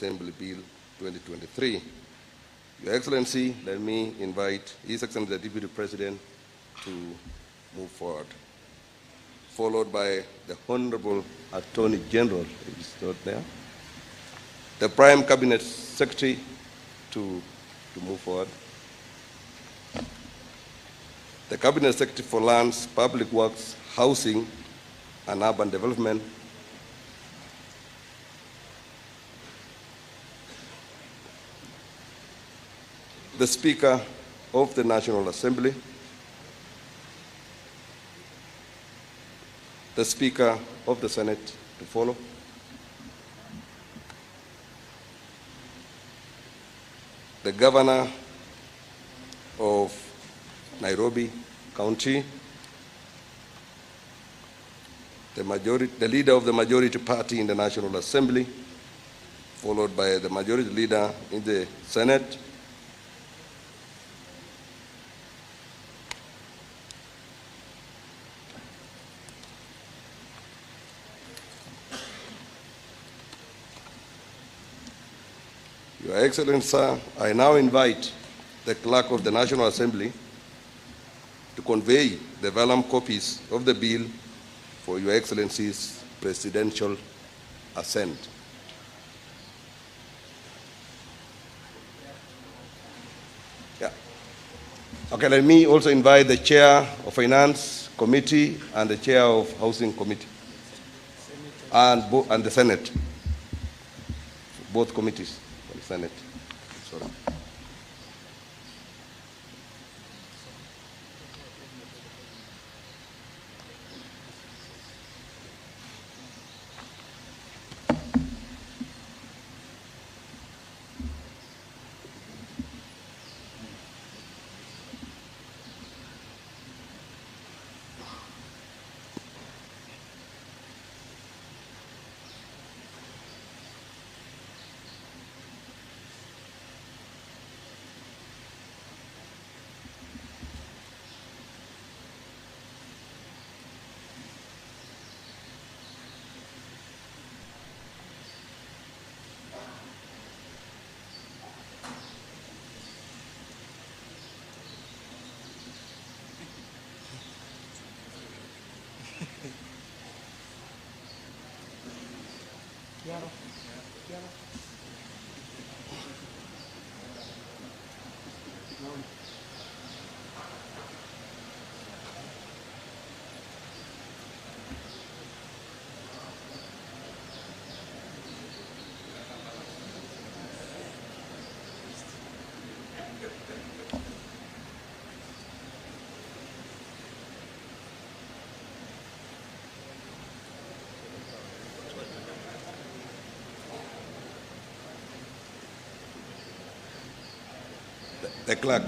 Assembly Bill 2023. Your Excellency, let me invite His Excellency the Deputy President to move forward, followed by the Honorable Attorney General, who is not there, the Prime Cabinet Secretary to move forward, the Cabinet Secretary for Lands, Public Works, Housing, and Urban Development, the Speaker of the National Assembly, the Speaker of the Senate to follow, the Governor of Nairobi County, the Leader of the Majority Party in the National Assembly, followed by the Majority Leader in the Senate, Your Excellency, sir, I now invite the Clerk of the National Assembly to convey the vellum copies of the bill for Your Excellency's presidential assent. Yeah. Okay, let me also invite the Chair of Finance Committee and the Chair of Housing Committee and the Senate, both committees. Senate. Sorry. The clerk.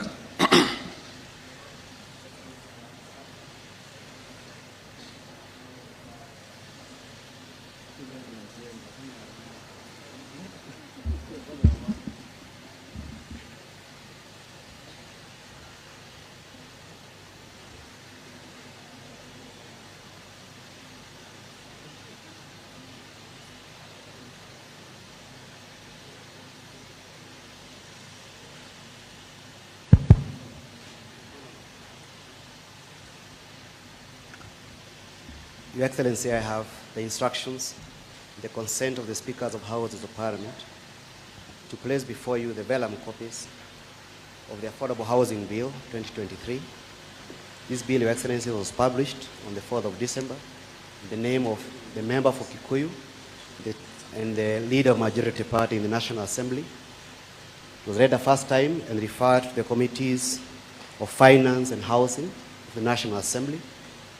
Your Excellency, I have the instructions, the consent of the Speakers of Houses of Parliament to place before you the vellum copies of the Affordable Housing Bill 2023. This bill, Your Excellency, was published on the 4th of December in the name of the member for Kikuyu and the Leader of Majority Party in the National Assembly. It was read the first time and referred to the Committees of Finance and Housing of the National Assembly,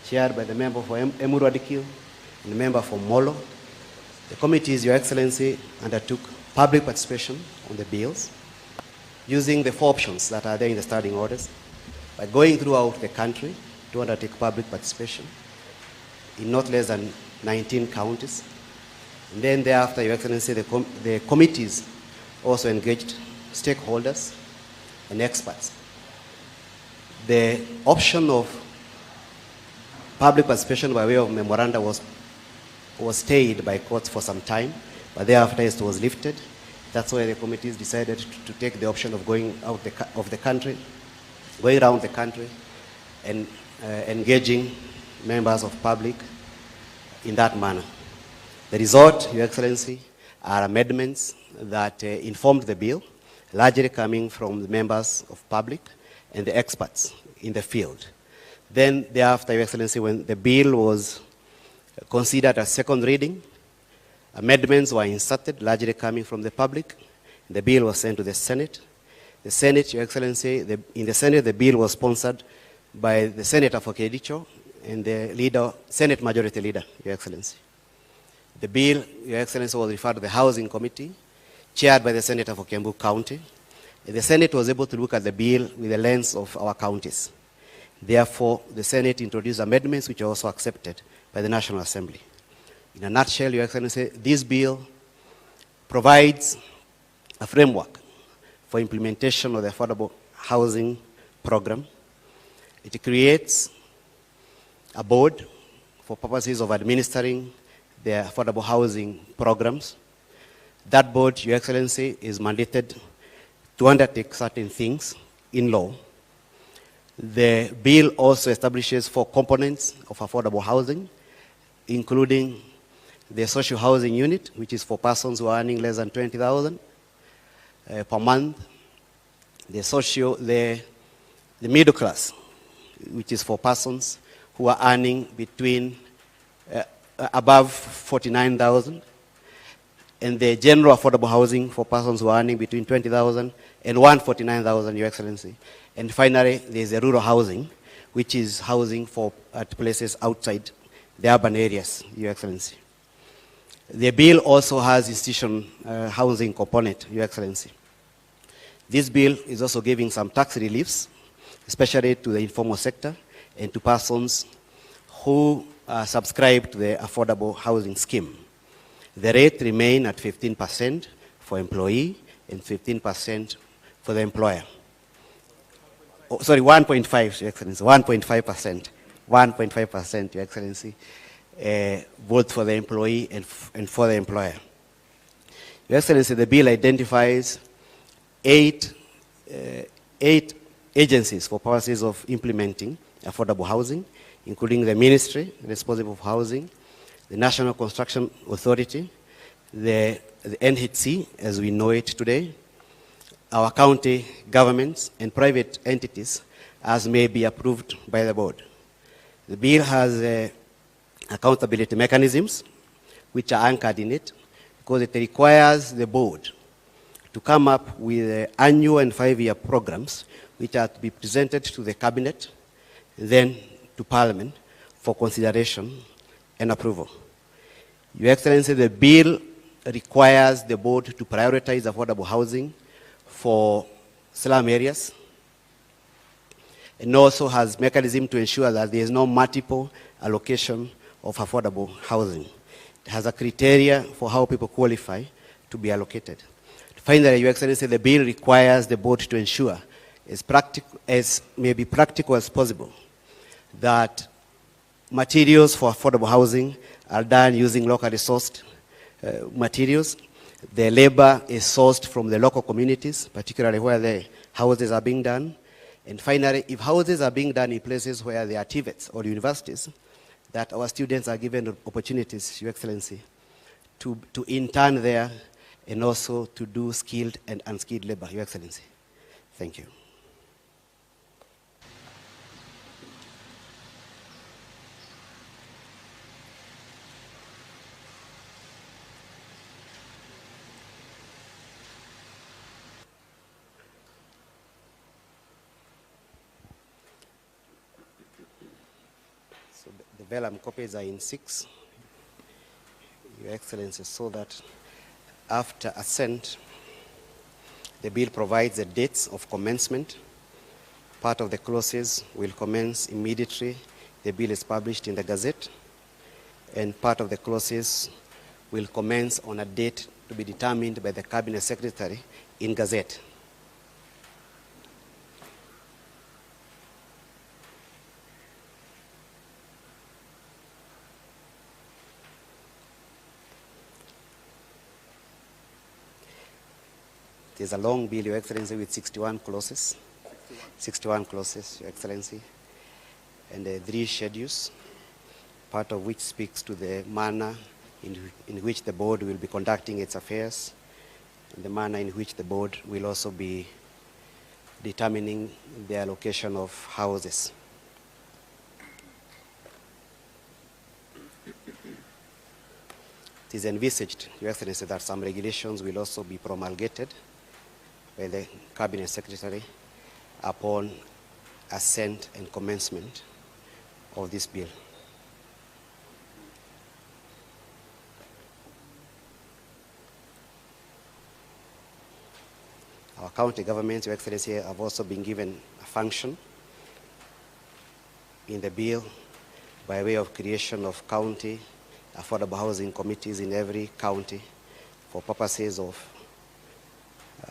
chaired by the member for Emuru Adikil and the member for Molo. The committees, Your Excellency, undertook public participation on the bills using the 4 options that are there in the standing orders by going throughout the country to undertake public participation in not less than 19 counties. And then thereafter, Your Excellency, the committees also engaged stakeholders and experts. The option of public participation by way of memoranda was stayed by courts for some time, but thereafter it was lifted. That's why the committees decided to take the option of going out of the country, going around the country, and engaging members of public in that manner. The result, Your Excellency, are amendments that informed the bill, largely coming from the members of public and the experts in the field. Then thereafter, Your Excellency, when the bill was considered a second reading, amendments were inserted, largely coming from the public. The bill was sent to the Senate. The Senate, Your Excellency, in the Senate, the bill was sponsored by the Senator for Kericho and the Senate Majority Leader, Your Excellency. The bill, Your Excellency, was referred to the Housing Committee, chaired by the Senator for Kiambu County. The Senate was able to look at the bill with the lens of our counties. Therefore, the Senate introduced amendments which were also accepted by the National Assembly. In a nutshell, Your Excellency, this bill provides a framework for implementation of the affordable housing program. It creates a board for purposes of administering the affordable housing programs. That board, Your Excellency, is mandated to undertake certain things in law. The bill also establishes 4 components of affordable housing, including the social housing unit, which is for persons who are earning less than 20,000 per month. The middle class, which is for persons who are earning between above 49,000, and the general affordable housing for persons who are earning between 20,000 and 149,000, Your Excellency. And finally, there's the rural housing, which is housing at places outside the urban areas, Your Excellency. The bill also has institution housing component, Your Excellency. This bill is also giving some tax reliefs, especially to the informal sector and to persons who subscribe to the affordable housing scheme. The rate remains at 15% for employee and 15% for the employer. Oh, sorry, 1.5, Your Excellency, 1.5%. 1.5%, Your Excellency, both for the employee and for the employer. Your Excellency, the bill identifies 8 agencies for purposes of implementing affordable housing, including the Ministry responsible for housing, the National Construction Authority, the NHC, as we know it today, our county governments, and private entities, as may be approved by the board. The bill has accountability mechanisms, which are anchored in it, because it requires the board to come up with annual and 5-year programs, which are to be presented to the cabinet, then to Parliament for consideration and approval. Your Excellency, the bill requires the board to prioritize affordable housing for slum areas, and also has mechanism to ensure that there is no multiple allocation of affordable housing. It has a criteria for how people qualify to be allocated. Finally, Your Excellency, the bill requires the board to ensure, as may be practical as possible, that materials for affordable housing are done using locally sourced materials. The labor is sourced from the local communities, particularly where the houses are being done. And finally, if houses are being done in places where there are TVETs or universities, that our students are given opportunities, Your Excellency, to intern there and also to do skilled and unskilled labor, Your Excellency. Thank you. So the vellum copies are in 6, Your Excellency, so that after assent, the bill provides the dates of commencement. Part of the clauses will commence immediately the bill is published in the Gazette, and part of the clauses will commence on a date to be determined by the Cabinet Secretary in Gazette. It is a long bill, Your Excellency, with 61 clauses. 61 clauses, Your Excellency, and 3 schedules, part of which speaks to the manner in which the board will be conducting its affairs, and the manner in which the board will also be determining the allocation of houses. It is envisaged, Your Excellency, that some regulations will also be promulgated by the Cabinet Secretary upon assent and commencement of this bill. Our county governments, Your Excellency, have also been given a function in the bill by way of creation of county affordable housing committees in every county for purposes of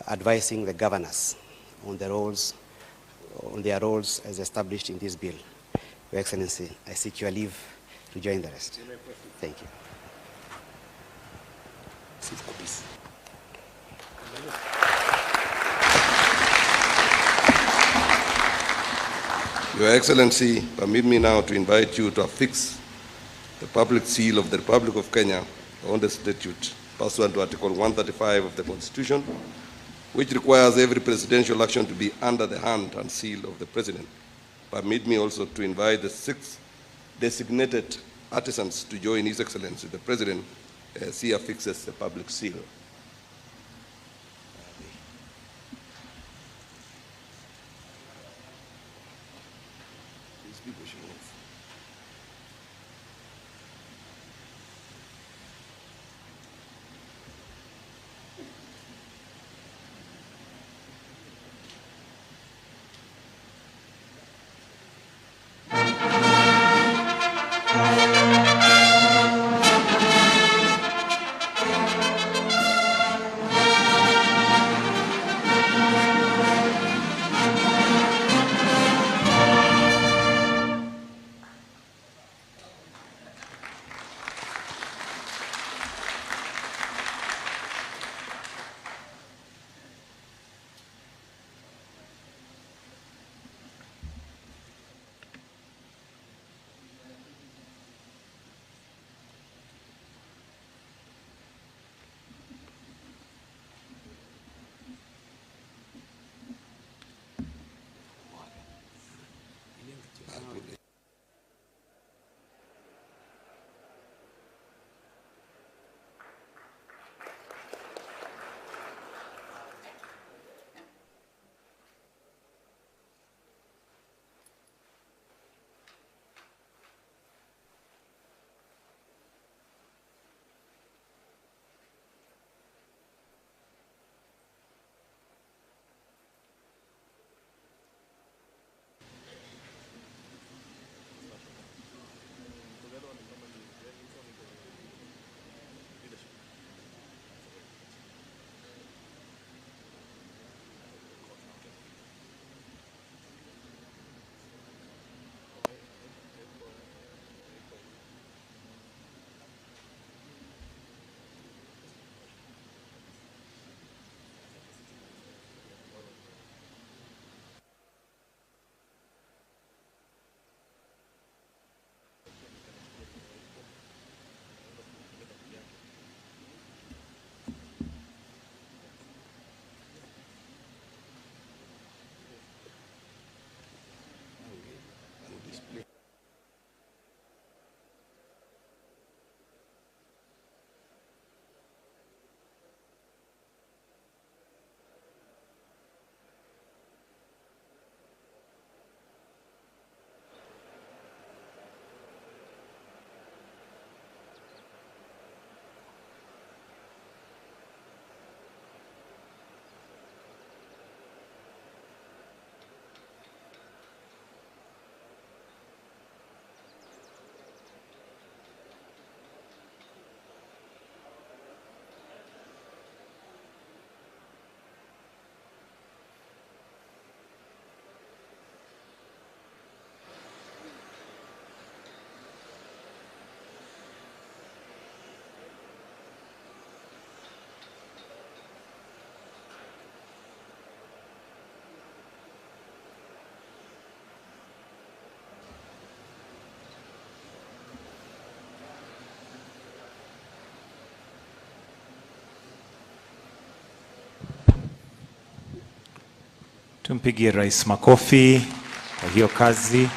advising the governors on their roles as established in this bill. Your Excellency, I seek your leave to join the rest. Thank you. Your Excellency, permit me now to invite you to affix the public seal of the Republic of Kenya on the statute pursuant to Article 135 of the Constitution, which requires every presidential action to be under the hand and seal of the President. Permit me also to invite the 6 designated artisans to join His Excellency, the President, as he affixes the public seal. Tumpigie Rais makofi kwa hiyo kazi.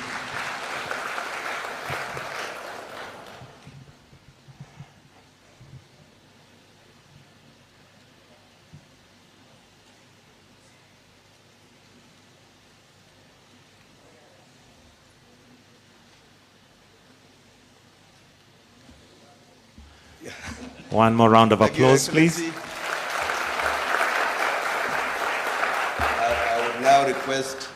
One more round of applause, please. I would now request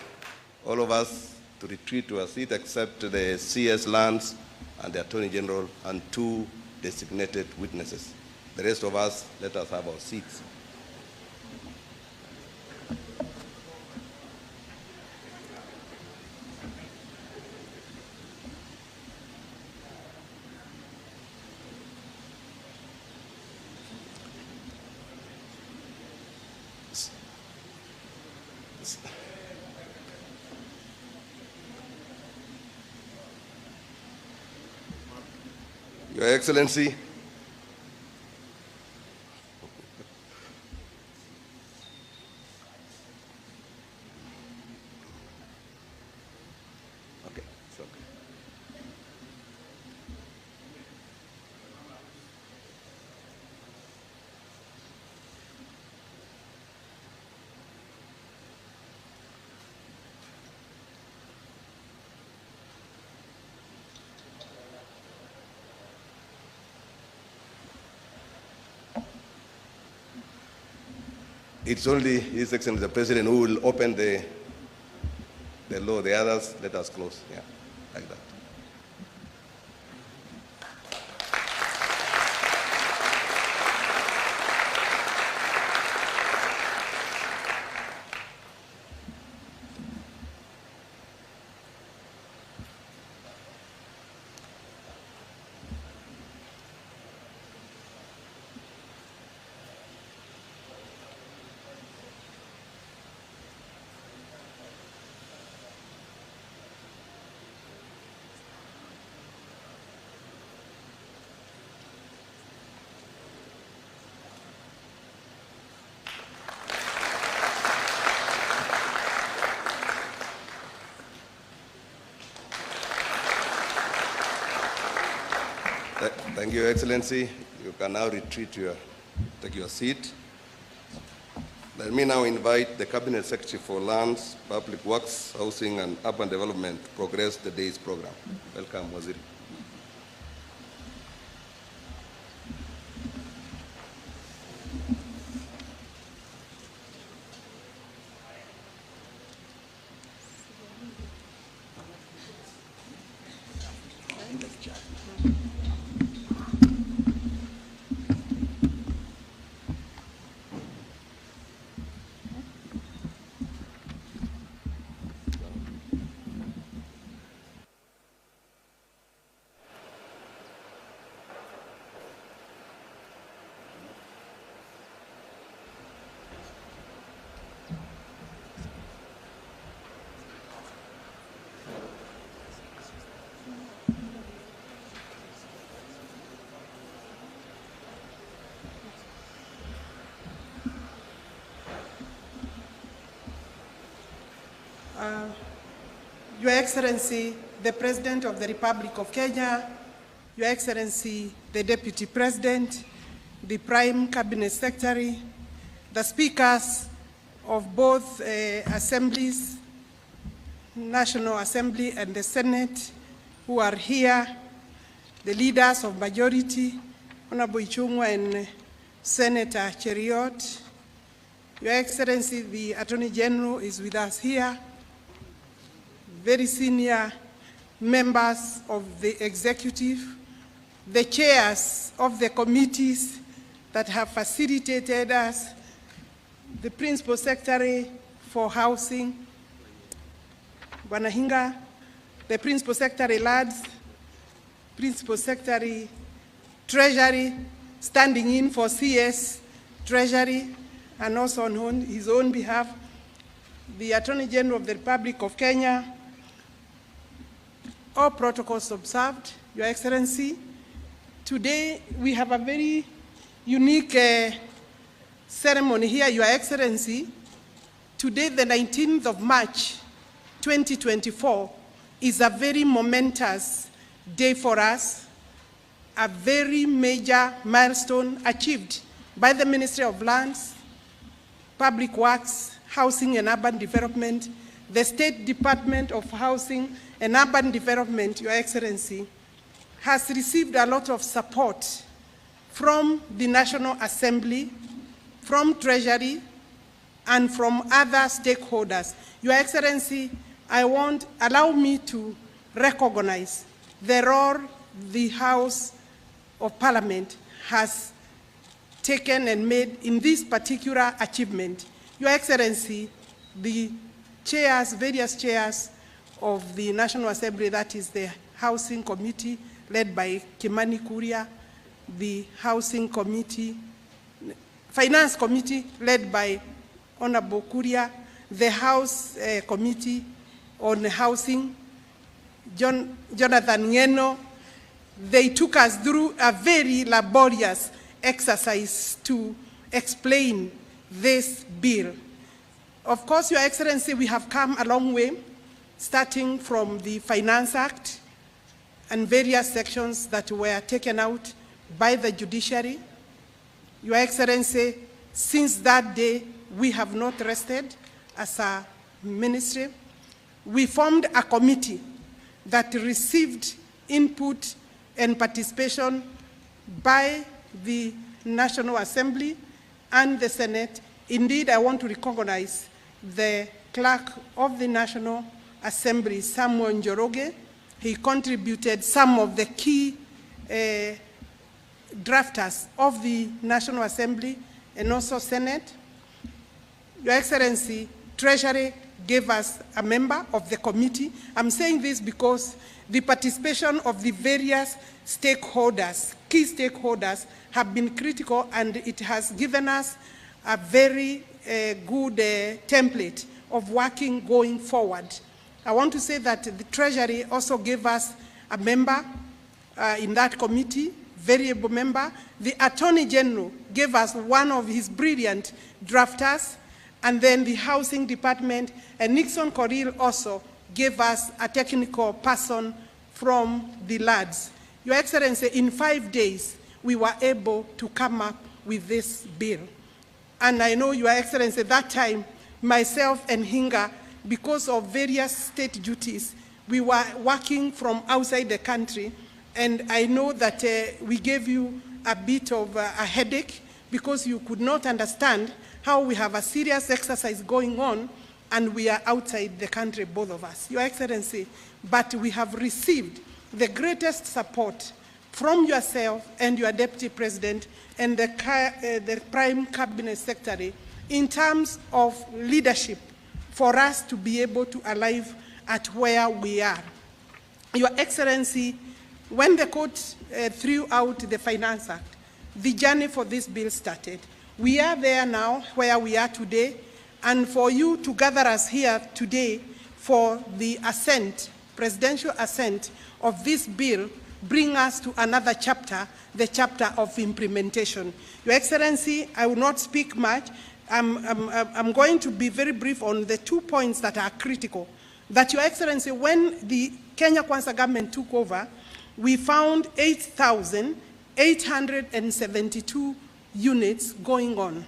all of us to retreat to our seat except the CS Lands and the Attorney General and 2 designated witnesses. The rest of us, let us have our seats. Your Excellency, okay, it's okay. It's only His Excellency the President who will open the law. The others, let us close. Yeah, like that. Thank you, Excellency. You can now retreat take your seat. Let me now invite the Cabinet Secretary for Lands, Public Works, Housing and Urban Development to progress the day's program. Welcome, Waziri. Your Excellency, the President of the Republic of Kenya, Your Excellency, the Deputy President, the Prime Cabinet Secretary, the Speakers of both assemblies, National Assembly and the Senate, who are here, the leaders of majority, Honorable Ichung'wa and Senator Cheriot. Your Excellency, the Attorney General is with us here. Very senior members of the executive, the chairs of the committees that have facilitated us, the Principal Secretary for Housing, Bwana, the Principal Secretary Lads, Principal Secretary Treasury, standing in for CS Treasury, and also on his own behalf, the Attorney General of the Republic of Kenya. All protocols observed, Your Excellency. Today we have a very unique ceremony here, Your Excellency. today, the 19th of March, 2024, is a very momentous day for us, a very major milestone achieved by the Ministry of Lands, Public Works, Housing and Urban Development, the State Department of Housing and Urban Development, Your Excellency, has received a lot of support from the National Assembly, from Treasury, and from other stakeholders. Your Excellency, allow me to recognize the role the House of Parliament has taken and made in this particular achievement. Your Excellency, the chairs, various chairs of the National Assembly, that is the Housing Committee led by Kimani Kuria, the Housing Committee, Finance Committee led by Honorable Kuria, the House Committee on Housing, Jonathan Ngeno. They took us through a very laborious exercise to explain this bill. Of course, Your Excellency, we have come a long way, starting from the Finance Act and various sections that were taken out by the judiciary. Your Excellency, since that day, we have not rested as a ministry. We formed a committee that received input and participation by the National Assembly and the Senate. Indeed, I want to recognize the clerk of the National Assembly, Samuel Njoroge. He contributed some of the key drafters of the National Assembly and also Senate. Your Excellency, Treasury gave us a member of the committee. I'm saying this because the participation of the various stakeholders, key stakeholders, have been critical, and it has given us a very good template of working going forward. I want to say that the Treasury also gave us a member in that committee, very able member. The Attorney General gave us one of his brilliant drafters, and then the Housing Department and Nixon Coril also gave us a technical person from the LADS. Your Excellency, in 5 days, we were able to come up with this bill. And I know, Your Excellency, that time, myself and Hinga, because of various state duties, we were working from outside the country, and I know that we gave you a bit of a headache because you could not understand how we have a serious exercise going on and we are outside the country, both of us. Your Excellency, but we have received the greatest support from yourself and your Deputy President and the Prime Cabinet Secretary in terms of leadership for us to be able to arrive at where we are. Your Excellency, when the court threw out the Finance Act, the journey for this bill started. We are there now where we are today, and for you to gather us here today for the assent, presidential assent of this bill, bring us to another chapter, the chapter of implementation. Your Excellency, I will not speak much. I'm going to be very brief on the 2 points that are critical. That, Your Excellency, when the Kenya Kwanza government took over, we found 8,872 units going on.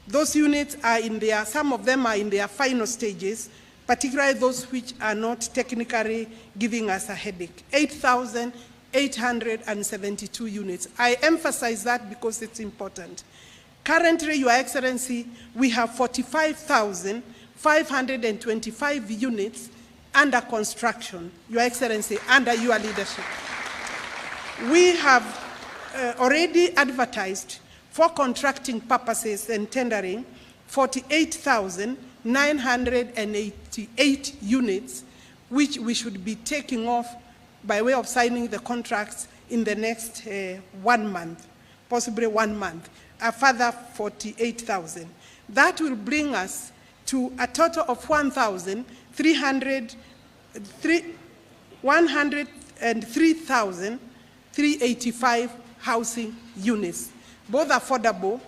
Those units are in their, some of them are in their final stages, particularly those which are not technically giving us a headache. 8,872 units. I emphasize that because it's important. Currently, Your Excellency, we have 45,525 units under construction, Your Excellency, under your leadership. We have already advertised for contracting purposes and tendering 48,988 units, which we should be taking off by way of signing the contracts in the next 1 month, possibly 1 month, a further 48,000. That will bring us to a total of 103,385 housing units, both affordable,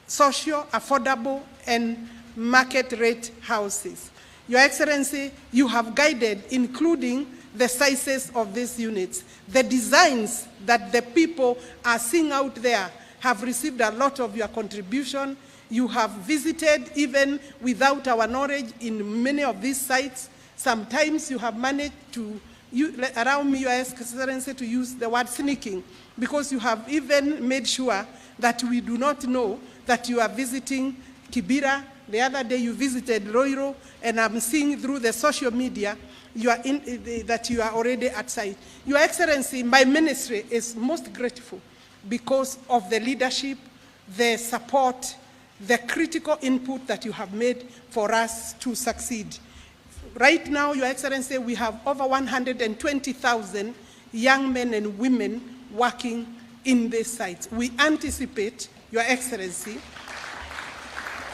social, affordable, and market rate houses. Your Excellency, you have guided, including the sizes of these units. The designs that the people are seeing out there have received a lot of your contribution. You have visited, even without our knowledge, in many of these sites. Sometimes you have managed to, allow me, Your Excellency, to use the word sneaking, because you have even made sure that we do not know that you are visiting Kibera. The other day you visited Roiro, and I'm seeing through the social media that you are already at site. Your Excellency, my ministry is most grateful because of the leadership, the support, the critical input that you have made for us to succeed. Right now, Your Excellency, we have over 120,000 young men and women working in these sites. We anticipate, Your Excellency,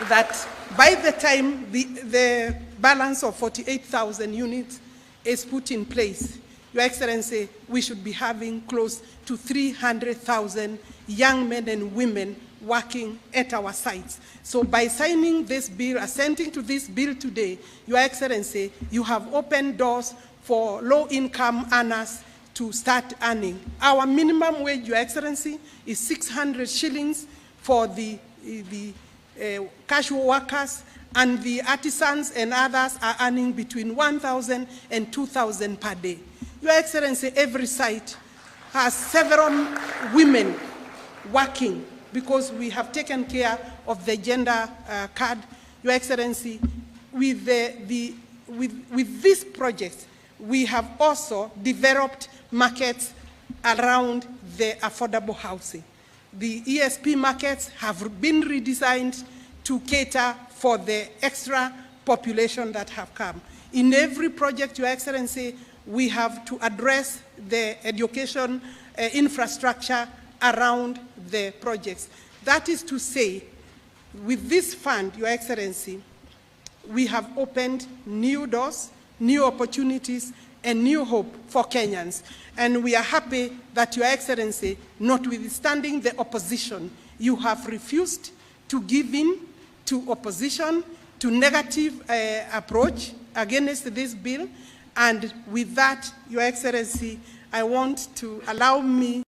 that by the time the balance of 48,000 units is put in place, Your Excellency, we should be having close to 300,000 young men and women working at our sites. So by signing this bill, assenting to this bill today, Your Excellency, you have opened doors for low-income earners to start earning. Our minimum wage, Your Excellency, is 600 shillings for the casual workers, and the artisans and others are earning between 1,000 and 2,000 per day. Your Excellency, every site has several women working because we have taken care of the gender card. Your Excellency, with this project, we have also developed markets around the affordable housing. The ESP markets have been redesigned to cater for the extra population that have come. In every project, Your Excellency, we have to address the education infrastructure around the projects. That is to say, with this fund, Your Excellency, we have opened new doors, new opportunities, and new hope for Kenyans. And we are happy that, Your Excellency, notwithstanding the opposition, you have refused to give in to opposition, to negative approach against this bill. And with that, Your Excellency, I want to allow me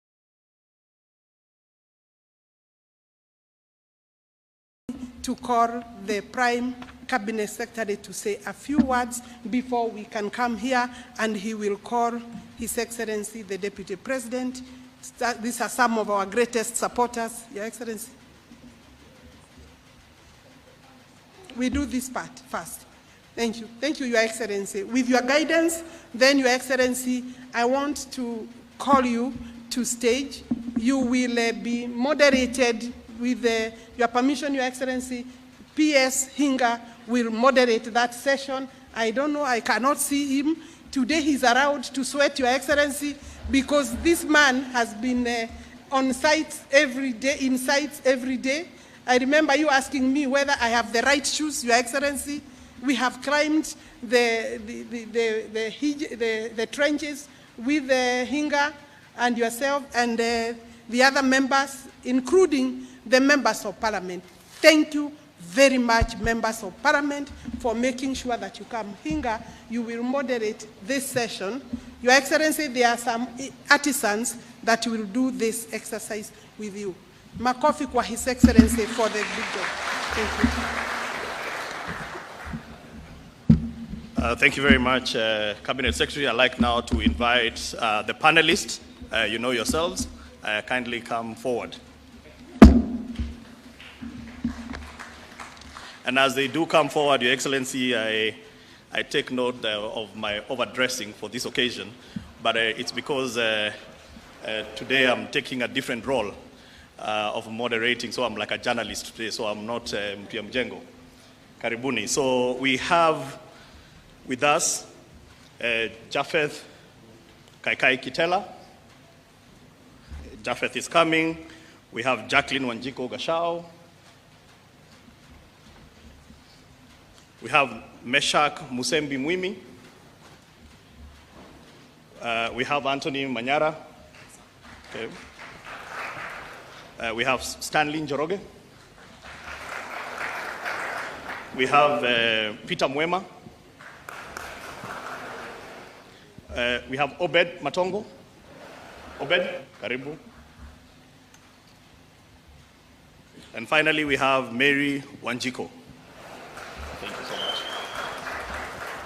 to call the Prime Cabinet Secretary to say a few words before we can come here, and he will call His Excellency, the Deputy President. These are some of our greatest supporters, Your Excellency. We do this part first. Thank you. Thank you, Your Excellency. With your guidance, then, Your Excellency, I want to call you to stage. You will be moderated with your permission, Your Excellency. PS Hinga will moderate that session. I don't know, I cannot see him. Today he's allowed to sweat, Your Excellency, because this man has been on sites every day, in sites every day. I remember you asking me whether I have the right shoes, Your Excellency. We have climbed the trenches with Hinga and yourself and the other members, including the members of Parliament. Thank you very much, members of Parliament, for making sure that you come. Hinga, you will moderate this session. Your Excellency, there are some artisans that will do this exercise with you. Makofi kwa His Excellency for the big job. Thank you. Thank you very much, Cabinet Secretary. I'd like now to invite the panelists, you know yourselves, kindly come forward. And as they do come forward, Your Excellency, I take note of my overdressing for this occasion, but it's because today I'm taking a different role of moderating, so I'm like a journalist today, so I'm not Mtu Mjengo. Karibuni. So we have with us Japheth Kaikai Kitela. Japheth is coming. We have Jacqueline Wanjiko Gashao. We have Meshak Musembi Mwimi. We have Anthony Manyara. Okay. We have Stanley Njoroge. We have Peter Mwema. We have Obed Matongo. Obed, karibu. And finally, we have Mary Wanjiko. Thank you so much.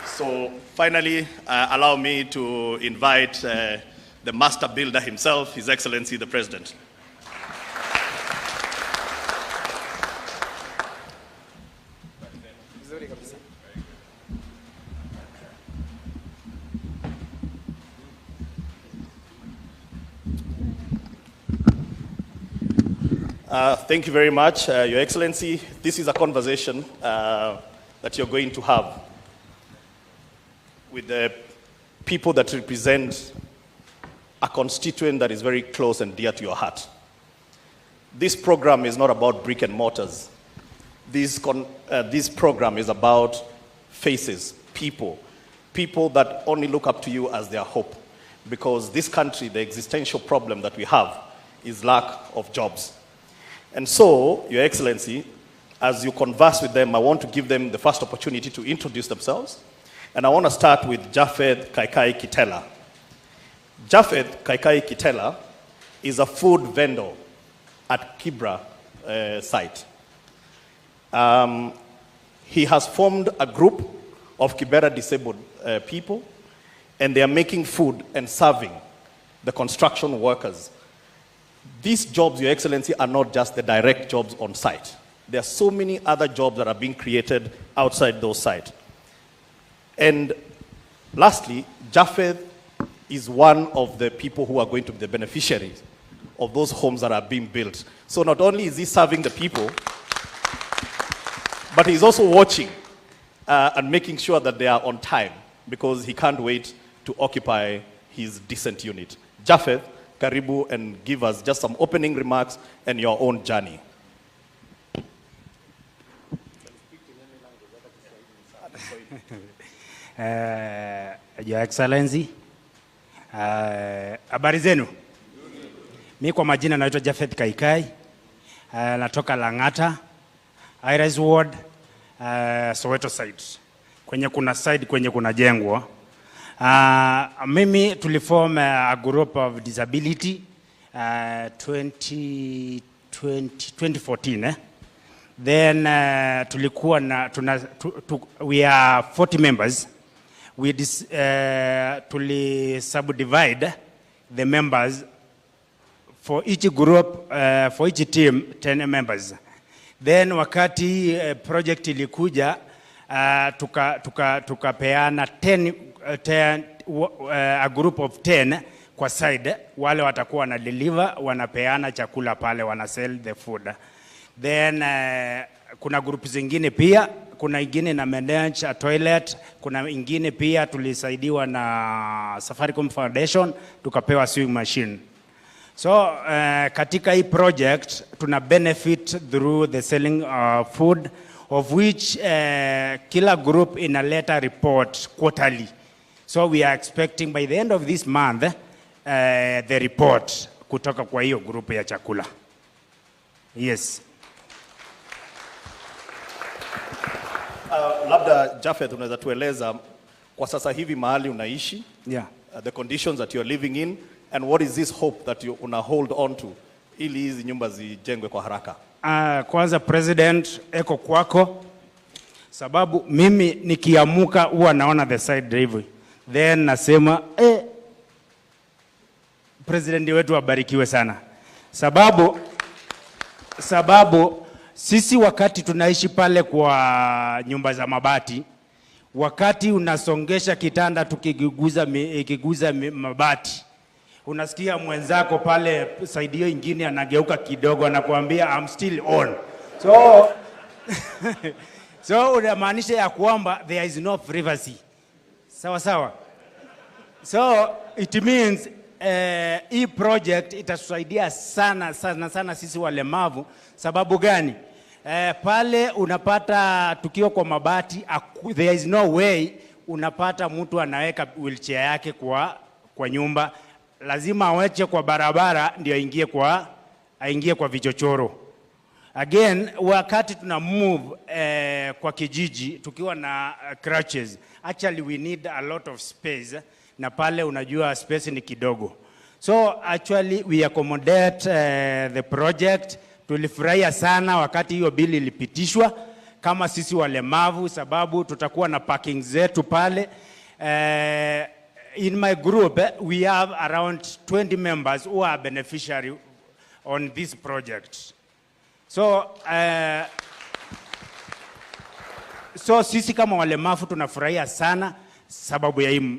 So finally, allow me to invite the master builder himself, His Excellency the President. Thank you very much, Your Excellency. This is a conversation that you're going to have with the people that represent a constituent that is very close and dear to your heart. This program is not about brick and mortars. This program is about faces, people that only look up to you as their hope. Because this country, the existential problem that we have is lack of jobs. And so, Your Excellency, as you converse with them, I want to give them the first opportunity to introduce themselves. And I want to start with Japheth Kaikai Kitela. Japheth Kaikai Kitela is a food vendor at Kibra site. He has formed a group of Kibera disabled people, and they are making food and serving the construction workers. These jobs, Your Excellency, are not just the direct jobs on site. There are so many other jobs that are being created outside those sites. And lastly, Japheth is one of the people who are going to be the beneficiaries of those homes that are being built. So not only is he serving the people, but he's also watching and making sure that they are on time, because he can't wait to occupy his decent unit. Japheth, karibu, and give us just some opening remarks and your own journey. Your Excellency, habari zenu? Mimi kwa majina naitwa Japheth Kaikai, natoka Lang'ata, Iris Ward, Soweto side. Kwenye kuna side kwenye kuna jengwa. Mimi tuliform a group of disability 2014. Then tulikuwa na we are 40 members. We subdivide the members for each group, for each team 10 members. Then wakati project ilikuja tukapeana 10 a group of 10 kwa side, wale watakuwa na deliver, wanapeana chakula pale, wana sell the food. Then kuna group zingine pia, kuna ingine na manage a toilet, kuna ingine pia tulisaidiwa na Safaricom Foundation tukapewa sewing machine. So katika hii project tuna benefit through the selling of food, of which kila group inaleta report quarterly. So we are expecting by the end of this month the report kutoka kwa hiyo group ya chakula. Yes. Labda Japheth, unaweza tueleza kwa sasa hivi mahali unaishi, the conditions that you're living in, and what is this hope that you una hold on to ili hizi nyumba zijengwe kwa haraka? Kwanza President, eko kwako, sababu mimi nikiamuka huwa naona the side drive, then nasema President wetu abarikiwe sana, sababu sisi wakati tunaishi pale kwa nyumba za mabati, wakati unasongesha kitanda ikiguza mabati, unasikia mwenzako pale side hiyo ingine anageuka kidogo, anakuambia I'm still on. So unamaanisha ya kwamba there is no privacy. Sawa sawa. So it means hii project itatusaidia sana sisi walemavu. Sababu gani? Pale unapata tukio kwa mabati, there is no way unapata mtu anaweka wheelchair yake kwa nyumba. Lazima aweche kwa barabara ndio aingie kwa vichochoro. Again, wakati tuna move kwa kijiji tukiwa na crutches, actually we need a lot of space, na pale unajua space ni kidogo. So actually we accommodate the project. Tulifurahia sana wakati hiyo bili ilipitishwa kama sisi walemavu, sababu tutakuwa na parking zetu pale. In my group, we have around 20 members who are beneficiary on this project. So sisi kama walemavu tunafurahia sana sababu ya hii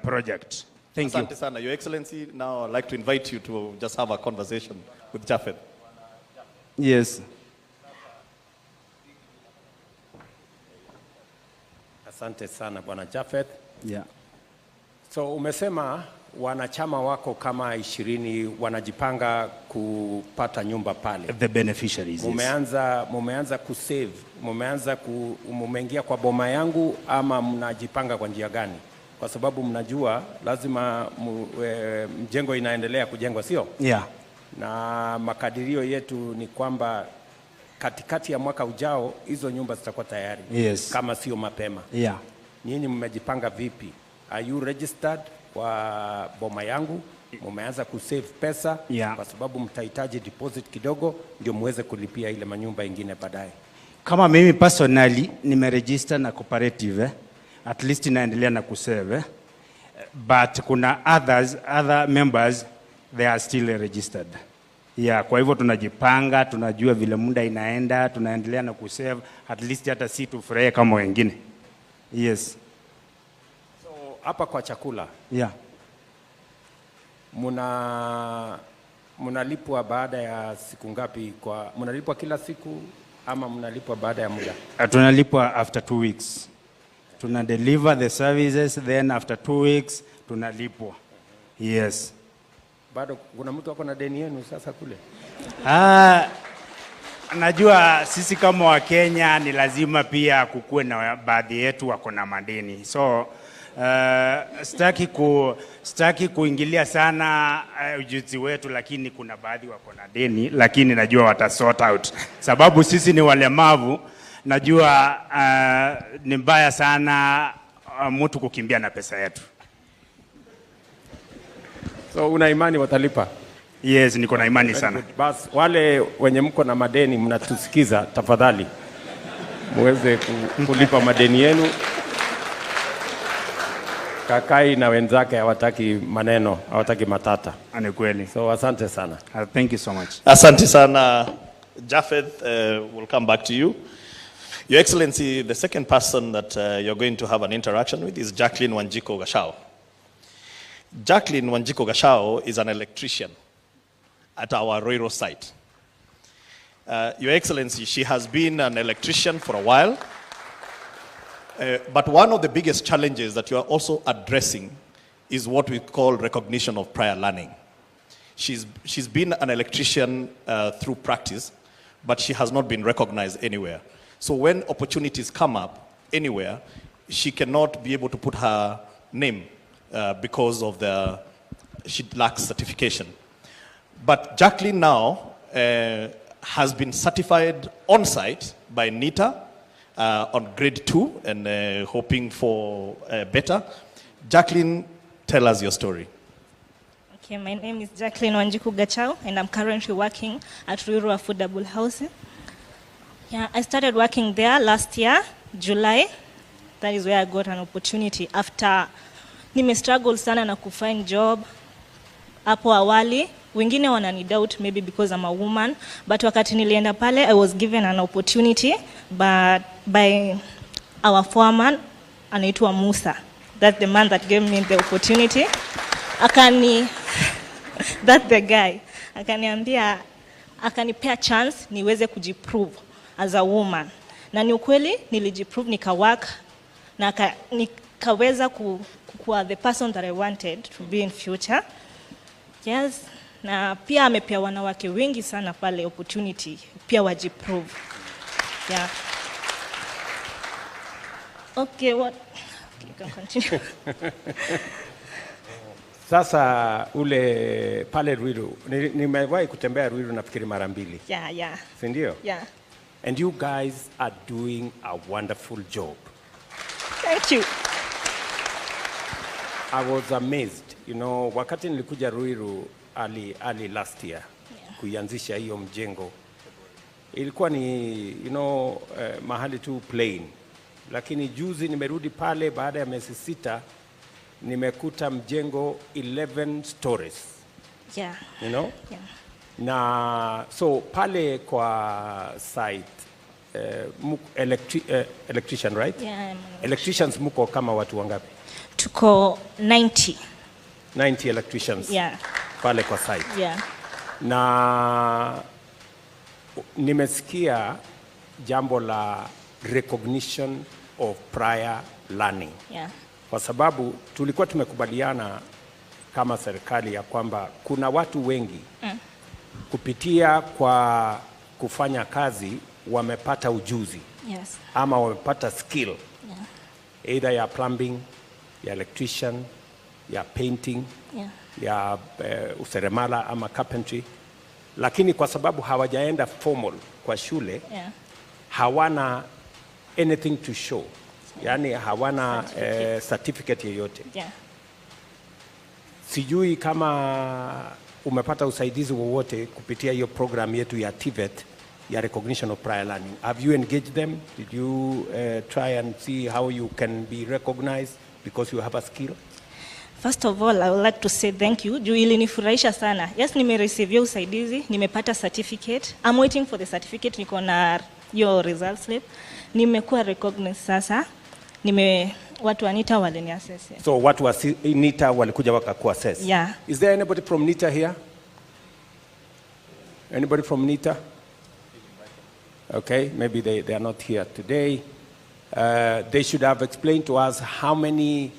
project. Thank you. Asante sana, Your Excellency. Now I'd like to invite you to just have a conversation with Japheth. Yes. Asante sana Bwana Japheth. Yeah. So umesema wanachama wako kama 20 wanajipanga kupata nyumba pale. The beneficiaries. Mumeanza kusave, mumeingia kwa boma yangu ama mnajipanga kwa njia gani? Kwa sababu mnajua lazima mjengo inaendelea kujengwa, sio? Yeah. Na makadirio yetu ni kwamba katikati ya mwaka ujao hizo nyumba zitakuwa tayari. Yes. Kama sio mapema. Yeah. Nyinyi mmejipanga vipi? Are you registered kwa boma yangu? Mumeanza kusave pesa? Yeah. Kwa sababu mtahitaji deposit kidogo ndio muweze kulipia ile manyumba ingine baadaye. Kama mimi personally nimeregister na cooperative, at least naendelea na kusave, but kuna other members they are still registered. Yeah, kwa hivyo tunajipanga, tunajua vile muda inaenda, tunaendelea na kusave, at least hata si tufurahie kama wengine. Yes. So hapa kwa chakula. Yeah. Mnalipwa baada ya siku ngapi? Mnalipwa kila siku ama mnalipwa baada ya muda? Tunalipwa after 2 weeks. Tuna deliver the services, then after 2 weeks tunalipwa. Yes. Bado kuna mtu wako na deni yenu sasa kule? Najua sisi kama wa Kenya ni lazima pia kukue na baadhi yetu wako na madeni. So sitaki kuingilia sana ujuzi wetu, lakini kuna baadhi wako na deni, lakini najua watasort out. Sababu sisi ni walemavu, najua ni mbaya sana mtu kukimbia na pesa yetu. So una imani watalipa? Yes, niko na imani sana. Bas, wale wenye mko na madeni mnatusikiza, tafadhali muweze kulipa madeni yenu. Kakai na wenzake hawataki maneno, hawataki matata. Ni kweli. So asante sana. Thank you so much. Asante sana, Japheth. We'll come back to you. Your Excellency, the second person that you're going to have an interaction with is Jacqueline Wanjiko Gashao. Jacqueline Wanjiko Gashao is an electrician at our Roiro site. Your Excellency, she has been an electrician for a while, but one of the biggest challenges that you are also addressing is what we call recognition of prior learning. She's been an electrician through practice, but she has not been recognized anywhere. So when opportunities come up anywhere, she cannot be able to put her name because of she lacks certification. But Jacqueline now has been certified on-site by NITA on grade 2 and hoping for better. Jacqueline, tell us your story. Okay, my name is Jacqueline Wanjiku Gachao and I'm currently working at Ruto Affordable Housing. Yeah, I started working there last year, July. That is where I got an opportunity after struggled sana na kufind job. Hapo awali, wengine wanani doubt maybe because I'm a woman, but wakati nilienda pale, I was given an opportunity by our foreman, anaitwa Musa. That's the man that gave me the opportunity. That's the guy. Akanipea chance niweze kujiprove as a woman. Na ni ukweli nilijiprove, nikawork na nikaweza kuwa the person that I wanted to be in future. Yes, na pia amepea wanawake wengi sana pale opportunity pia wajiprove. Yeah. Okay, you can continue. Sasa ule pale Ruiru, nimewahi kutembea Ruiru nafikiri mara mbili. Yeah. Si ndio? Yeah. And you guys are doing a wonderful job. Thank you. I was amazed. You know, wakati nilikuja Ruiru early last year, kuianzisha hiyo mjengo, ilikuwa ni mahali tu plain. Lakini juzi nimerudi pale baada ya miezi 6, nimekuta mjengo 11 stories. Yeah. You know? Yeah. Na so pale kwa site electrician, right? Yeah. Electricians muko kama watu wangapi? Tuko 90. 90 electricians. Yeah. Pale kwa site. Yeah. Na nimesikia jambo la recognition of prior learning. Yeah. Kwa sababu tulikuwa tumekubaliana kama serikali ya kwamba kuna watu wengi kupitia kwa kufanya kazi wamepata ujuzi. Yes. Ama wamepata skill. Yeah. Either ya plumbing, ya electrician, ya painting, Yeah. ya useremala ama carpentry, lakini kwa sababu hawajaenda formal kwa shule, Yeah. hawana anything to show. Yani hawana certificate yoyote. Yeah. Sijui kama umepata usaidizi wowote kupitia hiyo program yetu ya TVET ya recognition of prior learning. Have you engaged them? Did you try and see how you can be recognized because you have a skill? First of all, I would like to say thank you. Juu ilinifurahisha sana. Yes, nimereceive usaidizi, nimepata certificate. I'm waiting for the certificate, niko na your result slip. Nimekuwa recognized sasa. Watu wa NITA walini assess. So watu wa NITA walikuja wakakuassess? Yeah. Is there anybody from NITA here? Anybody from NITA? Okay, maybe they are not here today. They should have explained to us how many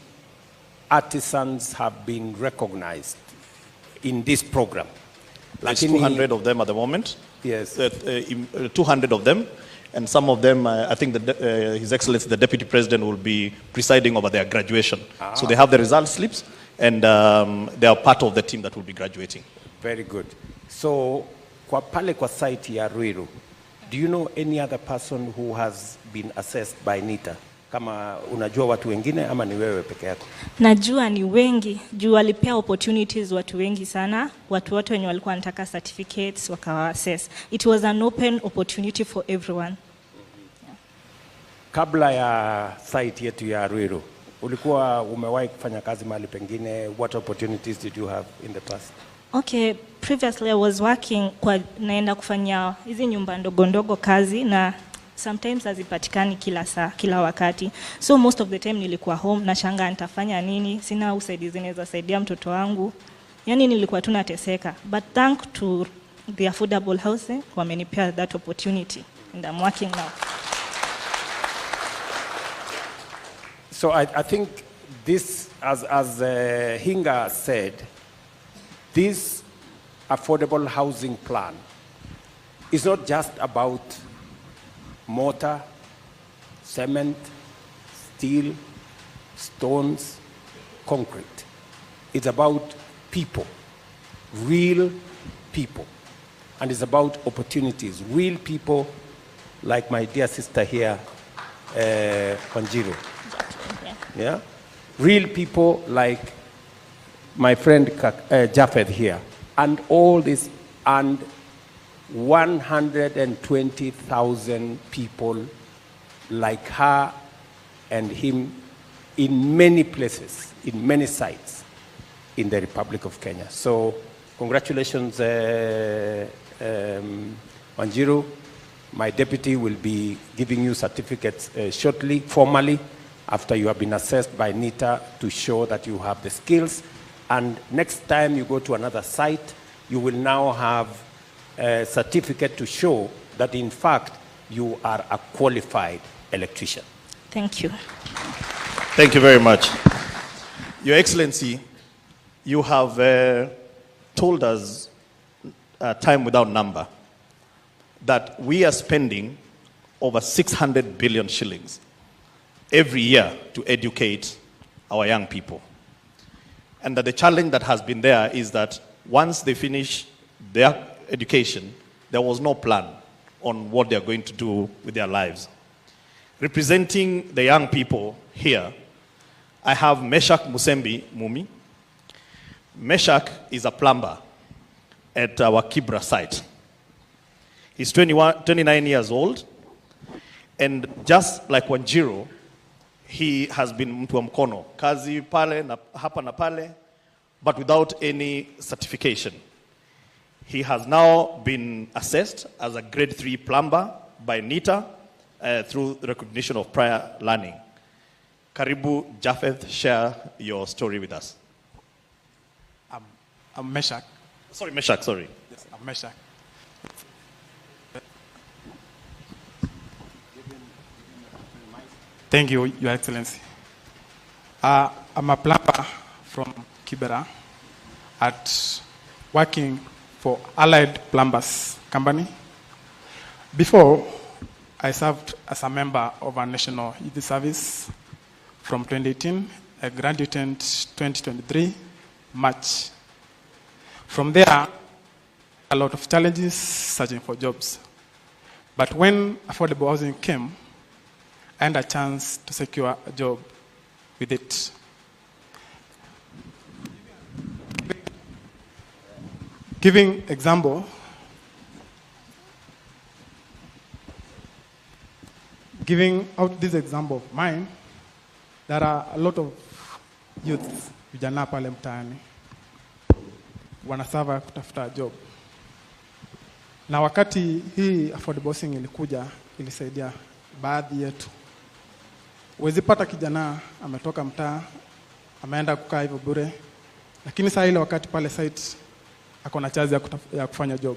artisans have been recognized in this program. There's 200 of them at the moment. Yes. 200 of them. And some of them, I think His Excellency, the Deputy President, will be presiding over their graduation. So they have the result slips, and they are part of the team that will be graduating. Very good. So, kwa pale kwa site ya Ruiru, do you know any other person who has been assessed by NITA? Kama unajua watu wengine ama ni wewe peke yako? Najua ni wengi, juu walipea opportunities watu wengi sana, watu wote wenye walikuwa wanataka certificates wakawa assess. It was an open opportunity for everyone. Yeah. Kabla ya site yetu ya Ruiru, ulikuwa umewahi kufanya kazi mahali pengine? What opportunities did you have in the past? Okay, previously I was working naenda kufanya hizi nyumba ndogo ndogo kazi, na sometimes hazipatikani kila saa, kila wakati. So most of the time nilikuwa home na shanga nitafanya nini, sina usaidizi naweza saidia mtoto wangu. Yani nilikuwa tu nateseka. But thank to the affordable housing, wamenipea that opportunity and I'm working now. So I think this, as Hinga said, this affordable housing plan is not just about mortar, cement, steel, stones, concrete. It's about people, real people. And it's about opportunities, real people like my dear sister here, Wanjiru. Yeah? Real people like my friend Japheth here. And all this, and 120,000 people like her and him in many places, in many sites in the Republic of Kenya. So congratulations, Wanjiru. My deputy will be giving you certificates shortly, formally, after you have been assessed by NITA to show that you have the skills. And next time you go to another site, you will now have a certificate to show that in fact you are a qualified electrician. Thank you. Thank you very much. Your Excellency, you have told us time without number that we are spending over 600 billion shillings every year to educate our young people. And that the challenge that has been there is that once they finish their education, there was no plan on what they're going to do with their lives. Representing the young people here, I have Meshak Musembi Mumi. Meshak is a plumber at our Kibra site. He's 29 years old, and just like Wanjiru, he has been mtu wa mkono, kazi pale na hapa na pale, but without any certification. He has now been assessed as a grade 3 plumber by NITA through recognition of prior learning. Karibu Japheth, share your story with us. I'm Meshak. Sorry, Meshak, sorry. Yes, I'm Meshak. Thank you, Your Excellency. I'm a plumber from Kibera at working for Allied Plumbers Company. Before, I served as a member of our National Youth Service from 2018. I graduated 2023, March. From there, a lot of challenges searching for jobs. But when affordable housing came, I had a chance to secure a job with it. Giving example, giving out this example of mine, there are a lot of youths vijana pale mtaani wanasava kutafuta job. Na wakati hii affordable housing ilikuja, ilisaidia baadhi yetu. Huwezi pata kijana ametoka mtaa, ameenda kukaa hivyo bure, lakini saa ile wakati pale site akona chance ya kufanya job.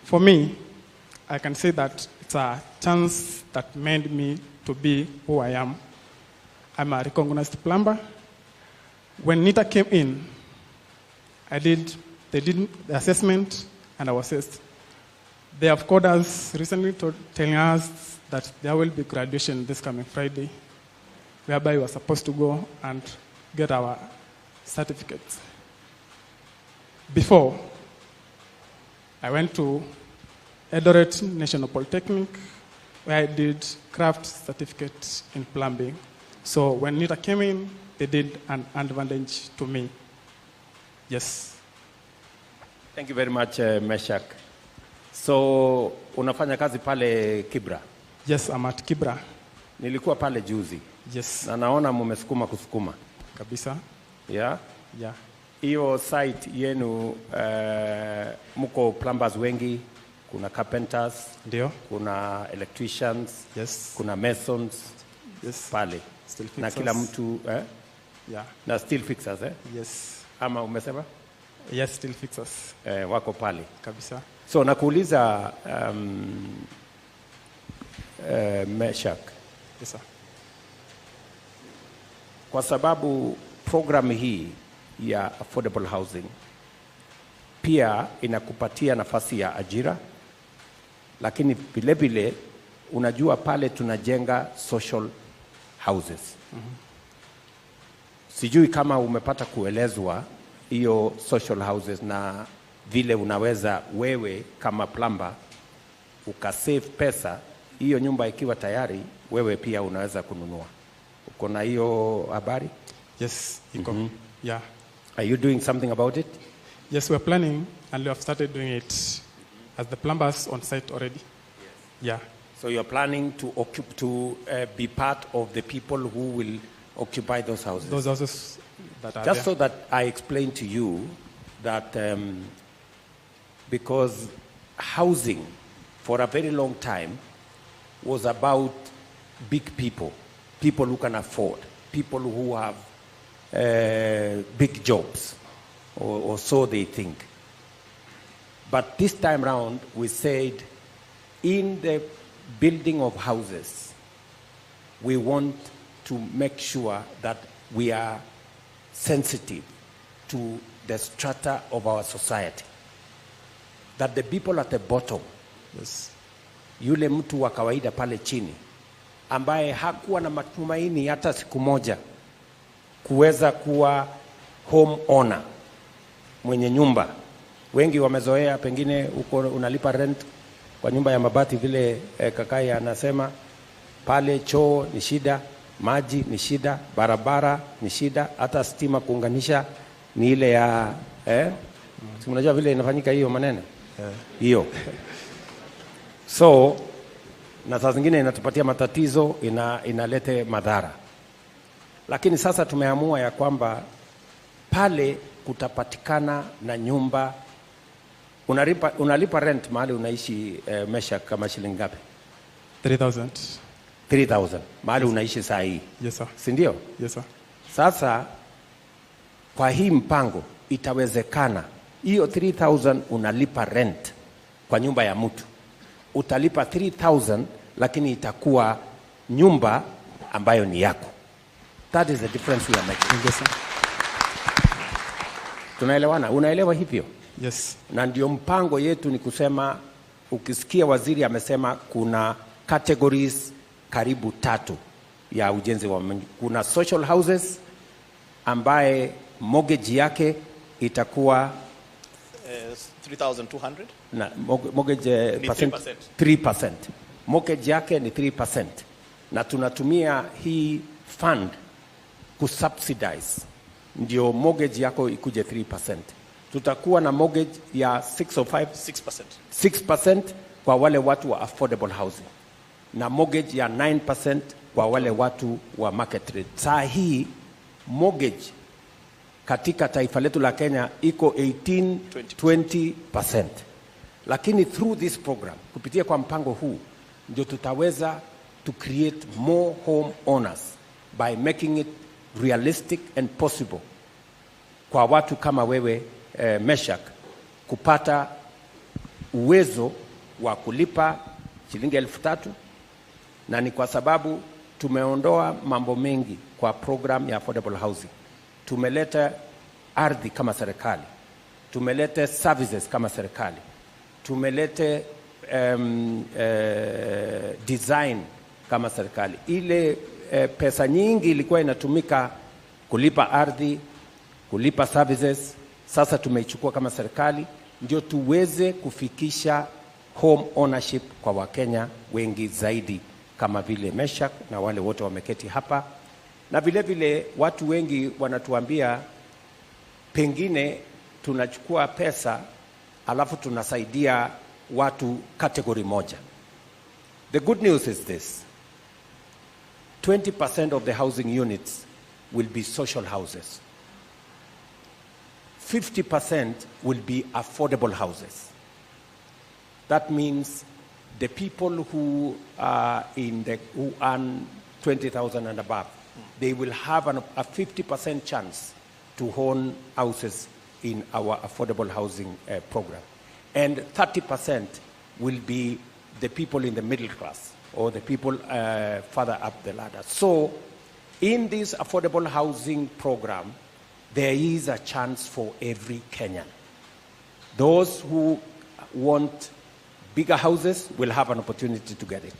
For me, I can say that it's a chance that made me to be who I am. I'm a recognized plumber. When NITA came in, they did the assessment and I was assessed. They have called us recently telling us that there will be graduation this coming Friday, whereby we are supposed to go and get our certificates. Before, I went to Eldoret National Polytechnic, where I did craft certificate in plumbing. So when NITA came in, they did an advantage to me. Yes. Thank you very much, Meshak. So, unafanya kazi pale Kibra? Yes, I'm at Kibra. Nilikuwa pale juzi. Yes. Na naona mumesukuma kusukuma. Kabisa. Yeah? Yeah. Hiyo site yenu mko plumbers wengi, kuna carpenters, ndio, kuna electricians, yes, kuna masons, yes, pale. Still fixers. Na kila mtu yeah. Na steel fixers Yes. Ama umesema? Yes, steel fixers. Wako pale. Kabisa. So nakuuliza Meshak. Yes, sir. Kwa sababu program hii ya affordable housing pia inakupatia nafasi ya ajira, lakini vile vile unajua pale tunajenga social houses. Sijui kama umepata kuelezwa hiyo social houses na vile unaweza wewe kama plumber ukasave pesa, hiyo nyumba ikiwa tayari wewe pia unaweza kununua. Uko na hiyo habari? Yes, iko. Yeah. Are you doing something about it? Yes, we're planning and we have started doing it as the plumbers on site already. Yes. Yeah. So you're planning to be part of the people who will occupy those houses? Those houses that are Just there. so that I explain to you that because housing for a very long time was about big people, people who can afford, people who have big jobs, or so they think. But this time round, we said in the building of houses, we want to make sure that we are sensitive to the strata of our society. That the people at the bottom, yes, yule mtu wa kawaida pale chini, ambaye hakuwa na matumaini hata siku moja kuweza kuwa home owner, mwenye nyumba. Wengi wamezoea pengine uko unalipa rent kwa nyumba ya mabati vile kakai anasema, pale choo ni shida, maji ni shida, barabara ni shida, hata stima kuunganisha ni ile ya si unajua vile inafanyika hiyo maneno hiyo. So na saa zingine inatupatia matatizo, inalete madhara. Lakini sasa tumeamua ya kwamba pale kutapatikana na nyumba. Unalipa rent mahali unaishi mesha kama shilingi ngapi? 3,000 mahali unaishi saa hii. Yes sir. Si ndio? Yes sir. Sasa kwa hii mpango itawezekana hiyo 3,000 unalipa rent kwa nyumba ya mtu, utalipa 3,000 lakini itakuwa nyumba ambayo ni yako. That is the difference we are making. Yes sir. Tunaelewana? Unaelewa hivyo? Yes. Na ndio mpango yetu ni kusema, ukisikia waziri amesema kuna categories karibu 3 ya ujenzi wa kuna social houses ambaye mortgage yake itakuwa 3,200 na mortgage percent 3%. Mortgage yake ni 3%, na tunatumia hii fund kusubsidize ndio mortgage yako ikuje 3%. Tutakuwa na mortgage ya 6% kwa wale watu wa affordable housing, na mortgage ya 9% kwa wale watu wa market rate. Saa hii mortgage katika taifa letu la Kenya iko 18-20%. Lakini through this program, kupitia kwa mpango huu, ndio tutaweza to create more home owners by making it realistic and possible kwa watu kama wewe Meshak kupata uwezo wa kulipa shilingi 3,000, na ni kwa sababu tumeondoa mambo mengi kwa program ya affordable housing. Tumeleta ardhi kama serikali, tumeleta services kama serikali, tumeleta design kama serikali. Ile pesa nyingi ilikuwa inatumika kulipa ardhi, kulipa services, sasa tumeichukua kama serikali ndio tuweze kufikisha home ownership kwa Wakenya wengi zaidi kama vile Meshak na wale wote wameketi hapa. Na vile vile watu wengi wanatuambia pengine tunachukua pesa alafu tunasaidia watu kategori moja. The good news is this: 20% of the housing units will be social houses. 50% will be affordable houses. That means the people who are who earn 20,000 and above, they will have a 50% chance to own houses in our affordable housing program. And 30% will be the people in the middle class or the people further up the ladder. So in this affordable housing program, there is a chance for every Kenyan. Those who want bigger houses will have an opportunity to get it.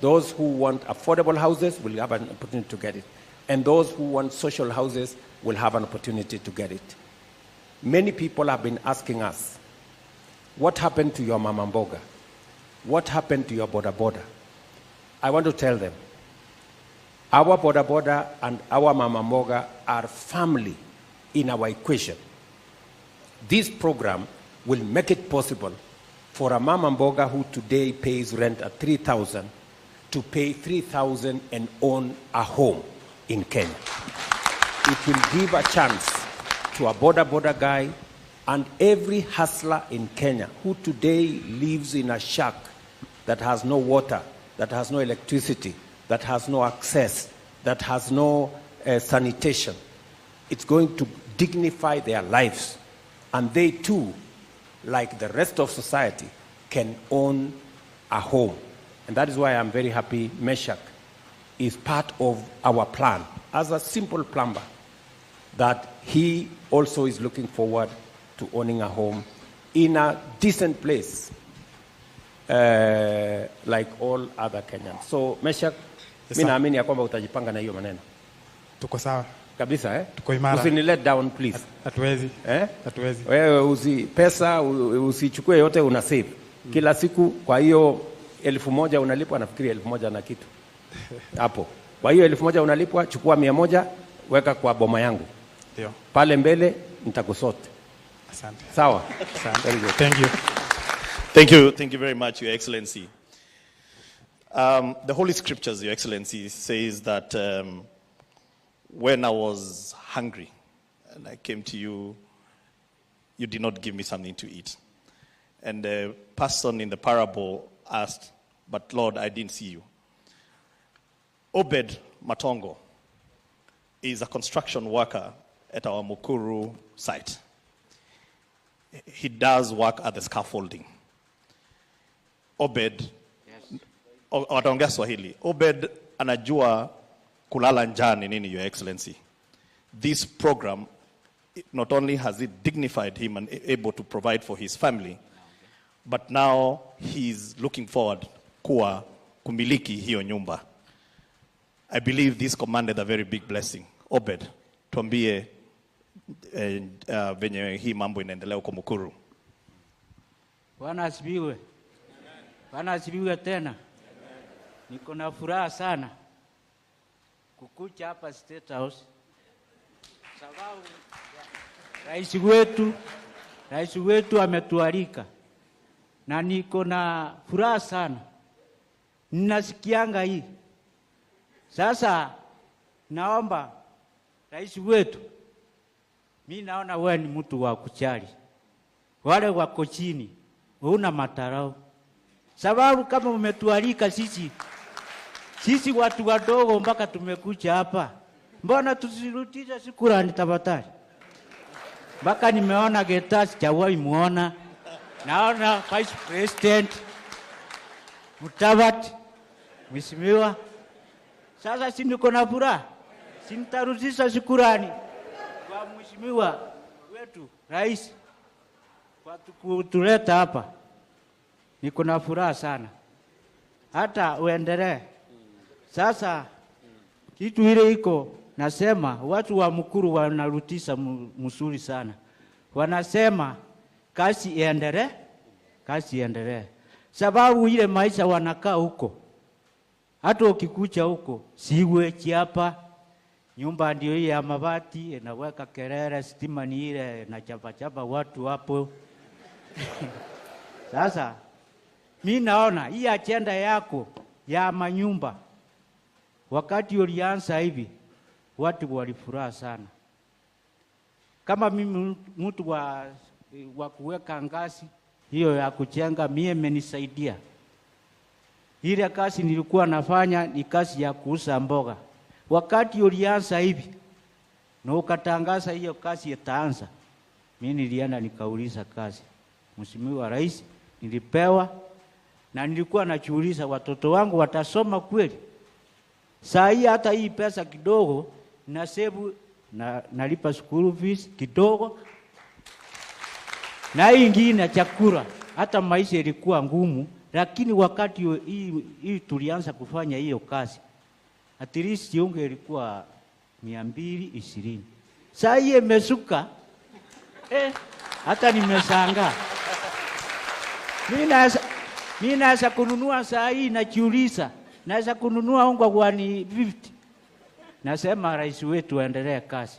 Those who want affordable houses will have an opportunity to get it. And those who want social houses will have an opportunity to get it. Many people have been asking us, what happened to your mama mboga? What happened to your boda boda? I want to tell them, our boda boda and our mama mboga are family in our equation. This program will make it possible for a mama mboga who today pays rent at 3,000 to pay 3,000 and own a home in Kenya. It will give a chance to a boda guy and every hustler in Kenya who today lives in a shack that has no water, that has no electricity, that has no access, that has no sanitation. It's going to dignify their lives, and they too, like the rest of society, can own a home. And that is why I'm very happy Meshak is part of our plan as a simple plumber, that he also is looking forward to owning a home in a decent place like all other Kenyans. So Meshak, Yes, mimi naamini ya kwamba utajipanga na hiyo maneno. Tuko sawa. Kabisa eh? Tuko imara. Usini let down please. Hatuwezi. Hatuwezi. Wewe pesa usichukue yote una save. Kila siku kwa hiyo 1,000 unalipwa nafikiri 1,000 na kitu. Hapo. Kwa hiyo 1,000 unalipwa, chukua 100 weka kwa boma yangu. Ndio. Pale mbele nitakusote. Asante. Sawa. Asante. Very good. Thank you. Thank you very much, Your Excellency. The Holy Scriptures, Your Excellency, says that when I was hungry and I came to you, you did not give me something to eat. And the person in the parable asked, but Lord, I didn't see you. Obed Matongo is a construction worker at our Mukuru site. He does work at the scaffolding. Obed, wataongea Swahili. Obed anajua kulala njaa ni nini, Your Excellency. This program, not only has it dignified him and able to provide for his family, but now he's looking forward kuwa kumiliki hiyo nyumba. I believe this commanded a very big blessing. Obed, tuambie venye hii mambo inaendelea huko Mukuru. Bwana asifiwe. Bwana asifiwe tena. Niko na furaha sana kukuja hapa State House sababu rais wetu ametualika na niko na furaha sana. Ninasikianga hii. Sasa naomba rais wetu, mimi naona wewe ni mtu wa kuchali wale wako chini, una matarau. Sababu kama umetualika sisi watu wadogo mpaka tumekuja hapa, mbona tusirutisha shukrani tafadhali? Mpaka nimeona Getasi sijawahi muona, naona Vice President Mutavati Mheshimiwa. Sasa si niko na furaha, si nitarudisha shukrani kwa Mheshimiwa wetu rais kwa kutuleta hapa. Niko na furaha sana. Hata uendelee. Sasa kitu ile iko nasema watu wa Mukuru wanarutisha mzuri sana. Wanasema kazi iendelee. Sababu ile maisha wanakaa huko. Hata ukikucha huko siwe hapa. Nyumba ndio hii ya mabati inaweka kelele, stima ni ile na chapa watu hapo. Sasa mimi naona hii agenda yako ya manyumba wakati ulianza hivi watu walifuraha sana. Kama mimi mtu wa kuweka ngazi hiyo ya kujenga, mimi imenisaidia. Ile kazi nilikuwa nafanya ni kazi ya kuuza mboga. Wakati ulianza hivi na ukatangaza hiyo kazi itaanza, mimi nilienda nikauliza kazi. Mheshimiwa Rais, nilipewa na nilikuwa najiuliza watoto wangu watasoma kweli? Saa hii hata hii pesa kidogo na save na nalipa school fees kidogo. Na ingine chakula, hata maisha ilikuwa ngumu, lakini wakati hii tulianza kufanya hiyo kazi, at least unge ilikuwa 220. Saa hii imesuka. Hata nimeshangaa. Mimi naweza kununua saa hii najiuliza, naweza kununua unga kwa ni 50. Nasema rais wetu aendelee kazi.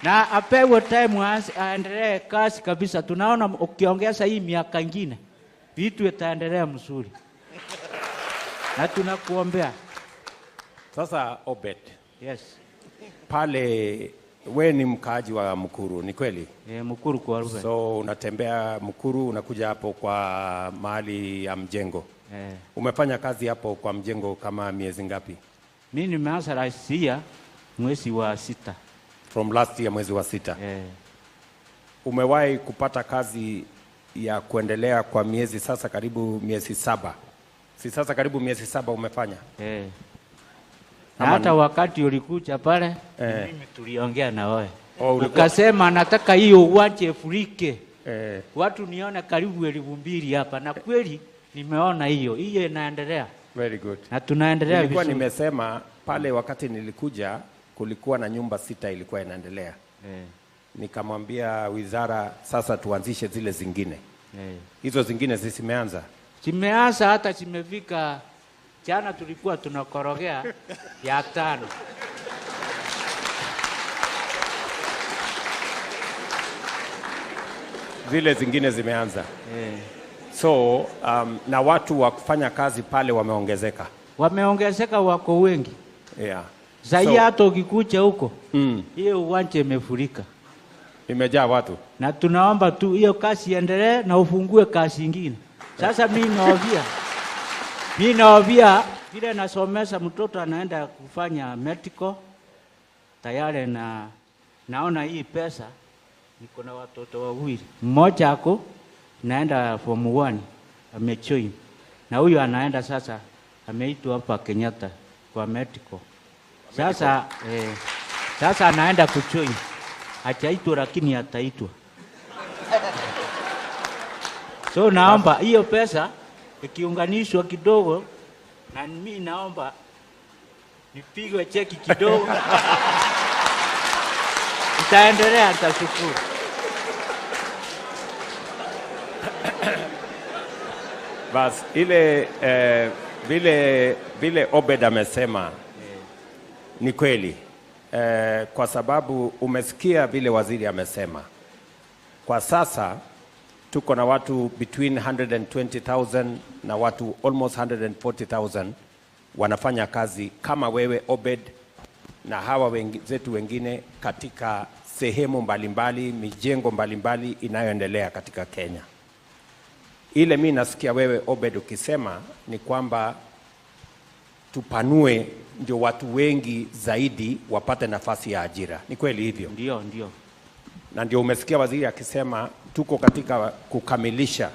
Na apewe time aendelee kazi kabisa. Tunaona ukiongeza hii miaka ingine vitu itaendelea mzuri. Na tunakuombea. Sasa Obed. Yes. Pale we ni mkaaji wa Mukuru, ni kweli? Mukuru kwa Ruben. So unatembea Mukuru, unakuja hapo kwa mahali ya mjengo. Umefanya kazi hapo kwa mjengo kama miezi ngapi? Mimi nimeanza last year mwezi wa 6. From last year mwezi wa 6. Umewahi kupata kazi ya kuendelea kwa miezi sasa karibu miezi 7? Si sasa karibu miezi 7 umefanya? Na hata wakati ulikuja pale mimi tuliongea na wewe. Ukasema nataka hiyo uwanje furike. Watu niona karibu 2,000 hapa, na kweli nimeona hiyo inaendelea. Very good. Na tunaendelea vizuri. Nilikuwa nimesema pale wakati nilikuja kulikuwa na nyumba 6 ilikuwa inaendelea. Nikamwambia wizara sasa tuanzishe zile zingine. Hizo zingine zimeanza. Zimeanza, hata zimefika. Jana tulikuwa tunakorogea ya 5. Zile zingine zimeanza. So na watu wa kufanya kazi pale wameongezeka. Wameongezeka, wako wengi. So, hata ukikucha huko hiyo uwanja imefurika, imejaa watu, na tunaomba tu hiyo kazi iendelee na ufungue kazi nyingine. Sasa mimi naovia vile nasomesha mtoto anaenda kufanya medical tayari, na naona hii pesa, niko na watoto wawili, mmoja ako naenda form 1 amejoin, na huyu anaenda sasa, ameitwa hapa Kenyatta kwa medical. Sasa sasa anaenda kujoin, hajaitwa lakini ataitwa. So naomba hiyo pesa ikiunganishwa kidogo, na mimi naomba nipigwe cheki kidogo. Itaendelea, nitashukuru. Bas ile vile Obed amesema ni kweli, kwa sababu umesikia vile waziri amesema. Kwa sasa tuko na watu between 120,000 na watu almost 140,000 wanafanya kazi kama wewe Obed na hawa wenzetu wengine katika sehemu mbalimbali, mijengo mbalimbali inayoendelea katika Kenya. Ile mimi nasikia wewe Obed ukisema ni kwamba tupanue ndio watu wengi zaidi wapate nafasi ya ajira. Ni kweli hivyo? Ndio. Na ndio umesikia waziri akisema tuko katika kukamilisha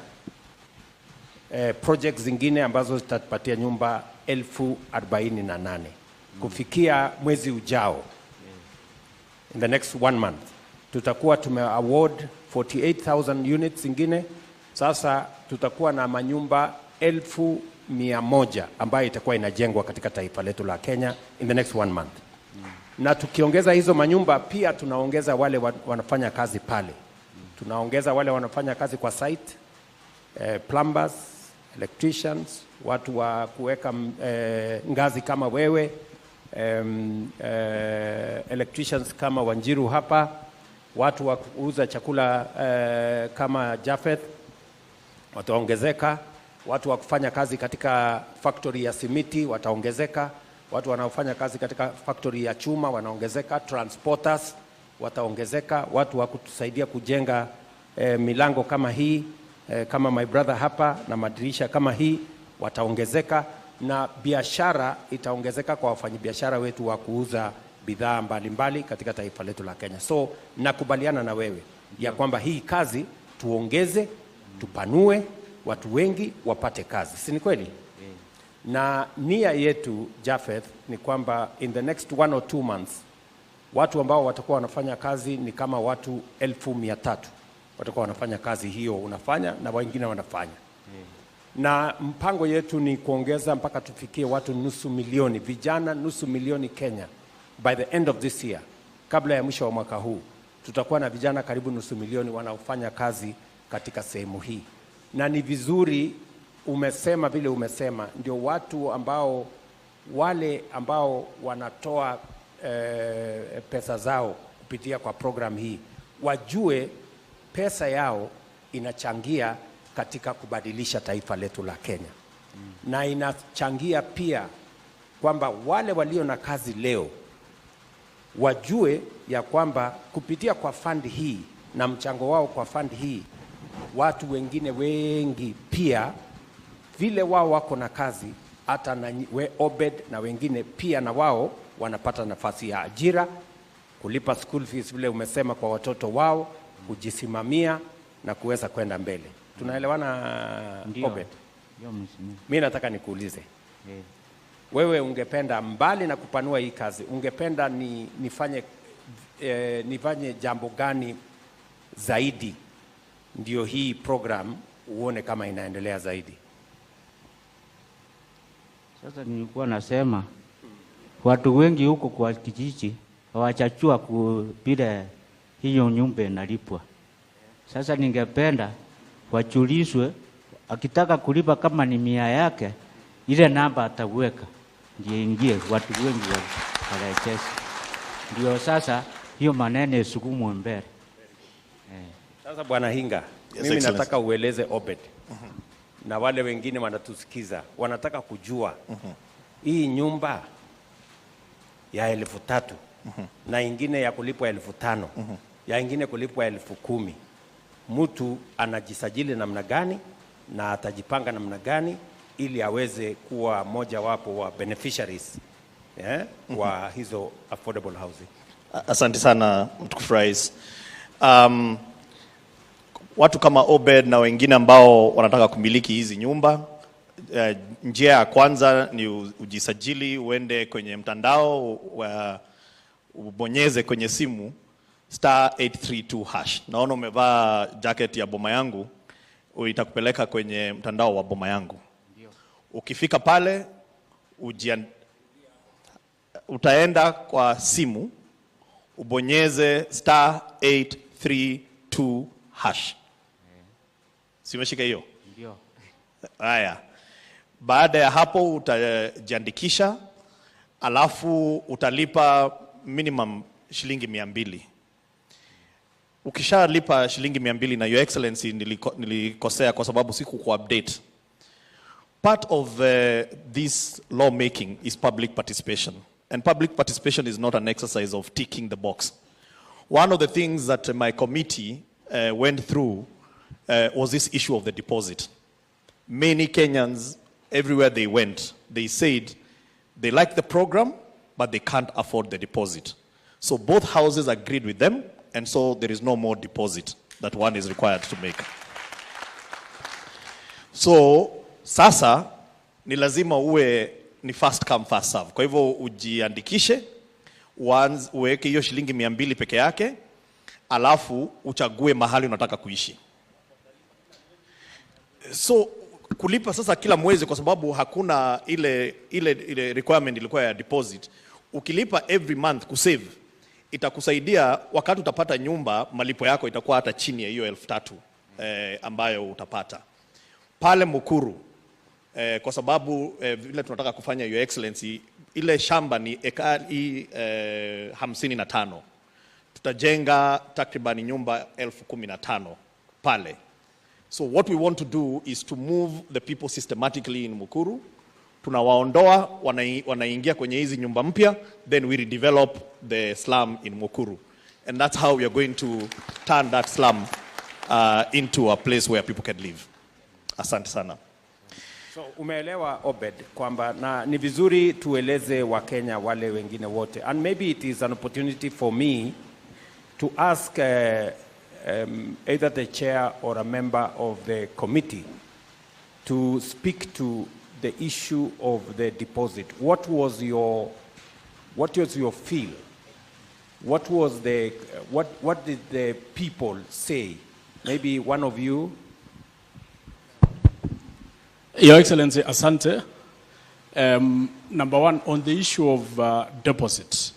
projects zingine ambazo zitatupatia nyumba 48,000 kufikia mwezi ujao. In the next 1 month tutakuwa award 48,000 units zingine. Sasa tutakuwa na manyumba 100,000 ambayo itakuwa inajengwa katika taifa letu la Kenya in the next 1 month. Na tukiongeza hizo manyumba pia tunaongeza wale wanafanya kazi pale. Tunaongeza wale wanafanya kazi kwa site, plumbers, electricians, watu wa kuweka ngazi kama wewe, electricians kama Wanjiru hapa, watu wa kuuza chakula kama Jafeth wataongezeka, watu wa kufanya kazi katika factory ya simiti wataongezeka, watu wanaofanya kazi katika factory ya chuma wanaongezeka, transporters wataongezeka, watu wa kutusaidia kujenga milango kama hii, kama my brother hapa, na madirisha kama hii wataongezeka, na biashara itaongezeka kwa wafanyabiashara wetu wa kuuza bidhaa mbalimbali katika taifa letu la Kenya. So nakubaliana na wewe ya kwamba hii kazi tuongeze, tupanue, watu wengi wapate kazi. Si ni kweli? Na nia yetu Jafeth ni kwamba in the next 1 or 2 months watu ambao watakuwa wanafanya kazi ni kama watu 1,300 watakuwa wanafanya kazi hiyo unafanya na wengine wanafanya. Na mpango yetu ni kuongeza mpaka tufikie watu 500,000 vijana, 500,000 Kenya by the end of this year. Kabla ya mwisho wa mwaka huu tutakuwa na vijana karibu 500,000 wanaofanya kazi katika sehemu hii. Na ni vizuri umesema vile umesema, ndio watu ambao wale ambao wanatoa pesa zao kupitia kwa program hii wajue pesa yao inachangia katika kubadilisha taifa letu la Kenya. Na inachangia pia kwamba wale walio na kazi leo wajue ya kwamba kupitia kwa fund hii na mchango wao kwa fund hii, watu wengine wengi pia vile wao wako na kazi, hata na Obed na wengine pia na wao wanapata nafasi ya ajira, kulipa school fees vile umesema kwa watoto wao, kujisimamia na kuweza kwenda mbele. Tunaelewana Obed? Mimi nataka nikuulize. Wewe ungependa mbali na kupanua hii kazi, ungependa nifanye jambo gani zaidi ndio hii program uone kama inaendelea zaidi? Sasa nilikuwa nasema watu wengi huko kwa kijiji hawachachua vile hiyo nyumba inalipwa. Sasa ningependa wachulizwe, akitaka kulipa kama ni 100 yake, ile namba ataweka ndio ingie, watu wengi warejeshe. Ndio sasa hiyo maneno isukumwe mbele. Sasa Bwana Hinga, mimi nataka ueleze Obed. Na wale wengine wanatusikiza, wanataka kujua hii nyumba ya 3,000 na ingine ya kulipwa 5,000 ya ingine kulipwa 10,000. Mtu anajisajili namna gani na atajipanga namna gani ili aweze kuwa moja wapo wa beneficiaries wa hizo affordable housing? Asante sana mtukufu Rais. Watu kama Obed na wengine ambao wanataka kumiliki hizi nyumba, njia ya kwanza ni ujisajili, uende kwenye mtandao, ubonyeze kwenye simu *832#. Naona umevaa jacket ya boma yangu, itakupeleka kwenye mtandao wa boma yangu. Ukifika pale utaenda kwa simu, ubonyeze *832#. Simeshika hiyo? Ndio. Haya. Baada ya hapo utajiandikisha, alafu utalipa minimum shilingi 200. Ukishalipa shilingi 200, na Your Excellency nilikosea kwa sababu siku update. Part of this lawmaking is public participation. And public participation is not an exercise of ticking the box. One of the things that my committee went through was this issue of the deposit. Many Kenyans, everywhere they went, they said they like the program, but they can't afford the deposit. So both houses agreed with them, and so there is no more deposit that one is required to make. So sasa ni lazima uwe ni first come first serve. Kwa hivyo ujiandikishe, uweke hiyo shilingi 200 peke yake, alafu uchague mahali unataka kuishi. So kulipa sasa kila mwezi, kwa sababu hakuna ile requirement ilikuwa ya deposit. Ukilipa every month kusave, itakusaidia wakati utapata nyumba, malipo yako itakuwa hata chini ya hiyo 3,000 ambayo utapata pale Mukuru. Kwa sababu vile tunataka kufanya, Your Excellency, ile shamba ni ekari 55. Tutajenga takriban nyumba 15,000 pale. So what we want to do is to move the people systematically in Mukuru. Tunawaondoa, wanaingia kwenye hizi nyumba mpya, then we redevelop the slum in Mukuru. And that's how we are going to turn that slum into a place where people can live. Asante sana. So umeelewa Obed kwamba na ni vizuri tueleze Wakenya wale wengine wote, and maybe it is an opportunity for me to ask either the chair or a member of the committee to speak to the issue of the deposit. What was your feel? What did the people say? Maybe one of you. Your Excellency, asante. Number one, on the issue of deposit,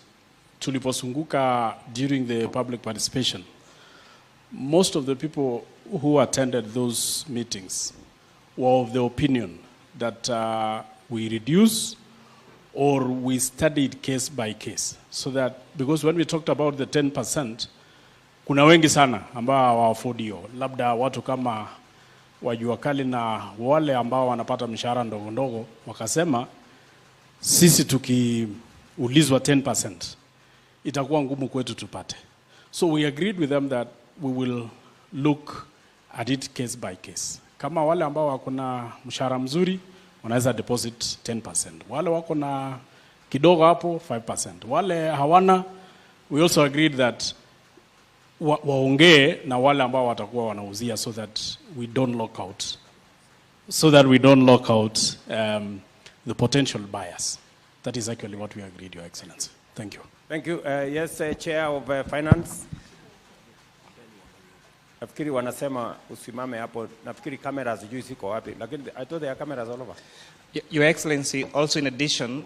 tuliposunguka during the public participation, most of the people who attended those meetings were of the opinion that we reduce or we studied case by case. So that, because when we talked about the 10%, kuna wengi sana ambao hawaafodi hiyo. Labda watu kama wajua kali na wale ambao wanapata mshahara ndogo ndogo wakasema sisi tukiulizwa 10% itakuwa ngumu kwetu tupate. So we agreed with them that we will look at it case by case. Kama wale ambao wako na mshahara mzuri wanaweza deposit 10%. Wale wako na kidogo hapo 5%. Wale hawana, we also agreed that waongee na wale ambao watakuwa wanauzia so that we don't lock out the potential buyers. That is actually what we agreed, Your Excellency. Thank you. Thank you. Yes, Chair of Finance. Nafikiri wanasema usimame hapo. Nafikiri cameras sijui ziko wapi, lakini I thought there are cameras all over. Your Excellency, also in addition,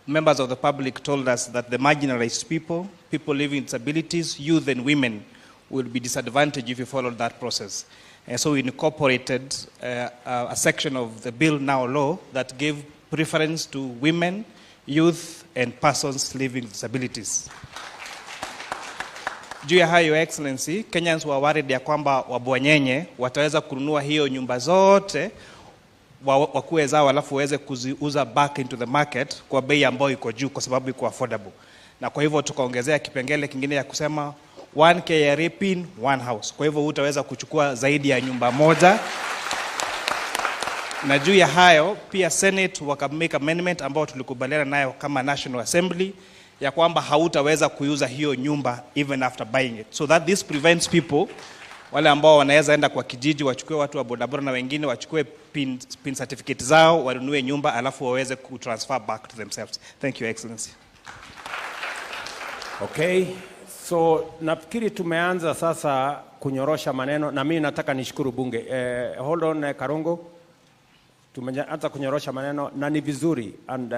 members of the public told us that the marginalized people, people living with disabilities, youth and women will be disadvantaged if you follow that process. And so we incorporated a section of the bill now law that gave preference to women, youth and persons living with disabilities. Juu ya hayo, Your Excellency, Kenyans were worried ya kwamba wabwanyenye wataweza kununua hiyo nyumba zote wakuwe zao alafu waweze kuziuza back into the market kwa bei ambayo iko juu kwa sababu iko affordable. Na kwa hivyo tukaongezea kipengele kingine ya kusema 1 KRA pin, 1 house. Kwa hivyo utaweza kuchukua zaidi ya nyumba moja. Na juu ya hayo, pia Senate wakamake amendment ambao tulikubaliana nayo kama National Assembly ya kwamba hautaweza kuuza hiyo nyumba even after buying it. So that this prevents people, wale ambao wanaweza enda kwa kijiji wachukue watu wa bodaboda na wengine wachukue pin certificate zao, wanunue nyumba alafu waweze kutransfer back to themselves. Thank you, Your Excellency. Okay. So nafikiri tumeanza sasa kunyorosha maneno na mimi nataka nishukuru bunge. Hold on Karongo. Tumeanza kunyorosha maneno na ni vizuri and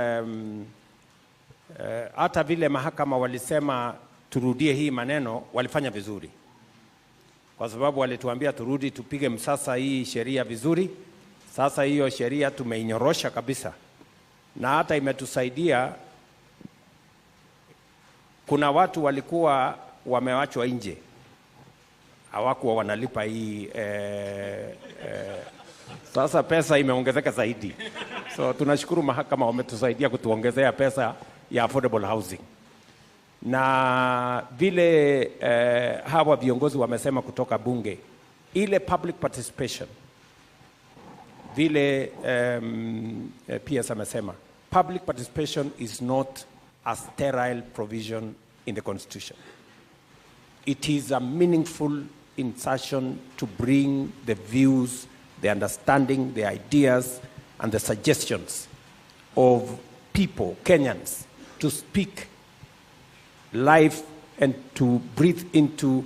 hata vile mahakama walisema turudie hii maneno walifanya vizuri. Kwa sababu walituambia turudi tupige msasa hii sheria vizuri. Sasa hiyo sheria tumeinyorosha kabisa. Na hata imetusaidia. Kuna watu walikuwa wamewachwa nje. Hawakuwa wanalipa hii sasa pesa imeongezeka zaidi. So tunashukuru mahakama wametusaidia kutuongezea pesa ya affordable housing. Na vile hawa viongozi wamesema kutoka bunge, ile public participation, vile PS amesema, public participation is not a sterile provision in the Constitution. It is a meaningful insertion to bring the views, the understanding, the ideas, and the suggestions of people, Kenyans, to speak life and to breathe into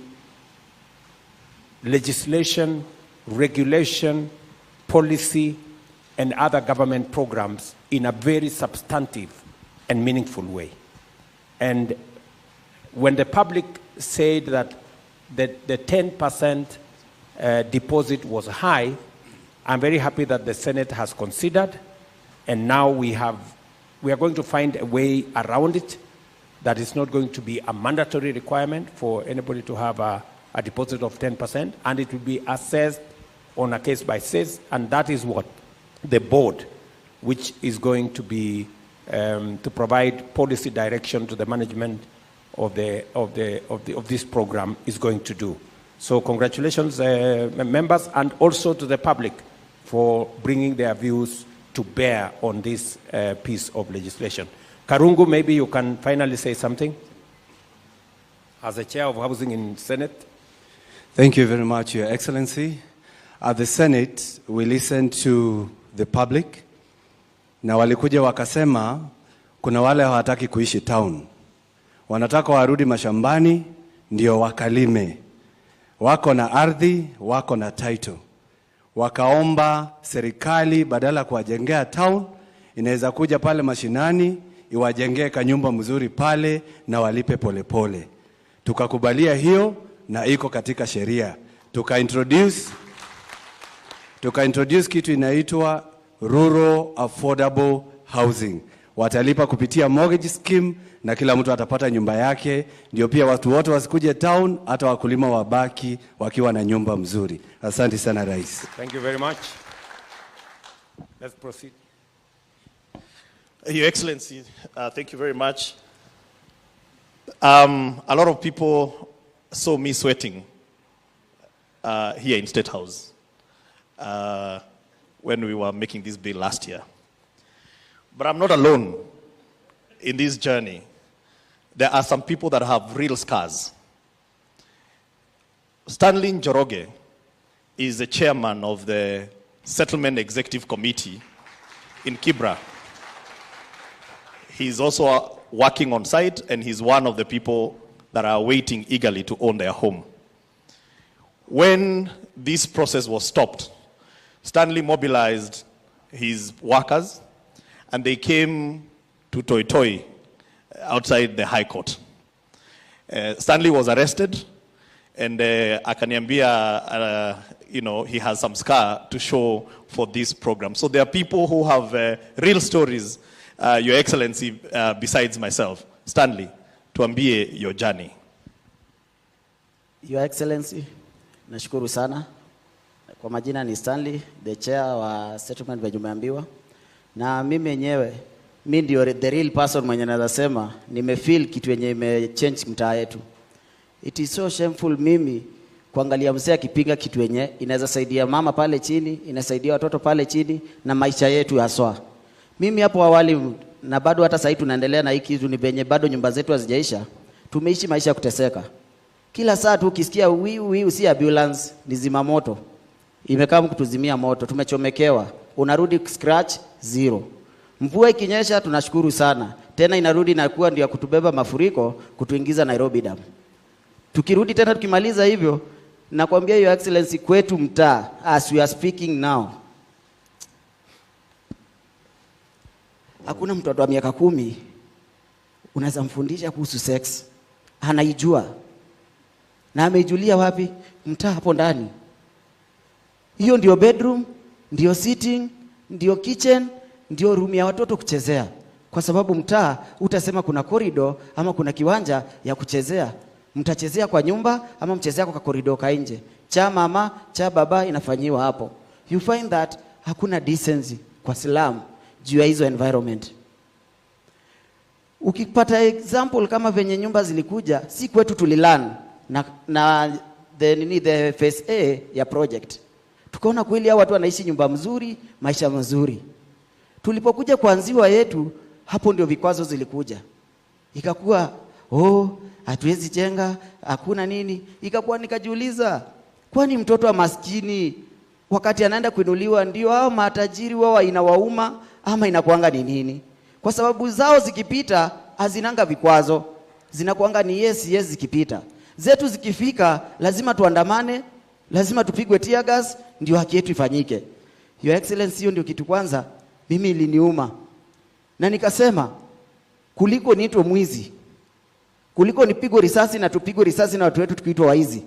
legislation, regulation, policy, and other government programs in a very substantive and meaningful way. And when the public said that the 10% deposit was high, I'm very happy that the Senate has considered, and now we are going to find a way around it that is not going to be a mandatory requirement for anybody to have a deposit of 10%, and it will be assessed on a case by case, and that is what the board, which is going to be to provide policy direction to the management of this program, is going to do. So congratulations, members, and also to the public for bringing their views to bear on this piece of legislation. Karungu, maybe you can finally say something as the chair of housing in Senate. Thank you very much, Your Excellency. At the Senate, we listened to the public, na walikuja wakasema kuna wale hawataki kuishi town. Wanataka warudi mashambani ndio wakalime. Wako na ardhi, wako na title. Wakaomba serikali badala kuwajengea town, inaweza kuja pale mashinani, iwajengee kanyumba mzuri pale na walipe polepole. Tukakubalia hiyo na iko katika sheria. Tuka-introduce kitu inaitwa Rural Affordable Housing. Watalipa kupitia mortgage scheme na kila mtu atapata nyumba yake, ndio pia watu wote wasikuje town, hata wakulima wabaki wakiwa na nyumba mzuri. Asante sana Rais. Thank you very much. Let's proceed. Your Excellency, thank you very much. A lot of people saw me sweating here in State House when we were making this bill last year. But I'm not alone in this journey. There are some people that have real scars. Stanley Njoroge is the chairman of the Settlement Executive Committee in Kibra. He's also working on site, and he's one of the people that are waiting eagerly to own their home. When this process was stopped, Stanley mobilized his workers, and they came to Toi Toi outside the High Court. Stanley was arrested, and akaniambia, he has some scar to show for this program. So there are people who have real stories, Your Excellency, besides myself. Stanley, tuambie your journey. Your Excellency, nashukuru sana. Kwa majina ni Stanley, the chair wa settlement venye umeambiwa. Na mimi mwenyewe, mimi ndio the real person mwenye naweza sema nimefeel kitu yenye imechange mtaa yetu. It is so shameful mimi kuangalia mzee akipinga kitu yenye inaweza saidia mama pale chini, inasaidia watoto pale chini na maisha yetu haswa. Mimi hapo awali na bado hata sasa tunaendelea na hiki kitu ni venye bado nyumba zetu hazijaisha. Tumeishi maisha ya kuteseka. Kila saa tu ukisikia wiu si ambulance, ni zimamoto. Imekaa kutuzimia moto, tumechomekewa. Unarudi scratch zero. Mvua ikinyesha tunashukuru sana. Tena inarudi na kuwa ndio kutubeba mafuriko kutuingiza Nairobi Dam. Tukirudi tena tukimaliza hivyo, nakwambia Your Excellency kwetu mtaa as we are speaking now. Hakuna mtoto wa miaka 10 unaweza mfundisha kuhusu sex. Anaijua. Na ameijulia wapi? Mtaa hapo ndani. Hiyo ndio bedroom, ndio sitting, ndio kitchen, ndio room ya watoto kuchezea. Kwa sababu mtaa utasema kuna corridor ama kuna kiwanja ya kuchezea. Mtachezea kwa nyumba ama mchezea kwa corridor ka nje. Cha mama, cha baba inafanyiwa hapo. You find that hakuna decency kwa Islam juu ya hizo environment. Ukipata example kama venye nyumba zilikuja, si kwetu tulilan na the phase A ya project. Tukaona kweli hao watu wanaishi nyumba mzuri, maisha mazuri. Tulipokuja kuanziwa yetu, hapo ndio vikwazo zilikuja. Ikakuwa, hatuwezi jenga, hakuna nini. Ikakuwa nikajiuliza, kwani mtoto wa maskini wakati anaenda kuinuliwa ndio hao matajiri wao inawauma ama inakuanga ni nini? Kwa sababu zao zikipita hazinanga vikwazo. Zinakuanga ni yes zikipita. Zetu zikifika lazima tuandamane, lazima tupigwe tear gas ndio haki yetu ifanyike. Your Excellency, hiyo ndio kitu kwanza mimi iliniuma. Na nikasema kuliko niitwe mwizi, kuliko nipigwe risasi na tupigwe risasi na watu wetu tukiitwa waizi,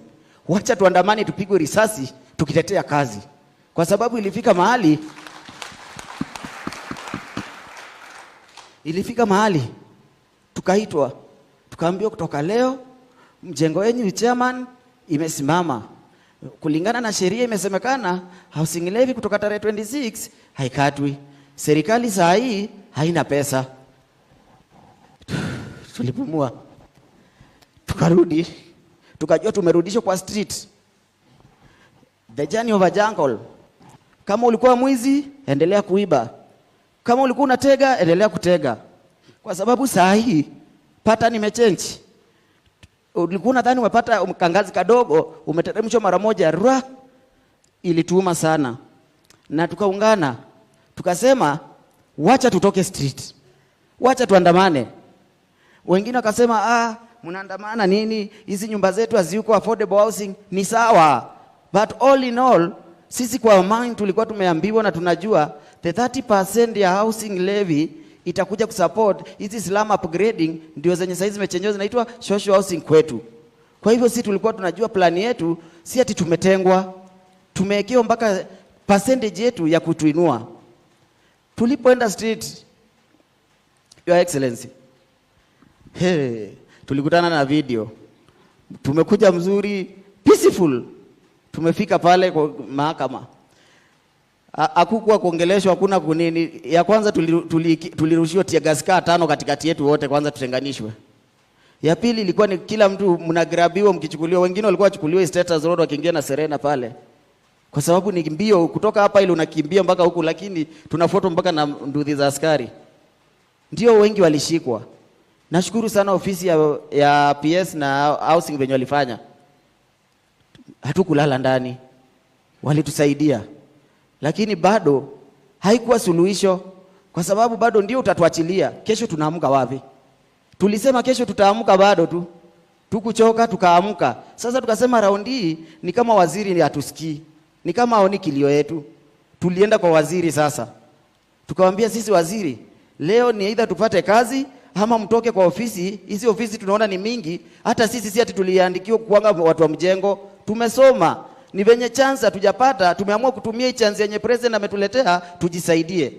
wacha tuandamane tupigwe risasi tukitetea kazi. Kwa sababu ilifika mahali tukaitwa, tukaambiwa kutoka leo mjengo wenu chairman imesimama. Kulingana na sheria imesemekana housing levy kutoka tarehe 26 haikatwi. Serikali saa hii haina pesa. Tulipumua. Tukarudi. Tukajua tumerudishwa kwa street. The journey of a jungle. Kama ulikuwa mwizi, endelea kuiba. Kama ulikuwa unatega, endelea kutega. Kwa sababu saa hii pattern imechange. Ulikuwa unadhani umepata kangazi kadogo, umeteremshwa mara moja, ilituuma sana. Na tukaungana, tukasema wacha tutoke street. Wacha tuandamane. Wengine wakasema mnaandamana nini? Hizi nyumba zetu haziko affordable housing. Ni sawa. But all in all, sisi kwa mind tulikuwa tumeambiwa na tunajua the 30% ya housing levy itakuja kusupport hizi slum upgrading, ndio zenye saizi zimechenjwa zinaitwa social housing kwetu. Kwa hivyo sisi tulikuwa tunajua plani yetu, si ati tumetengwa. Tumewekewa mpaka percentage yetu ya kutuinua. Tulipoenda street, Your Excellency, tulikutana na video. Tumekuja mzuri, peaceful. Tumefika pale kwa mahakama. Hakukuwa kuongeleshwa, hakuna kunini. Ya kwanza tulirushiwa tear gas 5 katikati yetu wote, kwanza tutenganishwe. Ya pili ilikuwa ni kila mtu mnagrabiwa mkichukuliwa. Wengine walikuwa wachukuliwa Status Road wakiingia na Serena pale. Kwa sababu ni mbio kutoka hapa ile unakimbia mpaka huku, lakini tunafuatwa mpaka na nduthi za askari. Ndio wengi walishikwa. Nashukuru sana ofisi ya PS na housing venye walifanya. Hatukulala ndani. Walitusaidia. Lakini bado haikuwa suluhisho, kwa sababu bado ndio utatuachilia. Kesho tunaamka wapi? Tulisema kesho tutaamka, bado tu tukuchoka tukaamka. Sasa tukasema raundi hii ni kama waziri hatusikii, ni kama haoni kilio yetu. Tulienda kwa waziri sasa, tukamwambia sisi waziri, Leo ni either tupate kazi ama mtoke kwa ofisi. Hizi ofisi tunaona ni mingi, hata sisi si ati tuliandikiwa kuanga watu wa mjengo, tumesoma. Ni venye chance hatujapata, tumeamua kutumia hii chance yenye president ametuletea tujisaidie.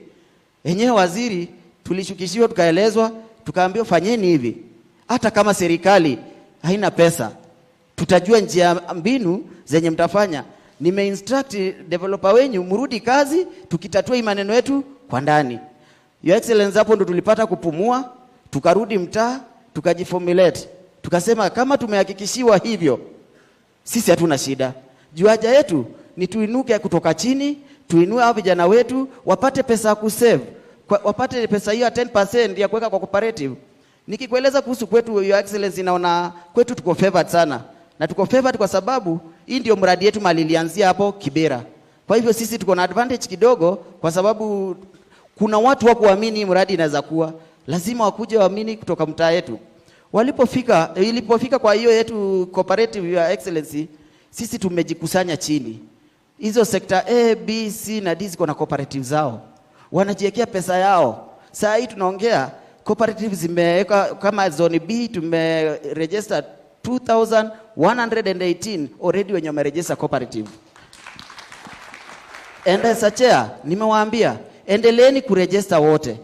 Enyewe waziri tulishukishiwa, tukaelezwa, tukaambiwa fanyeni hivi. Hata kama serikali haina pesa, tutajua njia mbinu zenye mtafanya. Nimeinstruct developer wenyu mrudi kazi, tukitatua hii maneno yetu kwa ndani. Your Excellency, hapo ndo tulipata kupumua, tukarudi mtaa, tukajiformulate. Tukasema kama tumehakikishiwa hivyo, sisi hatuna shida. Juu haja yetu ni tuinuke kutoka chini, tuinue hao vijana wetu wapate pesa kusave, wapate pesa hiyo 10% ya kuweka kwa cooperative. Nikikueleza kuhusu kwetu, Your Excellency, naona kwetu tuko favored sana. Na tuko favored kwa sababu hii ndio mradi yetu malilianzia hapo Kibera. Kwa hivyo sisi tuko na advantage kidogo, kwa sababu kuna watu wa kuamini mradi inaweza kuwa. Lazima wakuje waamini kutoka mtaa yetu. Ilipofika kwa hiyo yetu cooperative, Your Excellency, sisi tumejikusanya chini. Hizo sekta A, B, C na D ziko na cooperative zao. Wanajiwekea pesa yao. Saa hii tunaongea cooperative zimeweka kama zone B tumeregister 2118 already wenye wameregister cooperative. And as a chair, nimewaambia endeleeni kuregister wote.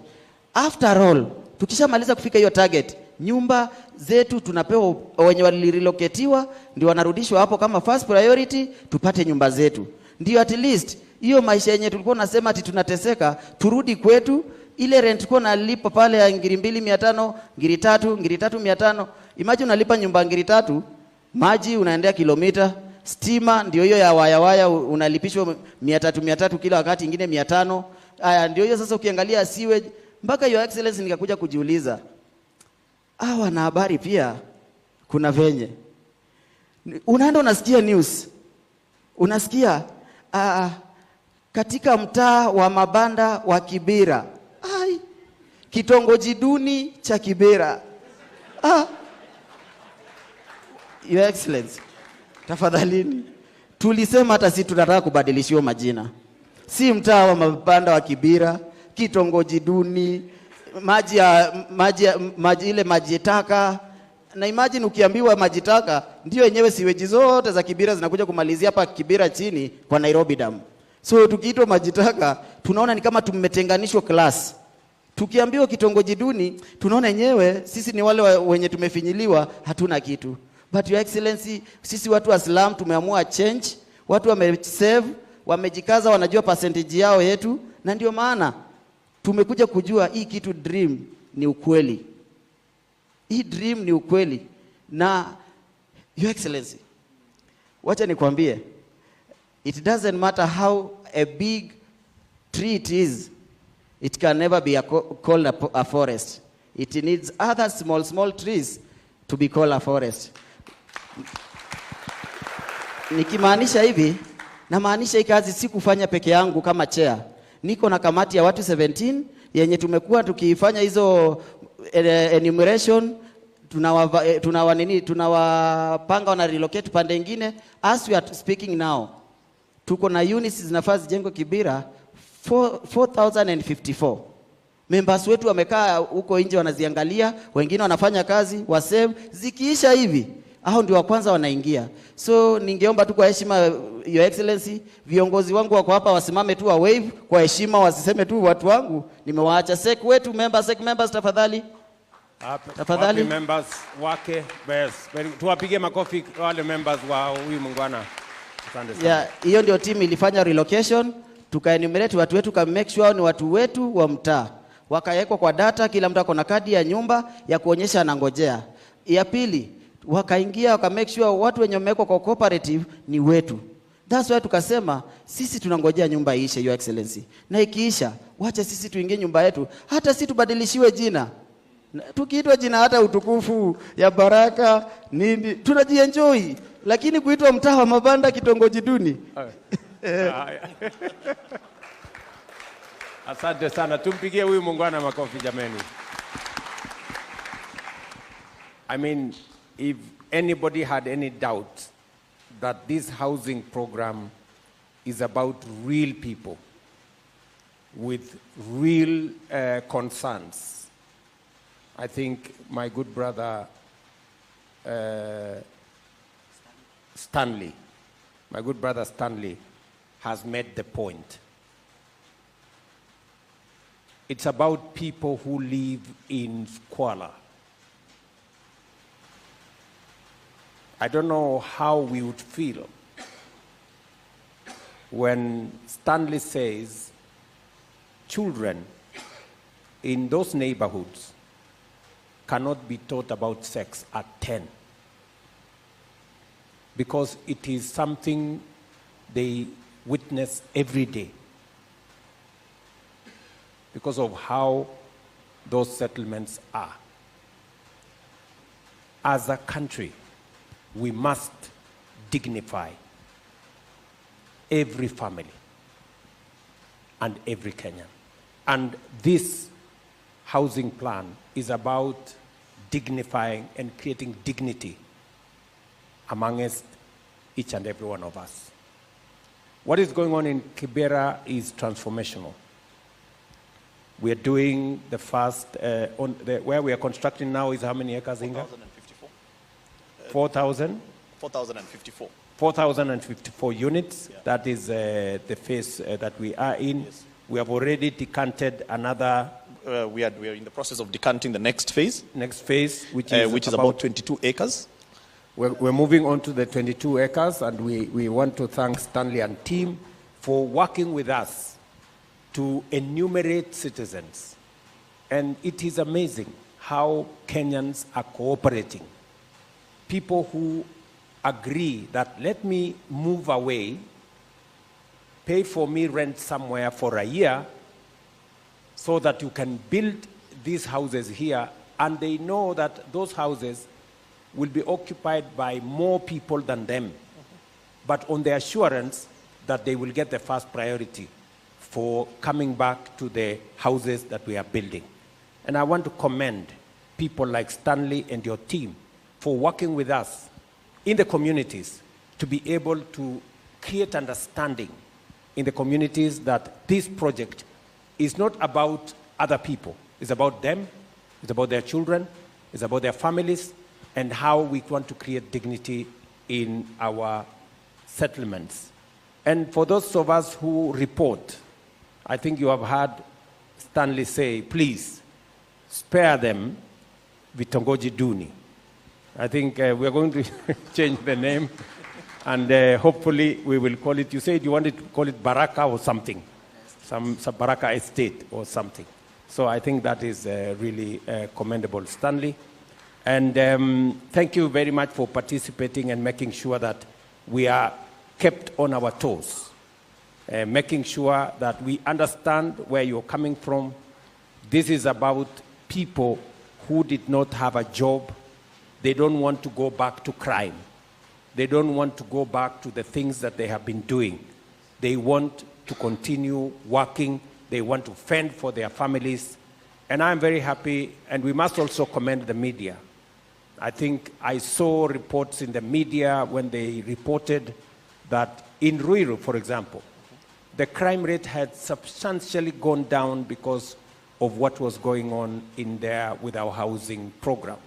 After all, tukishamaliza kufika hiyo target, nyumba zetu tunapewa wenye walirelocatiwa ndio wanarudishwa hapo kama first priority, tupate nyumba zetu. Ndio at least hiyo maisha yenye tulikuwa nasema ati tunateseka, turudi kwetu. Ile rent tulikuwa nalipa pale ya 2,500, 3,000, 3,500. Imagine unalipa nyumba 3,000, maji unaendea kilomita, stima ndio hiyo ya waya unalipishwa 300 kila wakati, ingine 500. Haya ndio hiyo sasa ukiangalia sewage. Mpaka Your Excellency nikakuja kujiuliza, hawa na habari pia kuna venye. Unaenda unasikia news. Unasikia katika mtaa wa mabanda wa Kibera, kitongoji duni cha Kibera. Your Excellency, tafadhalini, tulisema hata si tunataka kubadilishiwa majina. Si mtaa wa mabanda wa Kibera, kitongoji duni, maji taka. Na imagine ukiambiwa maji taka, ndio yenyewe siweji zote za Kibera zinakuja kumalizia hapa Kibera chini kwa Nairobi Dam. So tukiitwa maji taka, tunaona ni kama tumetenganishwa class. Tukiambiwa kitongoji duni, tunaona yenyewe sisi ni wale wenye tumefinyiliwa, hatuna kitu. But Your Excellency, sisi watu wa Islam tumeamua change, watu wamesave, wamejikaza, wanajua percentage yao yetu, na ndio maana tumekuja kujua hii kitu dream ni ukweli. Hii dream ni ukweli. Na Your Excellency, wacha nikwambie, it doesn't matter how a big tree it is, it can never be called a forest. It needs other small trees to be called a forest. Nikimaanisha hivi, na maanisha hii kazi si kufanya peke yangu kama chair. Niko na kamati ya watu 17 yenye tumekuwa tukifanya hizo enumeration, tunawapanga wana relocate pande nyingine. As we are speaking now, tuko na units zinafaa zijengwe Kibera 4054. Members wetu wamekaa huko nje wanaziangalia, wengine wanafanya kazi, wasave. Zikiisha hivi, hao ndio wa kwanza wanaingia. So ningeomba tu kwa heshima, Your Excellency, viongozi wangu wako hapa wasimame tu wa wave kwa heshima, wasiseme tu watu wangu nimewaacha. Sek wetu members tafadhali. Tafadhali members wake best. Tuwapige makofi wale members wa huyu muungwana. Asante sana. Yeah, hiyo ndio team ilifanya relocation, tukaenumerate watu wetu, kama make sure ni watu wetu wa mtaa. Wakawekwa kwa data, kila mtu ako na kadi ya nyumba ya kuonyesha anangojea. Ya pili, wakaingia waka make sure watu wenye wamewekwa kwa cooperative ni wetu. That's why tukasema sisi tunangojea nyumba iishe, Your Excellency. Na ikiisha, wacha sisi tuingie nyumba yetu. Hata sisi tubadilishiwe jina. Tukiitwa jina hata utukufu ya baraka nini, tunajienjoy. Lakini kuitwa mtaa wa mabanda kitongoji duni. Asante sana. Tumpigie huyu muungwana makofi jameni. I mean, if anybody had any doubt that this housing program is about real people, with real concerns. I think my good brother Stanley has made the point. It's about people who live in squalor. I don't know how we would feel when Stanley says children in those neighborhoods cannot be taught about sex at 10, because it is something they witness every day because of how those settlements are. As a country, we must dignify every family and every Kenyan. And this housing plan is about dignifying and creating dignity amongst each and every one of us. What is going on in Kibera is transformational. We are doing the first, where we are constructing now is how many acres, Inga? 4,000? 4,054. 4,054 units. Yeah. That is the phase that we are in. Yes. We have already decanted another. We are in the process of decanting the next phase. Next phase, which is about 22 acres. We're moving on to the 22 acres, and we want to thank Stanley and team for working with us to enumerate citizens. And it is amazing how Kenyans are cooperating. People who agree that let me move away, pay for me rent somewhere for a year so that you can build these houses here, and they know that those houses will be occupied by more people than them, but on the assurance that they will get the first priority for coming back to the houses that we are building. And I want to commend people like Stanley and your team for working with us in the communities to be able to create understanding in the communities that this project is not about other people. It's about them, it's about their children, it's about their families, and how we want to create dignity in our settlements. And for those of us who report, I think you have heard Stanley say, please spare them Vitongoji Duni. I think we are going to change the name, and hopefully we will call it, you said you wanted to call it Baraka or something, some Baraka Estate or something. So I think that is really commendable, Stanley. And thank you very much for participating and making sure that we are kept on our toes, making sure that we understand where you're coming from. This is about people who did not have a job. They don't want to go back to crime. They don't want to go back to the things that they have been doing. They want to continue working. They want to fend for their families. And I'm very happy, and we must also commend the media. I think I saw reports in the media when they reported that in Ruiru, for example, the crime rate had substantially gone down because of what was going on in there with our housing program.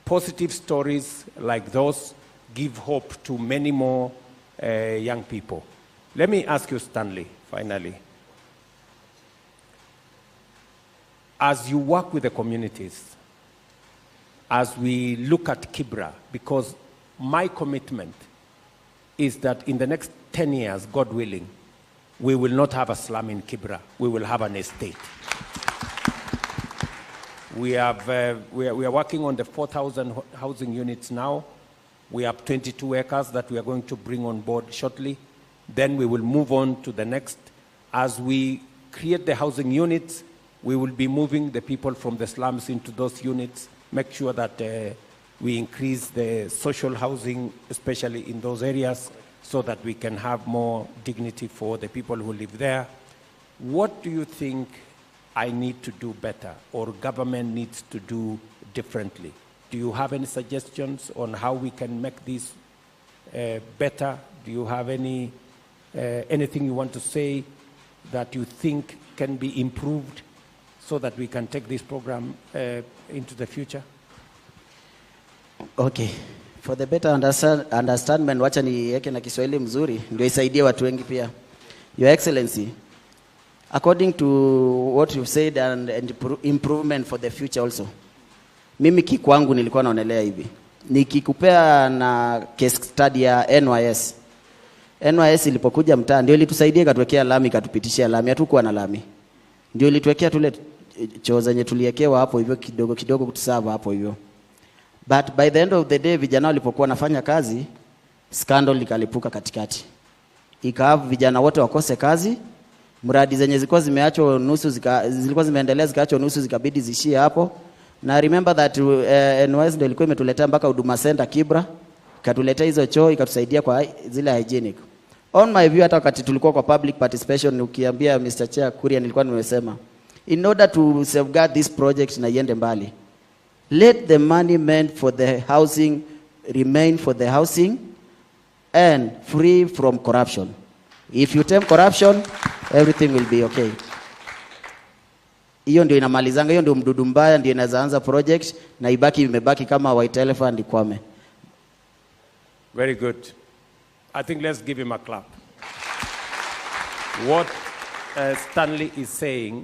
Positive stories like those give hope to many more young people. Let me ask you, Stanley, finally. As you work with the communities, as we look at Kibra, because my commitment is that in the next 10 years, God willing, we will not have a slum in Kibra. We will have an estate. We are working on the 4,000 housing units now. We have 22 acres that we are going to bring on board shortly. Then we will move on to the next. As we create the housing units, we will be moving the people from the slums into those units, make sure that we increase the social housing, especially in those areas, so that we can have more dignity for the people who live there. What do you think I need to do better, or government needs to do differently? Do you have any suggestions on how we can make this better? Do you have anything you want to say that you think can be improved so that we can take this program into the future? Okay. For the better understanding, wacha niweke na Kiswahili mzuri ndio isaidie watu wengi pia. Your Excellency, according to what you've said and improvement for the future also. Mimi kikwangu nilikuwa naonelea hivi. Nikikupea na case study ya NYS. NYS ilipokuja mtaa ndio ilitusaidia ikatuwekea lami, ikatupitishia lami, hatukuwa na lami. Ndio ilituwekea tule choo zenye tuliekewa hapo hivyo kidogo kidogo kutusava hapo hivyo. But by the end of the day vijana walipokuwa wanafanya kazi, scandal ikalipuka katikati. Ikawa vijana wote wakose kazi, mradi zenye zilikuwa zimeachwa nusu zilikuwa zimeendelea zikaachwa nusu zikabidi zishie hapo. Na remember that NYS ndio ilikuwa imetuletea mpaka Huduma Center Kibra, ikatuletea hizo choo, ikatusaidia kwa zile hygienic. On my view, hata wakati tulikuwa kwa public participation, ukiambia Mr. Chair Kuria, nilikuwa nimesema in order to safeguard this project na iende mbali, let the money meant for the housing remain for the housing and free from corruption. If you tame corruption, everything will be okay. Hiyo ndio inamalizanga, hiyo ndio mdudu mbaya ndio inaanza project na ibaki imebaki kama white elephant ikwame. Very good. I think let's give him a clap. What Stanley is saying,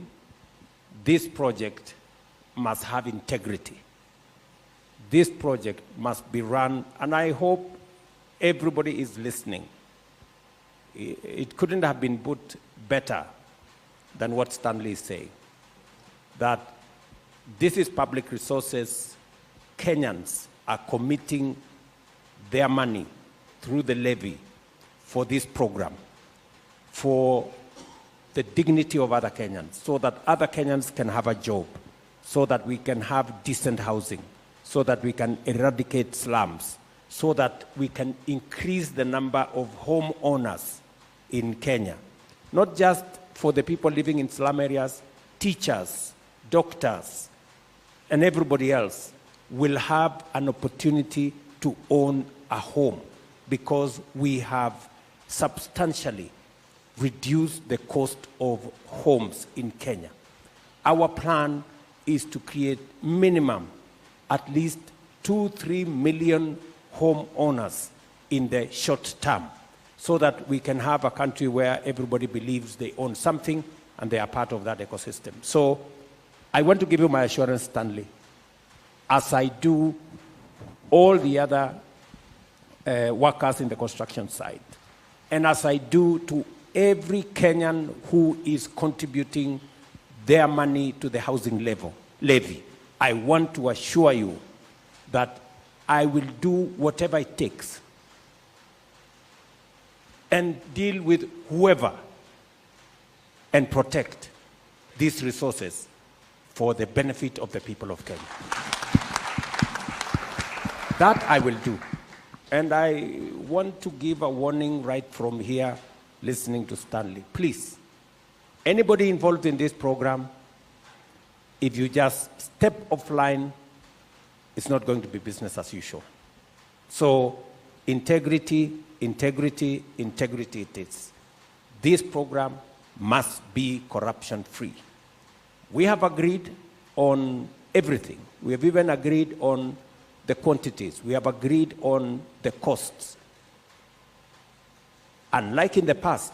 this project must have integrity. This project must be run, and I hope everybody is listening. It couldn't have been put better than what Stanley is saying. That this is public resources. Kenyans are committing their money through the levy for this program, for the dignity of other Kenyans, so that other Kenyans can have a job, so that we can have decent housing, so that we can eradicate slums, so that we can increase the number of homeowners in Kenya. Not just for the people living in slum areas, teachers, doctors, and everybody else will have an opportunity to own a home because we have substantially reduced the cost of homes in Kenya. Our plan is to create minimum at least 2-3 million homeowners in the short term so that we can have a country where everybody believes they own something and they are part of that ecosystem. So I want to give you my assurance, Stanley, as I do all the other workers in the construction site, and as I do to every Kenyan who is contributing their money to the housing levy, I want to assure you that I will do whatever it takes and deal with whoever and protect these resources for the benefit of the people of Kenya. That I will do. And I want to give a warning right from here, listening to Stanley. Please, anybody involved in this program, if you just step offline, it's not going to be business as usual. So integrity, integrity, integrity it is. This program must be corruption-free. We have agreed on everything. We have even agreed on the quantities. We have agreed on the costs. Unlike in the past,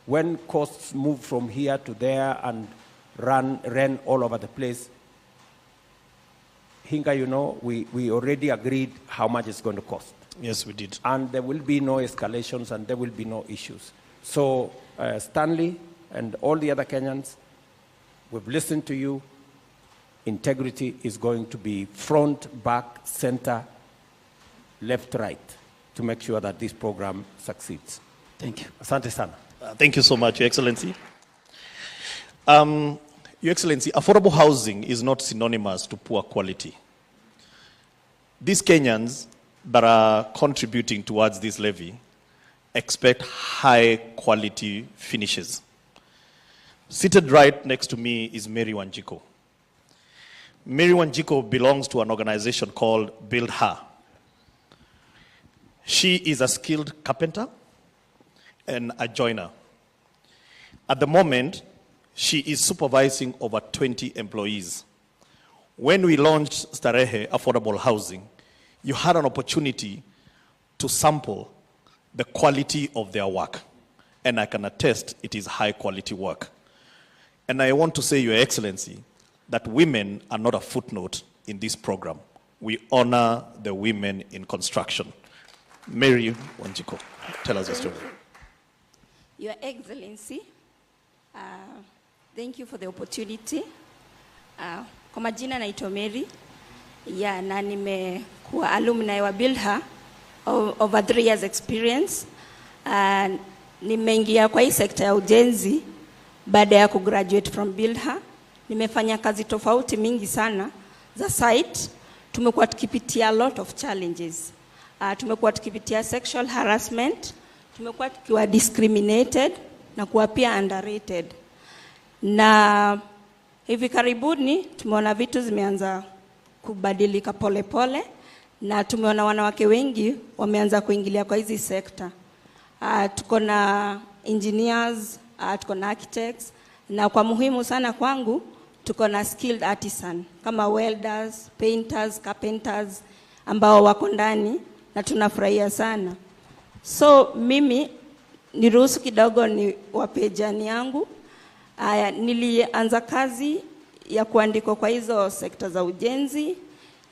when costs moved from here to there and ran all over the place, Hinga, you know, we already agreed how much it's going to cost. Yes, we did. And there will be no escalations and there will be no issues. So Stanley and all the other Kenyans, we've listened to you. Integrity is going to be front, back, center, left, right, to make sure that this program succeeds. Thank you. Asante sana. Thank you so much, Your Excellency. Your Excellency, affordable housing is not synonymous to poor quality. These Kenyans that are contributing towards this levy expect high quality finishes. Seated right next to me is Mary Wanjiko. Mary Wanjiko belongs to an organization called Build Her. She is a skilled carpenter and a joiner. At the moment, she is supervising over 20 employees. When we launched Starehe Affordable Housing, you had an opportunity to sample the quality of their work. And I can attest it is high quality work. And I want to say, Your Excellency, that women are not a footnote in this program. We honor the women in construction. Mary Wanjiko, tell us your story. Your Excellency, thank you for the opportunity. Kwa majina naitwa Mary. Na nimekuwa alumni wa Builder over 3 years experience. Nimeingia kwa hii sekta ya ujenzi baada ya kugraduate from Builder. Nimefanya kazi tofauti mingi sana za site. Tumekuwa tukipitia a lot of challenges. Tumekuwa tukipitia sexual harassment, tumekuwa tukiwa discriminated na kuwa pia underrated. Na hivi karibuni tumeona vitu zimeanza kubadilika pole pole, na tumeona wanawake wengi wameanza kuingilia kwa hizi sekta. Tuko na engineers, tuko na architects, na kwa muhimu sana kwangu tuko na skilled artisan kama welders, painters, carpenters ambao wako ndani na tunafurahia sana. So mimi niruhusu kidogo ni wape jani yangu. Nilianza kazi ya kuandikwa kwa hizo sekta za ujenzi,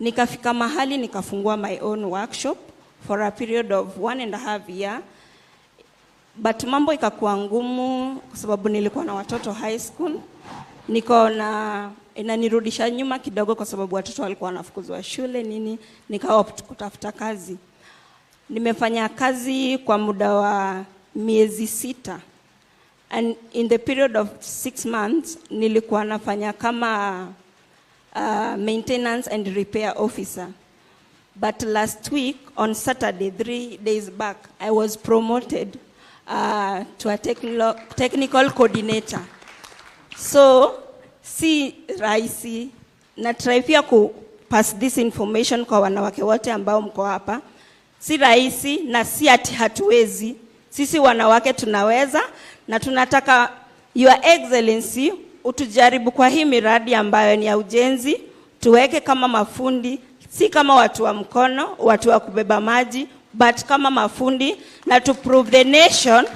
nikafika mahali nikafungua my own workshop for a period of 1.5 years. But mambo ikakuwa ngumu kwa sababu nilikuwa na watoto high school. Nikaona inanirudisha nyuma kidogo kwa sababu watoto walikuwa wanafukuzwa shule nini, nikaopt kutafuta kazi. Nimefanya kazi kwa muda wa miezi 6. And in the period of 6 months, nilikuwa nafanya kama maintenance and repair officer. But last week, on Saturday, 3 days back, I was promoted to a technical coordinator. So, si rahisi, na try pia ku pass this information kwa wanawake wote ambao mko hapa. Si rahisi na si ati hatuwezi. Sisi wanawake tunaweza, na tunataka Your Excellency utujaribu kwa hii miradi ambayo ni ya ujenzi, tuweke kama mafundi, si kama watu wa mkono, watu wa kubeba maji, but kama mafundi, na to prove the nation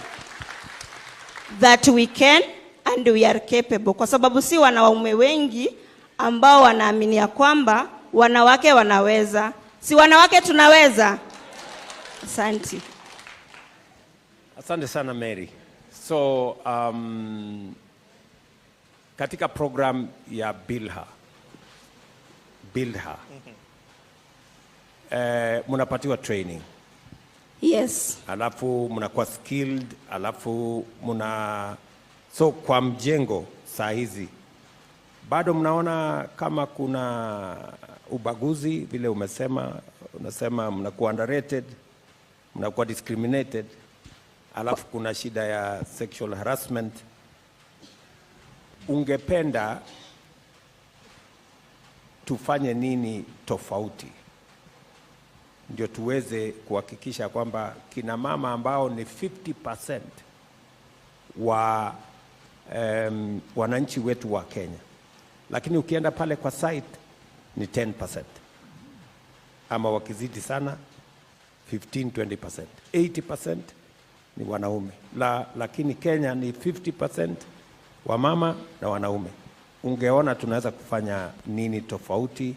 that we can and we are capable. Kwa sababu si wanaume wengi ambao wanaamini ya kwamba wanawake wanaweza. Si wanawake tunaweza? Asante. Asante sana Mary. So katika program ya Builder mnapatiwa training. Yes. Alafu mnakuwa skilled, alafu so kwa mjengo saa hizi bado mnaona kama kuna ubaguzi vile unasema mnakuwa underrated, mnakuwa discriminated, alafu kuna shida ya sexual harassment. Ungependa tufanye nini tofauti ndio tuweze kuhakikisha kwamba kina mama ambao ni 50% wa wananchi wetu wa Kenya, lakini ukienda pale kwa site ni 10%, ama wakizidi sana 15-20%, 80% ni wanaume. Lakini Kenya ni 50% wa mama na wanaume. Ungeona tunaweza kufanya nini tofauti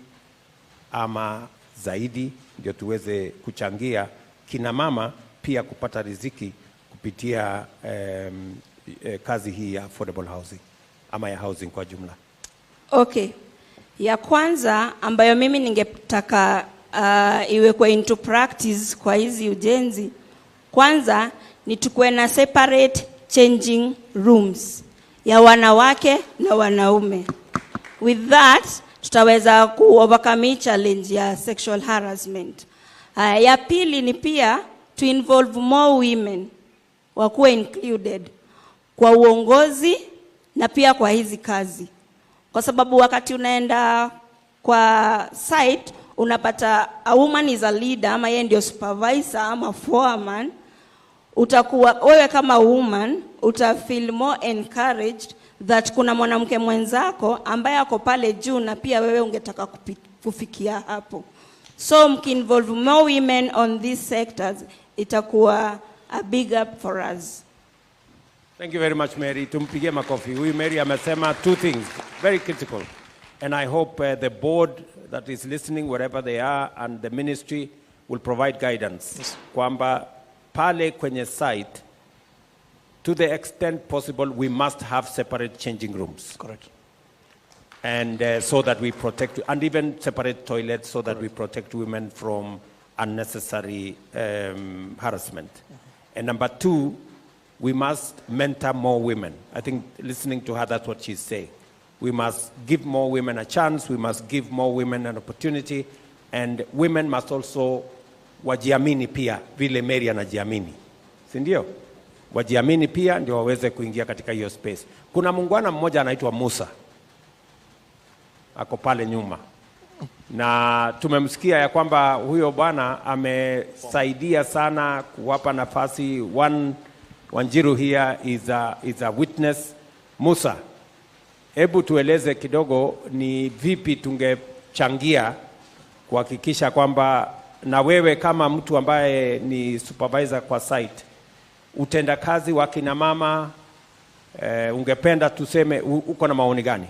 ama zaidi ndio tuweze kuchangia kina mama pia kupata riziki kupitia kazi hii ya affordable housing ama ya housing kwa jumla? Okay. Ya kwanza ambayo mimi ningetaka iwekwe into practice kwa hizi ujenzi, kwanza ni tukuwe na separate changing rooms ya wanawake na wanaume. With that, tutaweza ku-overcome challenge ya sexual harassment. Ya pili ni pia to involve more women wakuwe included kwa uongozi na pia kwa hizi kazi. Kwa sababu wakati unaenda kwa site, unapata a woman is a leader ama yeye ndio supervisor ama foreman. utakuwa wewe kama woman utafeel more encouraged that kuna mwanamke mwenzako ambaye ako pale juu na pia wewe ungetaka kufikia hapo. So mkinvolve more women on these sectors, itakuwa a big up for us. Thank you very much, Mary. Tumpigie makofi. Huyu Mary amesema two things, very critical. And I hope the board that is listening, wherever they are, and the ministry will provide guidance. Yes. Kwamba pale kwenye site, to the extent possible, we must have separate changing rooms. Correct. And so that we protect, and even separate toilets so that we protect women from unnecessary harassment. And number two, we must mentor more women. I think listening to her, that's what she's saying. We must give more women a chance. We must give more women an opportunity. And women must also wajiamini pia, vile Mary anajiamini. Si ndio? Wajiamini pia ndio waweze kuingia katika hiyo space. Kuna muungwana mmoja anaitwa Musa. Ako pale nyuma. Na tumemsikia ya kwamba huyo bwana amesaidia sana kuwapa nafasi. Wanjiru here is a witness. Musa, hebu tueleze kidogo ni vipi tungechangia kuhakikisha kwamba na wewe kama mtu ambaye ni supervisor kwa site, utendakazi wa kina mama, ungependa tuseme uko na maoni gani?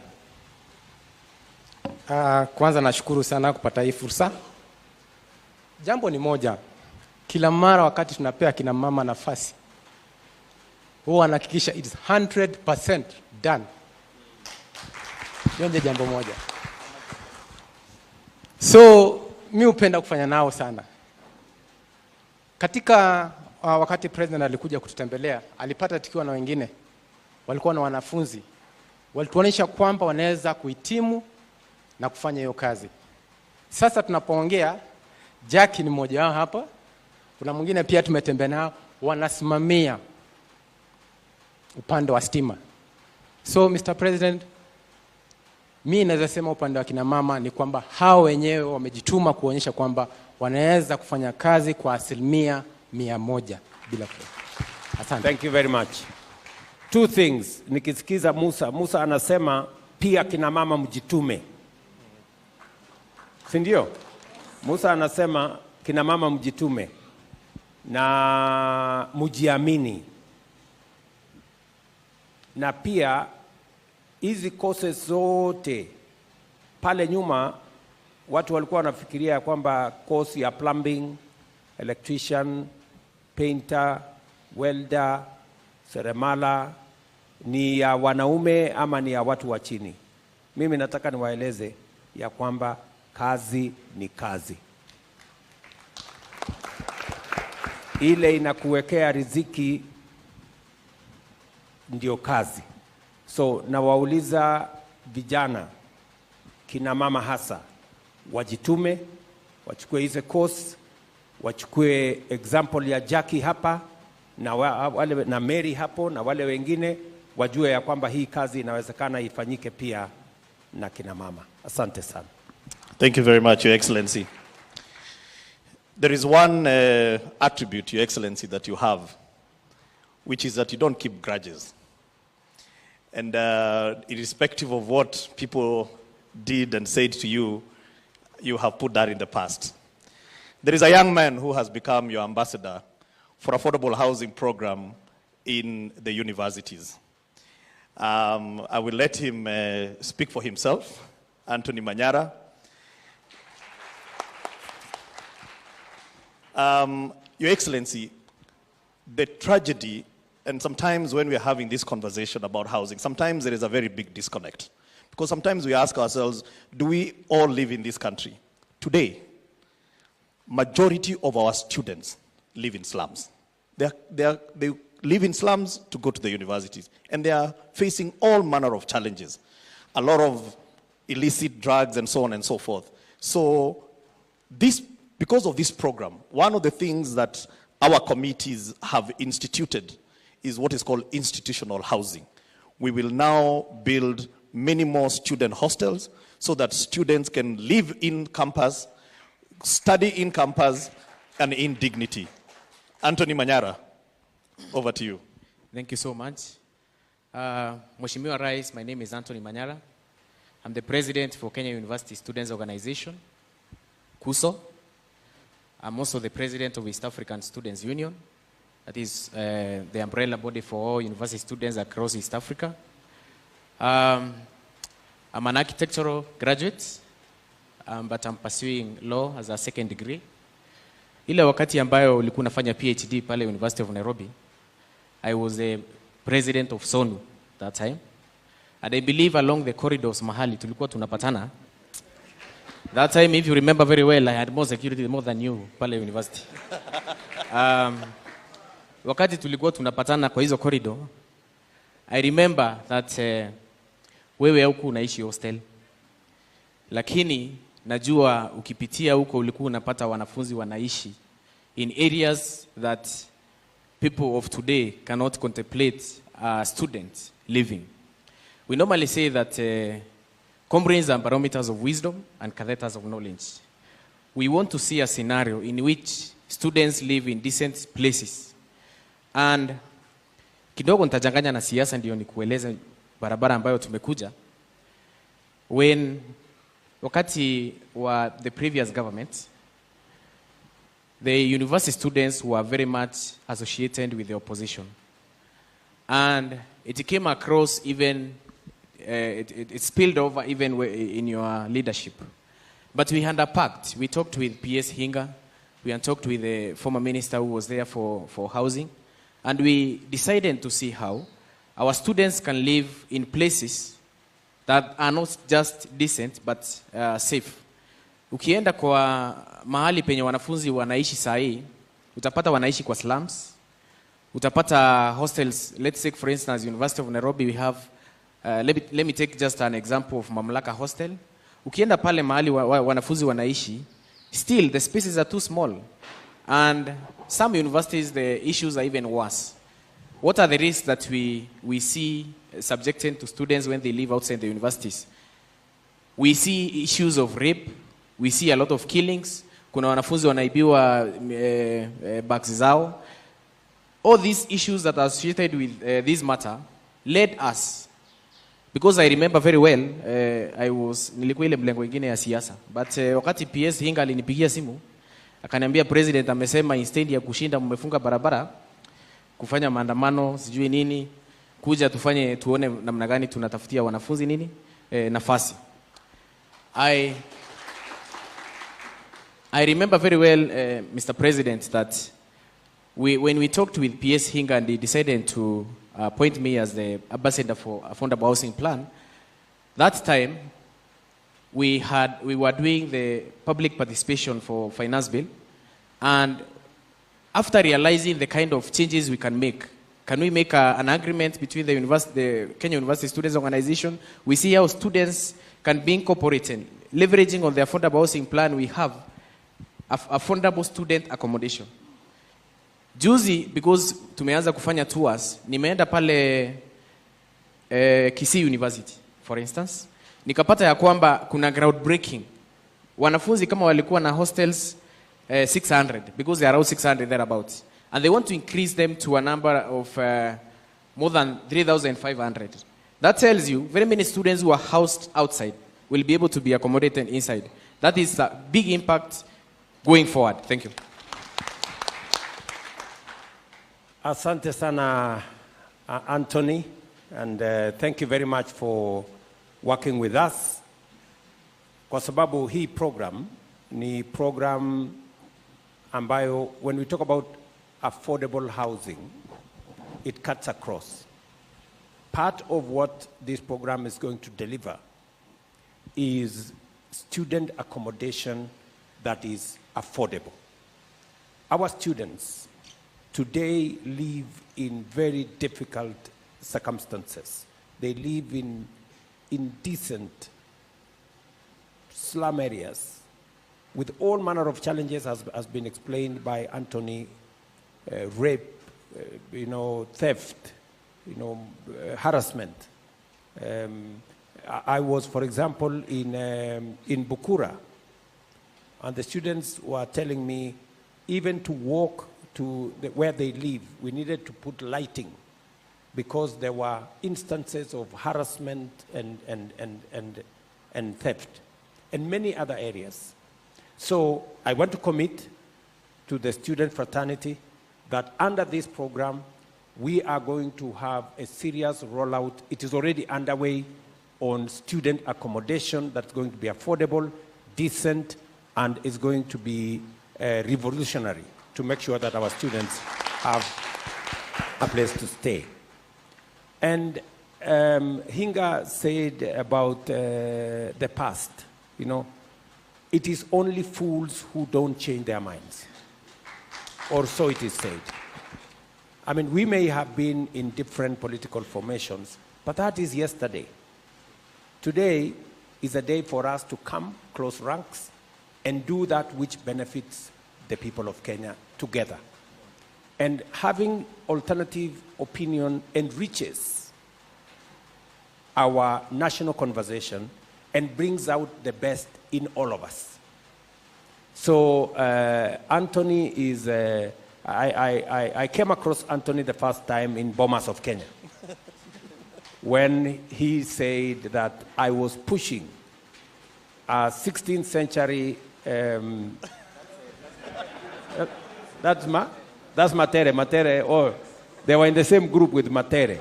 Kwanza nashukuru sana kupata hii fursa. Jambo ni moja, kila mara wakati tunapea kina mama nafasi, huwa anahakikisha it is 100% done. Hiyo ndio jambo moja. So mimi hupenda kufanya nao sana. Katika wakati president alikuja kututembelea, alipata tukiwa na wengine, walikuwa na wanafunzi, walituonyesha kwamba wanaweza kuhitimu na kufanya hiyo kazi. Sasa tunapoongea, Jackie ni mmoja wao hapa, kuna mwingine pia tumetembea nao, wanasimamia upande wa stima. So Mr. President, mimi naweza sema upande wa kina mama ni kwamba hao wenyewe wamejituma kuonyesha kwamba wanaweza kufanya kazi kwa 100% bila kuwa. Asante. Thank you very much. Two things. Nikisikiza Musa anasema pia kina mama mjitume. Si ndio? Musa anasema kina mama mjitume na mujiamini. Na pia hizi courses zote pale nyuma watu walikuwa wanafikiria kwamba course ya plumbing, electrician, painter, welder, seremala ni ya wanaume ama ni ya watu wa chini. Mimi nataka niwaeleze ya kwamba kazi ni kazi. Ile inakuwekea riziki ndio kazi. So nawauliza vijana, kina mama hasa, wajitume, wachukue hizo course, wachukue example ya Jackie hapa na wale na Mary hapo na wale wengine, wajue ya kwamba hii kazi inawezekana ifanyike pia na kina mama. Asante sana. Thank you very much, Your Excellency. There is one attribute, Your Excellency, that you have, which is that you don't keep grudges. And irrespective of what people did and said to you, you have put that in the past. There is a young man who has become your ambassador for affordable housing program in the universities. I will let him speak for himself. Anthony Manyara. Your Excellency, the tragedy, and sometimes when we are having this conversation about housing, sometimes there is a very big disconnect. Because sometimes we ask ourselves, do we all live in this country? Today, majority of our students live in slums. They live in slums to go to the universities, and they are facing all manner of challenges. A lot of illicit drugs and so on and so forth. So because of this program, one of the things that our committees have instituted is what is called institutional housing. We will now build many more student hostels so that students can live in campus, study in campus, and in dignity. Anthony Manyara. Over to you. Thank you so much. Mheshimiwa Rais, my name is Anthony Manyara. I'm the president for Kenya University Students Organization, KUSO. I'm also the president of East African Students Union. That is the umbrella body for all university students across East Africa. I'm an architectural graduate, but I'm pursuing law as a second degree. Ile wakati ambayo ulikuwa nafanya PhD pale University of Nairobi, I was the president of SONU that time. And I believe along the corridors mahali tulikuwa tunapatana. That time, if you remember very well, I had more security more than you pale university. Wakati tulikuwa tunapatana kwa hizo corridor, I remember that wewe huko unaishi hostel. Lakini najua ukipitia huko ulikuwa unapata wanafunzi wanaishi in areas that people of today cannot contemplate students living. We normally say that comrades are barometers of wisdom and catheters of knowledge. We want to see a scenario in which students live in decent places. And kidogo nitajanganya na siasa ndio nikueleze barabara ambayo tumekuja. Wakati wa the previous government, the university students were very much associated with the opposition. And it came across even, it spilled over even in your leadership. But we had a pact. We talked with PS Hinga. We had talked with the former minister who was there for housing. And we decided to see how our students can live in places that are not just decent, but safe. Ukienda kwa mahali penye wanafunzi wanaishi sahi, utapata wanaishi kwa slums, utapata hostels. Let's take for instance University of Nairobi, we have, let me take just an example of Mamlaka Hostel. Ukienda pale mahali wanafunzi wanaishi, still the spaces are too small. And some universities, the issues are even worse. What are the risks that we see subjected to students when they live outside the universities? We see issues of rape. We see a lot of killings. Kuna wanafunzi wanaibiwa bags zao. All these issues that are associated with this matter led us, because I remember very well, nilikuwa ile mlengo ingine ya siasa. But wakati PS Hinga alinipigia simu, akaniambia president amesema instead ya kushinda mmefunga barabara, kufanya maandamano sijui nini, kuja tuone namna gani tunatafutia wanafunzi nini nafasi. I remember very well, Mr. President, that when we talked with PS Hinga and they decided to appoint me as the ambassador for affordable housing plan, that time we were doing the public participation for finance bill, and after realizing the kind of changes we can make, can we make an agreement between the Kenya University Students Organization? We see how students can be incorporated, leveraging on the affordable housing plan. We have affordable student accommodation. Juzi, because tumeanza kufanya tours, nimeenda pale Kisii University, for instance. Nikapata ya kwamba kuna groundbreaking. Wanafunzi kama walikuwa na hostels 600, because they are around 600 thereabouts. And they want to increase them to a number of more than 3,500. That tells you very many students who are housed outside will be able to be accommodated inside. That is a big impact going forward. Thank you. Asante sana, Anthony, and thank you very much for working with us. Kwa sababu hii program ni program ambayo, when we talk about affordable housing, it cuts across. Part of what this program is going to deliver is student accommodation that is affordable. Our students today live in very difficult circumstances. They live in indecent slum areas with all manner of challenges, as been explained by Anthony, rape, theft, harassment. I was, for example, in Bukura, and the students were telling me even to walk to where they live. We needed to put lighting because there were instances of harassment and theft and many other areas. So I want to commit to the student fraternity that under this program, we are going to have a serious rollout. It is already underway on student accommodation that's going to be affordable, decent, and is going to be revolutionary to make sure that our students have a place to stay. And Hinga said about the past, you know, it is only fools who don't change their minds, or so it is said. I mean, we may have been in different political formations, but that is yesterday. Today is a day for us to come close ranks and do that which benefits the people of Kenya together. And having alternative opinion enriches our national conversation and brings out the best in all of us. So Anthony is, I came across Anthony the first time in Bomas of Kenya when he said that I was pushing a 16th century, that's Matere, or they were in the same group with Matere.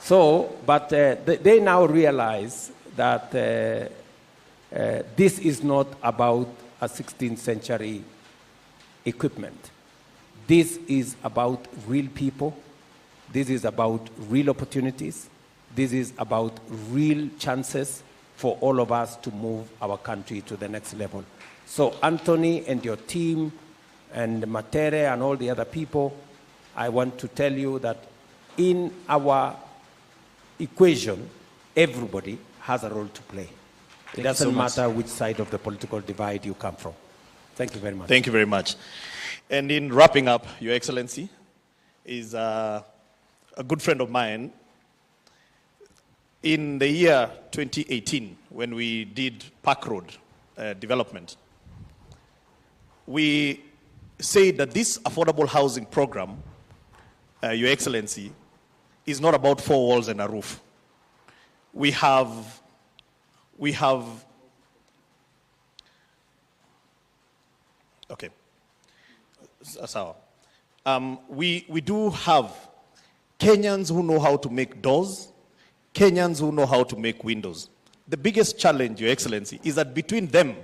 So, but they now realize that this is not about a 16th century equipment. This is about real people. This is about real opportunities. This is about real chances for all of us to move our country to the next level. So Anthony and your team and Matere and all the other people, I want to tell you that in our equation, everybody has a role to play. It doesn't matter which side of the political divide you come from. Thank you very much. Thank you very much. And in wrapping up, Your Excellency, is a good friend of mine. In the year 2018, when we did Park Road development, we said that this affordable housing program, Your Excellency, is not about four walls and a roof. We have okay. So, we do have Kenyans who know how to make doors, Kenyans who know how to make windows. The biggest challenge, Your Excellency, is that between them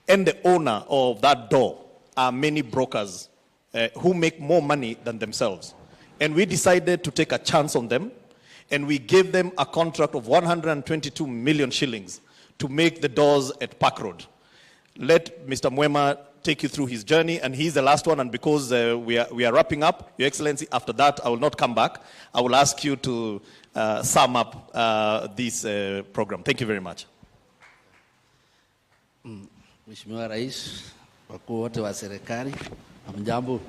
and the owner of that door are many brokers who make more money than themselves. And we decided to take a chance on them, and we gave them a contract of 122 million shillings to make the doors at Park Road. Let Mr. Mwema take you through his journey, and he's the last one, and because we are wrapping up, Your Excellency, after that, I will not come back. I will ask you to sum up this program. Thank you very much. Mheshimiwa Rais, wakuu wote wa serikali, hamjambo.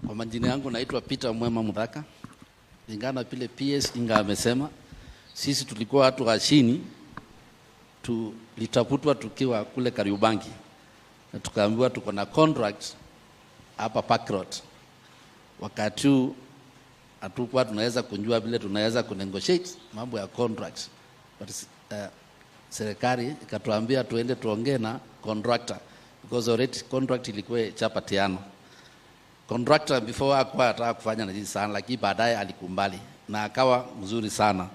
Kwa majina yangu naitwa Peter Mwema Mudhaka. Lingana pile PS Inga amesema, sisi tulikuwa watu wa chini, tulitafutwa tukiwa kule Kariubangi. Na tukaambiwa tuko na contract hapa Park Road. Wakati huu hatukuwa tunaweza kujua vile tunaweza kunegotiate mambo ya contracts. But serikali ikatuambia tuende tuongee na contractor because already contract ilikuwa chapatiano. Contractor before hakuwa anataka kufanya na jinsi sana, lakini baadaye alikumbali na akawa mzuri sana.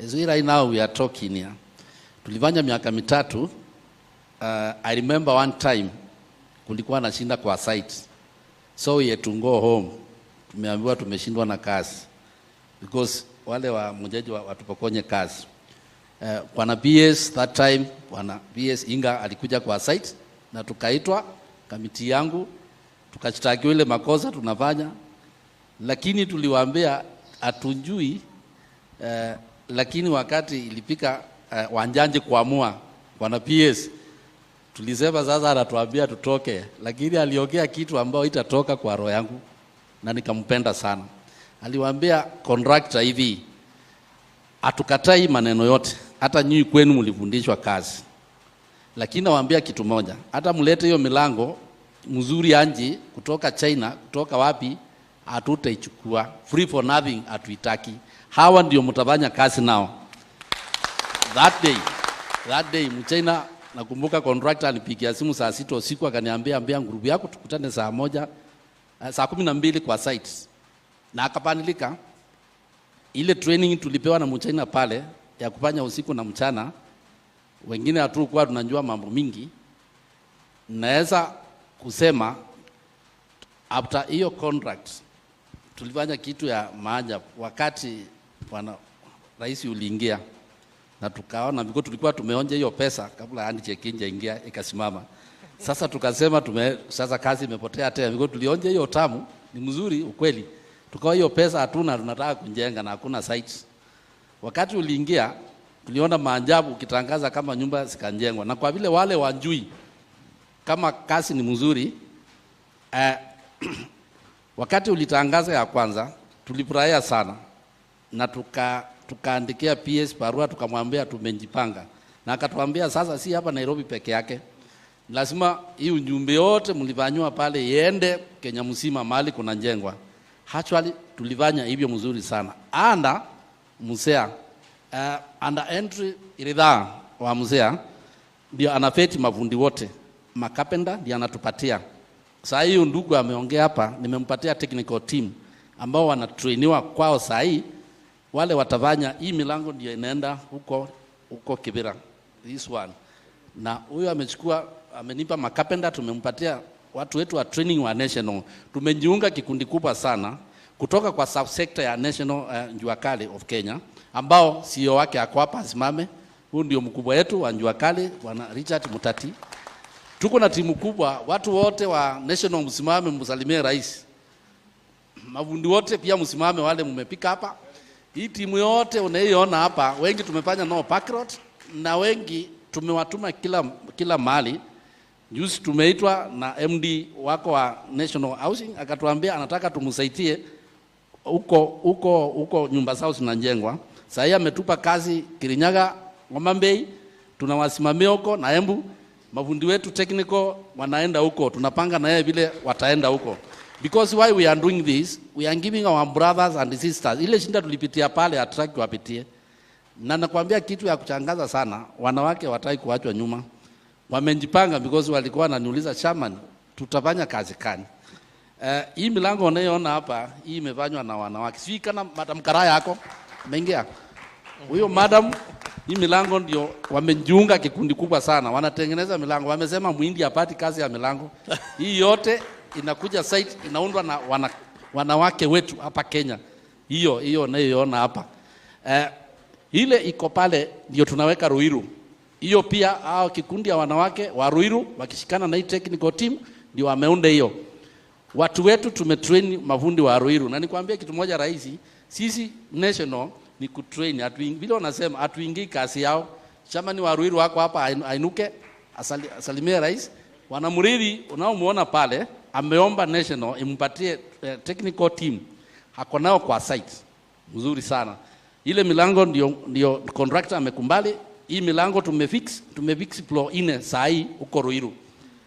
As we right now we are talking here. Tulifanya miaka mitatu. I remember one time kulikuwa na shinda kwa site. So we had to go home. Tumeambiwa tumeshindwa na kazi. Because wale wa mjeji watupokonye kazi. Kwa na PS that time, wana PS Inga alikuja kwa site na tukaitwa kamiti yangu, tukashtakiwa ile makosa tunafanya, lakini tuliwaambia hatujui, lakini wakati ilipika wanjanje kuamua wana PS, tulisema sasa anatuambia tutoke, lakini aliongea kitu ambao itatoka kwa roho yangu na nikampenda sana. Aliwaambia contractor hivi, atukatai maneno yote, hata nyinyi kwenu mlifundishwa kazi. Lakini nawaambia kitu moja, hata mlete hiyo milango mzuri anje kutoka China, kutoka wapi, hatutaichukua. Free for nothing hatuitaki. Hawa ndio mtafanya kazi nao. That day mchina, nakumbuka contractor alipigia simu saa 6 usiku akaniambia ngurubu yako tukutane saa 12 kwa site. Na akapanilika. Ile training tulipewa na mchina pale ya kufanya usiku na mchana, wengine hatukuwa tunajua mambo mingi. Naweza kusema after hiyo contract tulifanya kitu ya maajabu. Wakati rais uliingia na tukaona, because tulikuwa tumeonja hiyo pesa kabla handshake ingia ikasimama. Sasa tukasema sasa kazi imepotea tena, because tulionja hiyo tamu, ni mzuri ukweli. Tukawa hiyo pesa hatuna, tunataka kujenga na hakuna sites. Wakati uliingia tuliona maajabu ukitangaza kama nyumba zikanjengwa, na kwa vile wale wanjui kama kazi ni mzuri, wakati ulitangaza ya kwanza tulifurahia sana, na tukaandikia PS barua tukamwambia tumejipanga, na akatuambia sasa si hapa Nairobi peke yake, lazima hii ujumbe yote mlifanywa pale iende Kenya mzima mahali kuna njengwa. Actually tulifanya hivyo mzuri sana. Anda Musea under entry iridhaa wa Musea ndio anafeti mafundi wote, makapenda ndio anatupatia. Saa hiyo ndugu ameongea hapa, nimempatia technical team ambao wanatrainiwa kwao saa hii, wale watafanya hii milango ndio inaenda huko Kibera, this one. Na huyo amenipa makapenda, tumempatia watu wetu wa training wa national. Tumejiunga kikundi kubwa sana kutoka kwa sub sector ya national Jua Kali of Kenya, ambao CEO wake ako hapa asimame. Huyu ndio mkubwa wetu wa Jua Kali, bwana Richard Mutati. Tuko na timu kubwa, watu wote wa national msimame, msalimie rais. Mafundi wote pia msimame, wale mmepika hapa. Hii timu yote unaiona hapa, wengi tumefanya nao backrot, na wengi tumewatuma kila mahali. Juzi tumeitwa na MD wako wa National Housing, akatuambia anataka tumsaidie huko nyumba zao zinajengwa. Sasa yeye ametupa kazi Kirinyaga, Ngomambei, tunawasimamia huko na Embu. Mafundi wetu technical wanaenda huko, tunapanga na yeye vile wataenda huko. Because why we are doing this, we are giving our brothers and sisters ile shinda tulipitia pale attract wapitie. Na nakwambia kitu ya kuchangaza sana, wanawake wataki kuachwa nyuma. Wamejipanga because walikuwa wananiuliza chairman, tutafanya kazi gani? Hii milango unayoona hapa, hii imefanywa na wanawake. Sio kana madam Karaya yako ameingia. Huyo madam, hii milango ndio wamejiunga kikundi kubwa sana. Wanatengeneza milango. Wamesema Muhindi hapati kazi ya milango. Hii yote inakuja site inaundwa na wanawake wetu hapa Kenya. Hiyo unayoona hapa. Ile iko pale ndio tunaweka Ruiru. Hiyo pia hao kikundi ya wanawake wa Ruiru wakishikana na hii technical team ndio wameunda hiyo. Watu wetu tumetrain mafundi wa Ruiru. Na nikwambia kitu moja rahisi, sisi national ni kutrain. Vile wanasema hatuingii kazi yao. Chamani wa Ruiru wako hapa ainuke asalimie rais. Wanamuridi unaomuona pale ameomba national impatie technical team. Hako nao kwa site. Mzuri sana. Ile milango ndio contractor amekumbali. Hii milango tumefix floor ine saa hii huko Ruiru.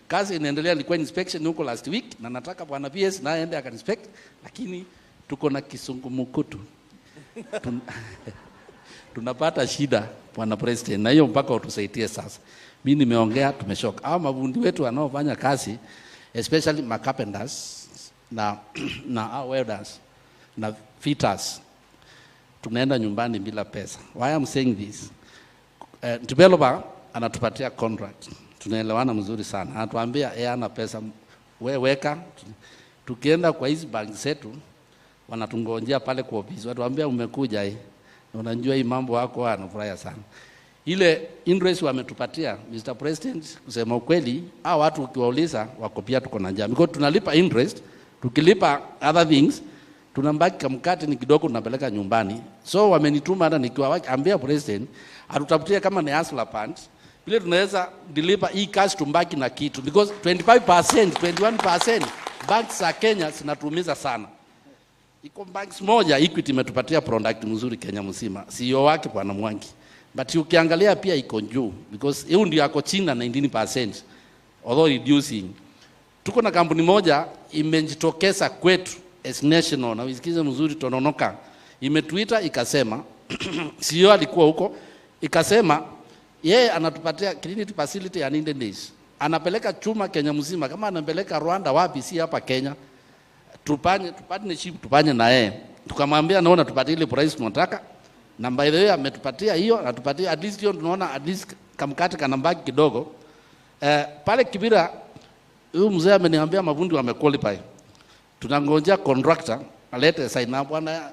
Kazi inaendelea, ilikuwa inspection huko last week na nataka bwana PS na aende akainspect, lakini tuko na kisungumukutu. Tunapata shida bwana president, na hiyo mpaka utusaidie sasa. Mimi nimeongea, tumeshoka. Hao mafundi wetu wanaofanya kazi, especially carpenters na welders na fitters, tunaenda nyumbani bila pesa. Why I'm saying this? Developer anatupatia contract, tunaelewana mzuri sana. Anatuambia ana pesa, weka. Tukienda kwa hizi bank zetu wanatungojea pale kwa ofisi, watuambia umekuja hii, unajua hii mambo wako, anafurahia sana. Ile interest wametupatia Mr. President, kusema ukweli, hao watu ukiwauliza wako pia tuko na njaa. Because tunalipa interest, tukilipa other things, tunambaki kamkate ni kidogo tunapeleka nyumbani. So wamenituma hata nikiwaambia president atutafutie kama ni hustler funds, vile tunaweza deliver hii cash tumbaki na kitu, because 25%, 21% banks za Kenya zinatumiza sana. Iko banks moja Equity imetupatia product mzuri Kenya mzima, CEO wake bwana Mwangi, but ukiangalia pia iko juu because hiyo ndio yako chini na 19%, although reducing. tuko na kampuni moja imejitokeza kwetu as national, na usikize mzuri, Tononoka imetuita ikasema CEO alikuwa huko, ikasema yeye anatupatia clinic facility ya 9 days, anapeleka chuma Kenya mzima, kama anapeleka Rwanda wapi, si hapa Kenya, tupanye partnership, tupanye na yeye. Tukamwambia naona tupatie ile price tunataka, na by the way ametupatia hiyo, anatupatia at least hiyo, tunaona at least kamkate kanambaki kidogo. Pale Kibira huyu mzee ameniambia mafundi wamequalify, tunangojea contractor alete sign up.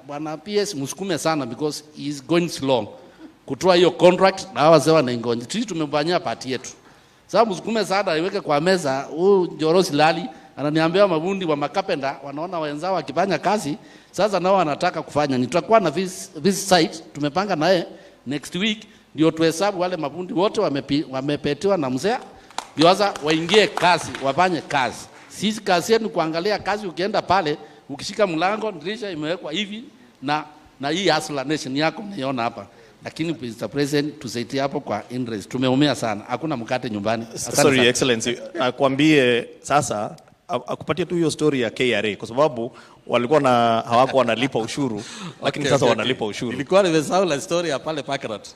Bwana PS msukume sana because he is going slow kutoa hiyo contract, na wazee wanaingoja. Sisi tumefanyia party yetu, sasa msukume sana iweke kwa meza. Huyu Njorosi Lali ananiambia mafundi wa makapenda wanaona wenzao wakifanya kazi, sasa nao wanataka kufanya. Nitakuwa na this site tumepanga naye next week, ndio tuhesabu wale mafundi wote wamepetiwa na mzee, ndio sasa waingie kazi, wafanye kazi. Sisi kazi yetu kuangalia kazi, ukienda pale ukishika mlango dirisha imewekwa hivi, na hii Hustler Nation yako mnaona hapa. Lakini Mr. President, tusaidie hapo kwa interest. Tumeumia sana, hakuna mkate nyumbani. Sorry sana. Excellency, akwambie sasa akupatie tu hiyo story ya KRA, kwa sababu walikuwa hawako wanalipa ushuru lakini sasa wanalipa ushuru. Ilikuwa nimesahau la story ya pale Pakrot.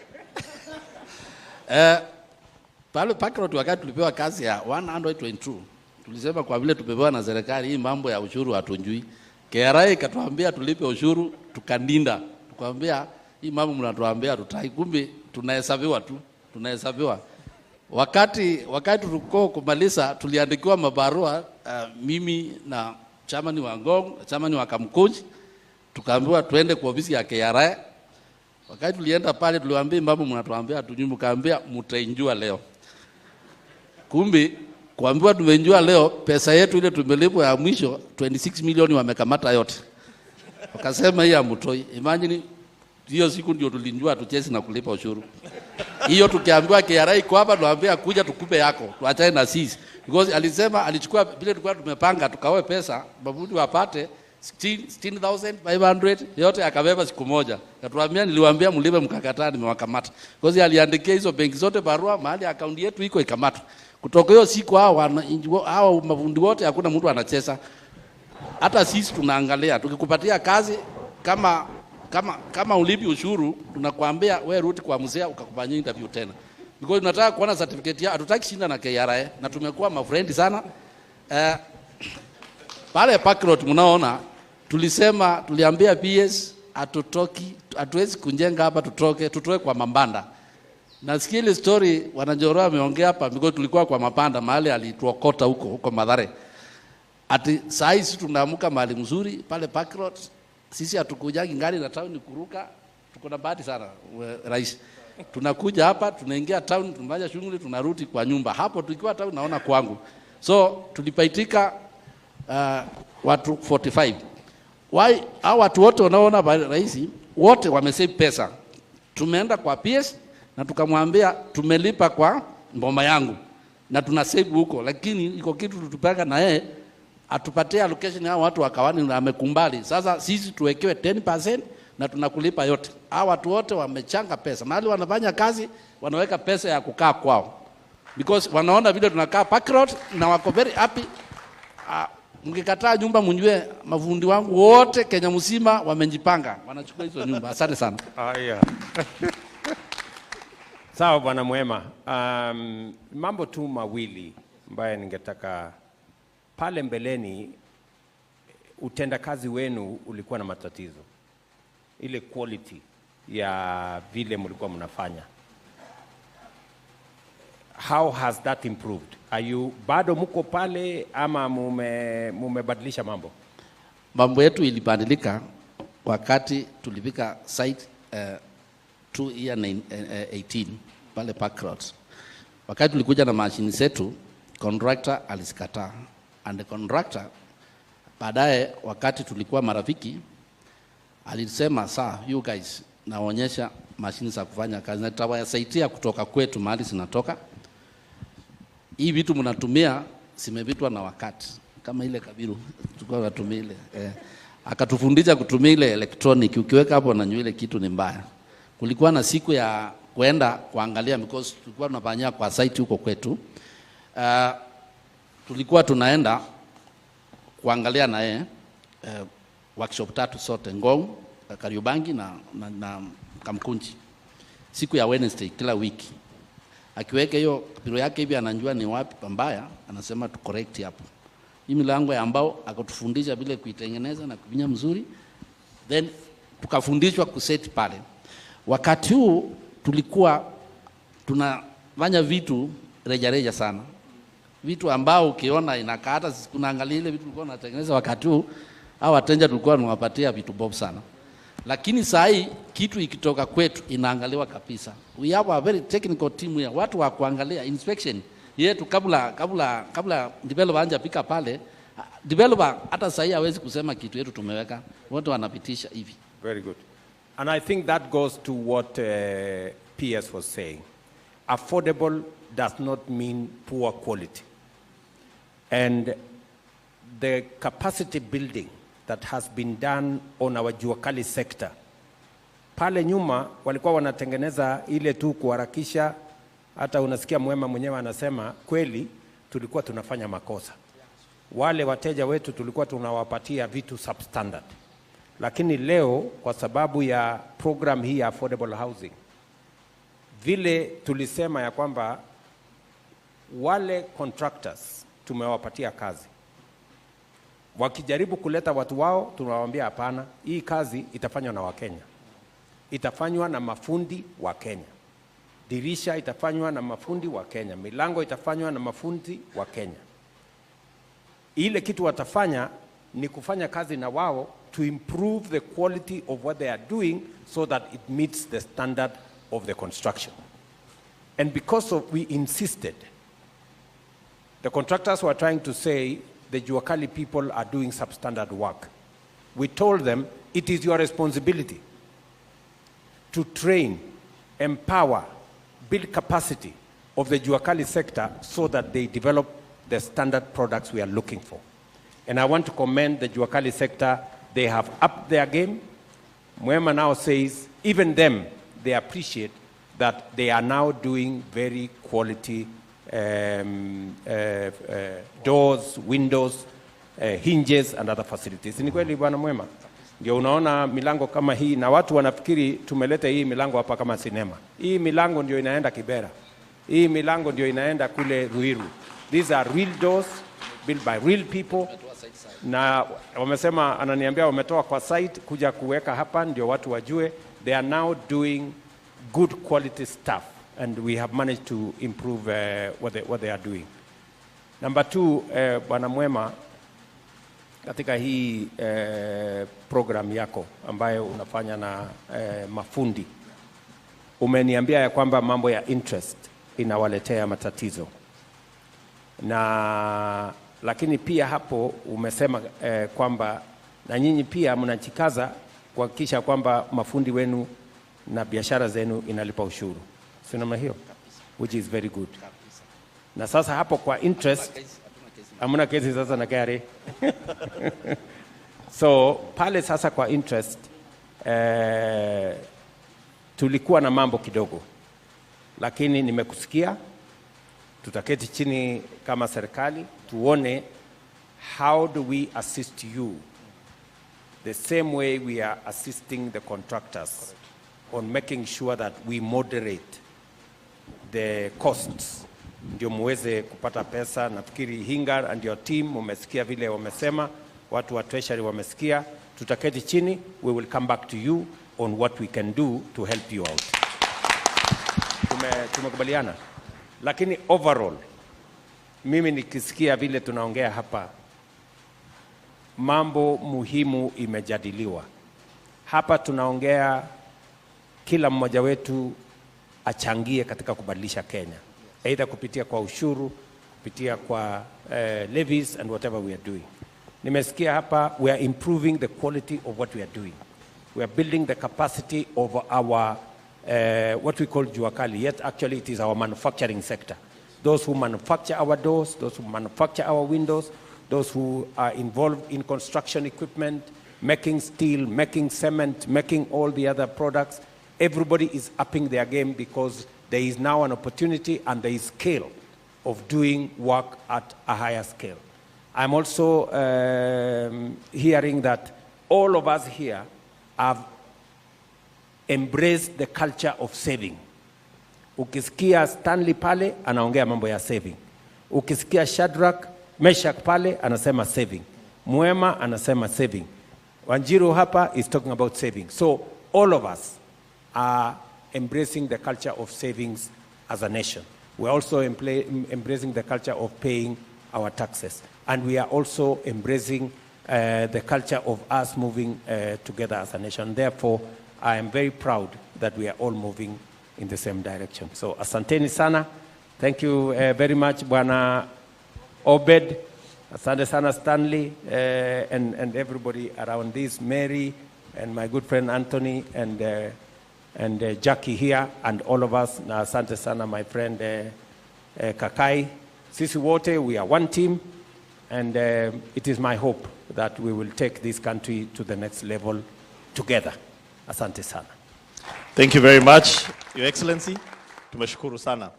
Pale Pakrot wakati tulipewa kazi ya 122, tulisema kwa vile tumepewa na serikali hii mambo ya ushuru hatunjui. KRA ikatuambia tulipe ushuru, tukandinda. Tukamwambia hii mambo mnatuambia tutai, kumbe tunahesabiwa tu, tunahesabiwa. Wakati tulikuwa kumaliza, tuliandikiwa mabarua, mimi na chairman wa Ngong, chairman wa Kamkunji, tukaambiwa tuende kwa ofisi ya KRA. Wakati tulienda pale tuliwaambia mambo mnatuambia hatujui, mkaambia mtainjua leo. Kumbe kuambiwa tumeinjua leo, pesa yetu ile tumelipwa ya mwisho 26 milioni wamekamata yote. Wakasema hii hamtoi. Imagine hiyo siku ndio tulinjua tuchezi na kulipa ushuru. Hiyo tukiambiwa KRA iko hapa, tuambia kuja tukupe yako, tuachane na sisi. Because alisema alichukua vile tulikuwa tumepanga, tukawe pesa mafundi wapate 16,500 yote akabeba siku moja. Katuambia niliwaambia mlipe mkakataa, nimewakamata. Because aliandikia hizo benki zote barua mahali akaunti yetu iko ikamata. Kutoka hiyo siku hao mafundi wote hakuna mtu anacheza. Hata sisi tunaangalia, tukikupatia kazi kama ulipi ushuru, tunakuambia wewe rudi kwa mzee ukakufanyia interview tena. Because tunataka kuona certificate ya, hatutaki shinda na KRA, na tumekuwa mafrendi sana. Pale Pakrot mnaona tuliambia PS hatuwezi kunjenga hapa, tutoe kwa mabanda. Nasikia ile story wanajoroa wameongea hapa, because tulikuwa kwa mabanda mahali alituokota huko Mathare. Ati saa hizi tunaamuka mahali mzuri pale Pakrot. Sisi hatukujagi ngari na town kuruka, tuko na bahati sana rais. Tunakuja hapa, tunaingia town, tunafanya shughuli, tunarudi kwa nyumba. Hapo tukiwa town naona kwangu. So tulipaitika watu 45. Why hao watu wote wanaona rais wote wamesave pesa. Tumeenda kwa PS na tukamwambia tumelipa kwa mboma yangu na tuna save huko, lakini iko kitu tutupanga na yeye atupatie allocation ya watu wakawani, na amekumbali. Sasa sisi tuwekewe 10% na tunakulipa yote. Hao watu wote wamechanga pesa. Mahali wanafanya kazi wanaweka pesa ya kukaa kwao. Because wanaona vile tunakaa Pakrot na wako very happy. Mkikataa nyumba mjue mafundi wangu wote Kenya mzima wamejipanga. Wanachukua hizo nyumba. Asante sana. Haya. Sawa bwana Mwema. Mambo tu mawili ambayo ningetaka. Pale mbeleni utendakazi wenu ulikuwa na matatizo. Ile quality ya vile mlikuwa mnafanya. How has that improved? Are you bado mko pale ama mumebadilisha mambo? Mambo yetu ilibadilika wakati tulifika site 2018 pale Pakrot. Wakati tulikuja na mashini zetu, contractor alisikataa. And the contractor baadaye wakati tulikuwa marafiki alisema saa you guys naonyesha mashini za kufanya kazi na tutawasaidia kutoka kwetu mahali zinatoka. Hii vitu mnatumia zimepitwa na wakati, kama ile Kabiru tulikuwa tunatumia ile akatufundisha kutumia ile electronic, ukiweka hapo na ile kitu ni mbaya. Kulikuwa na siku ya kwenda kuangalia because tulikuwa tunafanyia kwa site huko kwetu. tulikuwa tunaenda kuangalia na yeye workshop 3 sote Ngong, Kariobangi na Kamkunji, siku ya Wednesday kila wiki. Akiweka hiyo biro yake hivi, anajua ni wapi pambaya, anasema tu correct hapo. Hii milango ambao akatufundisha vile kuitengeneza na kubinya mzuri, then tukafundishwa kuset pale. Wakati huu tulikuwa tunafanya vitu reja sana, vitu ambao ukiona inakaa hata kunaangalia ile vitu tulikuwa tunatengeneza wakati huu, au wateja tulikuwa tunawapatia vitu bob sana. Lakini saa hii kitu ikitoka kwetu inaangaliwa kabisa. We have a very technical team here, watu wa kuangalia inspection yetu kabla developer anja pika pale. Developer hata saa hii hawezi kusema kitu yetu tumeweka, wote wanapitisha hivi. Very good. And I think that goes to what PS was saying. Affordable does not mean poor quality. And the capacity building that has been done on our Juakali sector. Pale nyuma walikuwa wanatengeneza ile tu kuharakisha, hata unasikia Mwema mwenyewe anasema kweli tulikuwa tunafanya makosa. Wale wateja wetu tulikuwa tunawapatia vitu substandard. Lakini leo kwa sababu ya program hii ya affordable housing, vile tulisema ya kwamba wale contractors tumewapatia kazi, wakijaribu kuleta watu wao tunawaambia hapana, hii kazi itafanywa na Wakenya, itafanywa na mafundi wa Kenya, dirisha itafanywa na mafundi wa Kenya, milango itafanywa na mafundi wa Kenya. Ile kitu watafanya ni kufanya kazi na wao to improve the quality of what they are doing so that it meets the standard of the construction. And because of we insisted, the contractors were trying to say the Juakali people are doing substandard work. We told them it is your responsibility to train, empower, build capacity of the Juakali sector so that they develop the standard products we are looking for. And I want to commend the Juakali sector. They have upped their game. Mwema now says, even them, they appreciate that they are now doing very quality doors, windows, hinges and other facilities. Ni kweli bwana Mwema? Ndio unaona milango kama hii, na watu wanafikiri tumeleta hii milango hapa kama sinema. Hii milango ndio inaenda Kibera. Hii milango ndio inaenda kule Ruiru. These are real doors built by real people. Na wamesema, ananiambia wametoa kwa site kuja kuweka hapa ndio watu wajue. They are now doing good quality stuff and we have managed to improve what they are doing. Number 2, bwana Mwema, katika hii program yako ambayo unafanya na mafundi, umeniambia ya kwamba mambo ya interest inawaletea matatizo. Na lakini pia hapo umesema kwamba na nyinyi pia mnachikaza kuhakikisha kwamba mafundi wenu na biashara zenu inalipa ushuru. Sio namna hiyo? Which is very good. Na sasa hapo kwa interest hamna kesi sasa na gari. So pale sasa kwa interest tulikuwa na mambo kidogo, lakini nimekusikia. Tutaketi chini kama serikali tuone how do we assist you the same way we are assisting the contractors on making sure that we moderate the costs ndio muweze kupata pesa. Nafikiri Hingar and your team umesikia vile wamesema, watu wa treasury wamesikia. Tutaketi chini, we will come back to you on what we can do to help you out. Tumekubaliana. Lakini overall, mimi nikisikia vile tunaongea hapa, mambo muhimu imejadiliwa. Hapa tunaongea kila mmoja wetu achangie katika kubadilisha Kenya. Either kupitia kwa ushuru, kupitia kwa levies and whatever we are doing. Nimesikia hapa, we are improving the quality of what we are doing. We are building the capacity of our what we call Juakali, yet actually it is our manufacturing sector. Those who manufacture our doors, those who manufacture our windows, those who are involved in construction equipment, making steel, making cement, making all the other products. Everybody is upping their game because there is now an opportunity and there is scale of doing work at a higher scale. I'm also hearing that all of us here have embraced the culture of saving. Ukisikia Stanley pale anaongea mambo ya saving. Ukisikia Shadrach, Meshach pale anasema saving. Mwema anasema saving. Wanjiru hapa is talking about saving. So all of us are embracing the culture of savings as a nation. We're also embracing the culture of paying our taxes. And we are also embracing the culture of us moving together as a nation. Therefore, I am very proud that we are all moving in the same direction. So, asanteni sana. Thank you very much, Bwana Obed. Asante sana, Stanley, and everybody around this, Mary, and my good friend Anthony, and Jackie here, and all of us. Na asante sana, my friend Kakai. Sisi wote, we are one team, and it is my hope that we will take this country to the next level together. Asante sana. Thank you very much, Your Excellency. Tumeshukuru sana.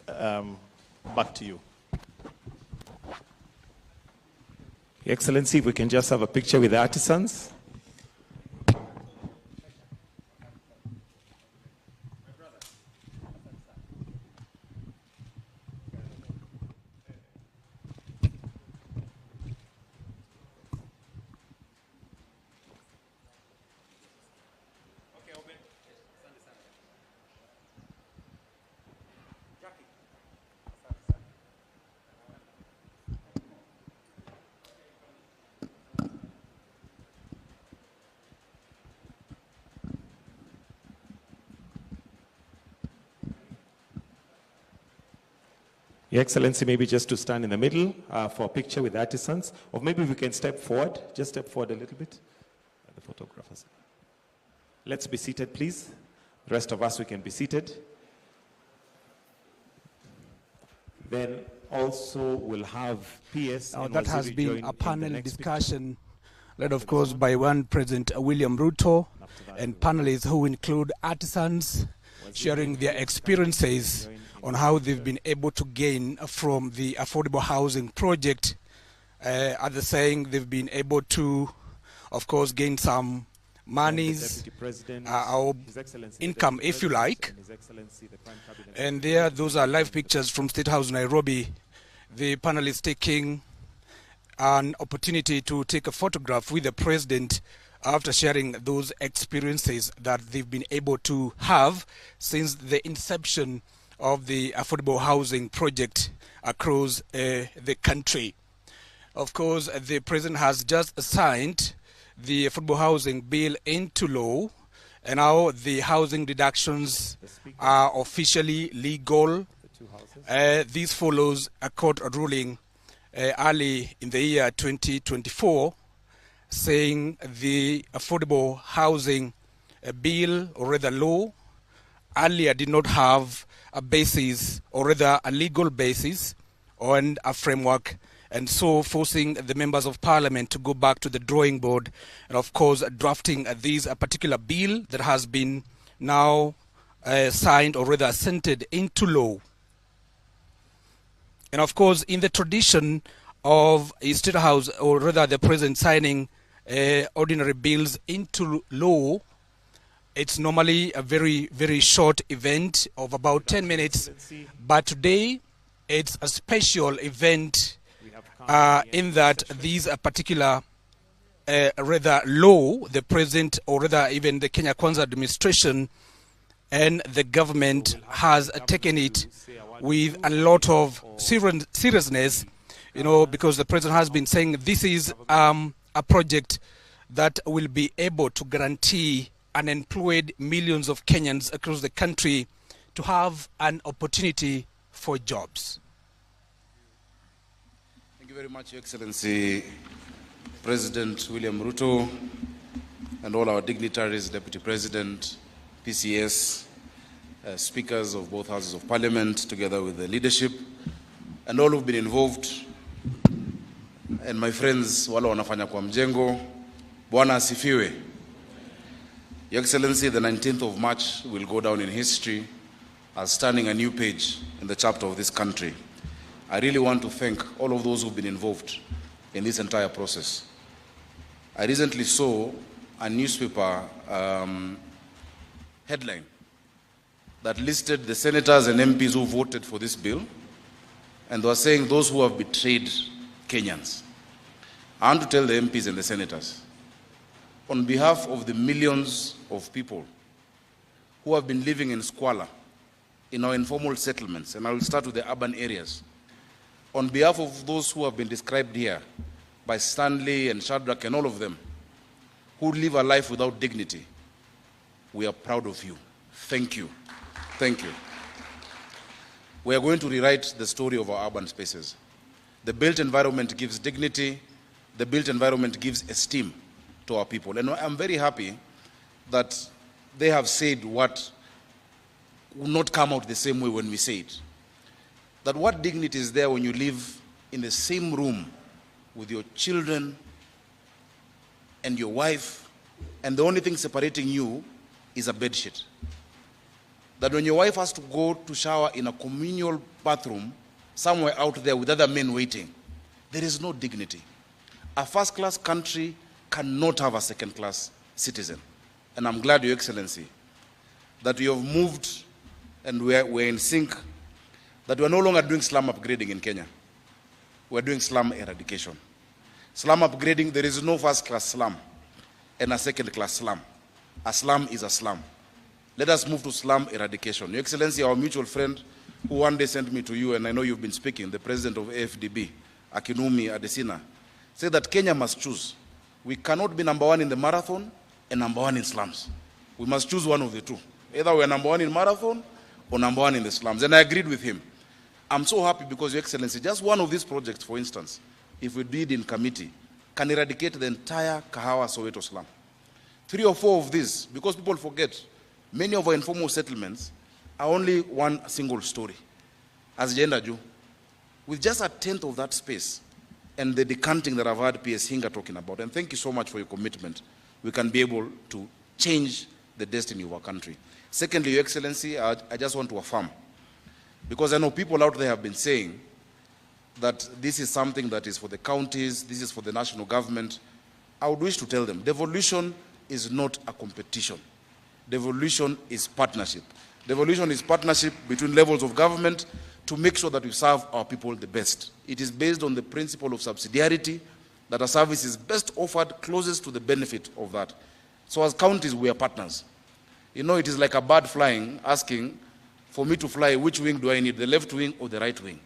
Back to you. Your Excellency, if we can just have a picture with the artisans. Your Excellency, maybe just to stand in the middle for a picture with artisans, or maybe we can step forward, just step forward a little bit. The photographers. Let's be seated, please. The rest of us, we can be seated. Then also we'll have PS. That has been a panel discussion led, of course, by one President William Ruto, and panelists who include artisans sharing their experiences on how they've been able to gain from the affordable housing project. At the saying, they've been able to, of course, gain some monies, our income, if you like. And there, those are live pictures from State House, Nairobi. The panelists taking an opportunity to take a photograph with the president after sharing those experiences that they've been able to have since the inception of the affordable housing project across the country. Of course, the president has just signed the affordable housing bill into law, and now the housing deductions are officially legal. This follows a court ruling early in the year 2024 saying the affordable housing bill, or rather law, earlier did not have a basis, or rather a legal basis and a framework, and so forcing the members of parliament to go back to the drawing board and, of course, drafting this particular bill that has been now signed, or rather assented into law. And of course, in the tradition of a State House, or rather the president signing ordinary bills into law, it's normally a very, very short event of about 10 minutes. But today, it's a special event in that these particular rather law, the president, or rather even the Kenya Kwanza administration and the government has taken it with a lot of seriousness, you know, because the president has been saying this is a project that will be able to guarantee unemployed millions of Kenyans across the country to have an opportunity for jobs. Thank you very much, Your Excellency, President William Ruto, and all our dignitaries, Deputy President, PCS, speakers of both houses of parliament, together with the leadership, and all who've been involved, and my friends, wale wanafanya kwa mjengo. Bwana asifiwe. Your Excellency, the 19th of March will go down in history as turning a new page in the chapter of this country. I really want to thank all of those who've been involved in this entire process. I recently saw a newspaper headline that listed the senators and MPs who voted for this bill, and they were saying those who have betrayed Kenyans. I want to tell the MPs and the senators, on behalf of the millions of people who have been living in squalor in our informal settlements, and I will start with the urban areas, on behalf of those who have been described here by Stanley and Shadrach and all of them, who live a life without dignity, we are proud of you. Thank you. Thank you. We are going to rewrite the story of our urban spaces. The built environment gives dignity. The built environment gives esteem to our people. And I'm very happy that they have said what will not come out the same way when we say it. That what dignity is there when you live in the same room with your children and your wife, and the only thing separating you is a bedsheet. That when your wife has to go to shower in a communal bathroom somewhere out there with other men waiting, there is no dignity. A first-class country cannot have a second-class citizen. And I'm glad, Your Excellency, that we have moved and we're in sync, that we're no longer doing slum upgrading in Kenya. We're doing slum eradication. Slum upgrading, there is no first-class slum and a second-class slum. A slum is a slum. Let us move to slum eradication. Your Excellency, our mutual friend who one day sent me to you, and I know you've been speaking, the president of AFDB, Akinwumi Adesina, said that Kenya must choose. We cannot be number one in the marathon and number one in slums. We must choose one of the two. Either we're number one in marathon or number one in the slums. And I agreed with him. I'm so happy because, Your Excellency, just one of these projects, for instance, if we did in committee, can eradicate the entire Kahawa Soweto slum. 3 or 4 of these, because people forget, many of our informal settlements are only one single story, as Gender Jew. With just a tenth of that space and the decanting that I've heard PS Hinga talking about, and thank you so much for your commitment, we can be able to change the destiny of our country. Secondly, Your Excellency, I just want to affirm, because I know people out there have been saying that this is something that is for the counties, this is for the national government. I would wish to tell them, devolution is not a competition. Devolution is partnership. Devolution is partnership between levels of government to make sure that we serve our people the best. It is based on the principle of subsidiarity, that a service is best offered closest to the benefit of that. So as counties, we are partners. You know, it is like a bird flying, asking, for me to fly, which wing do I need, the left wing or the right wing?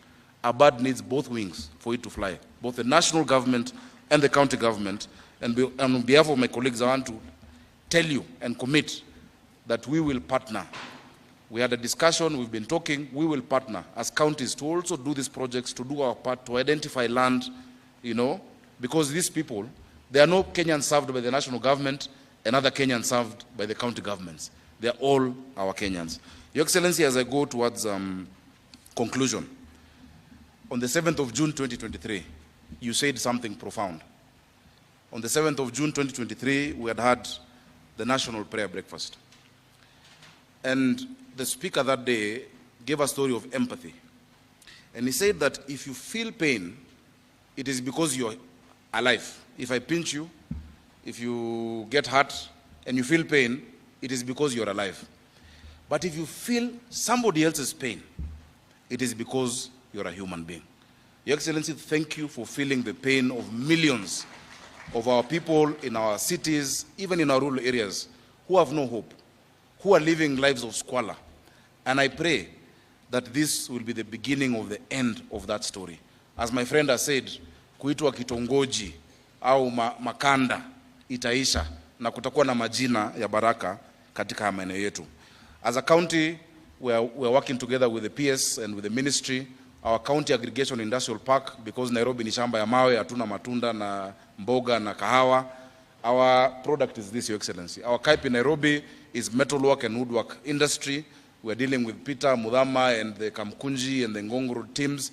A bird needs both wings for it to fly, both the national government and the county government. And on behalf of my colleagues, I want to tell you and commit that we will partner. We had a discussion, we've been talking, we will partner as counties to also do these projects, to do our part, to identify land, you know, because these people, there are no Kenyans served by the national government and other Kenyans served by the county governments. They are all our Kenyans. Your Excellency, as I go towards conclusion, on the 7th of June 2023, you said something profound. On the 7th of June 2023, we had the National Prayer Breakfast. And the speaker that day gave a story of empathy. And he said that if you feel pain, it is because you're alive. If I pinch you, if you get hurt and you feel pain, it is because you're alive. But if you feel somebody else's pain, it is because you're a human being. Your Excellency, thank you for feeling the pain of millions of our people in our cities, even in our rural areas, who have no hope, who are living lives of squalor. And I pray that this will be the beginning of the end of that story. As my friend has said, kuitwa kitongoji au makanda itaisha na kutakuwa na majina ya baraka katika maeneo yetu. As a county, we are working together with the PS and with the ministry, our county aggregation industrial park, because Nairobi ni shamba ya mawe, hatuna matunda na mboga na kahawa. Our product is this, Your Excellency. Our Kaipi in Nairobi is metalwork and woodwork industry. We are dealing with Peter, Mudhama, and the Kamkunji and the Ngong Road teams.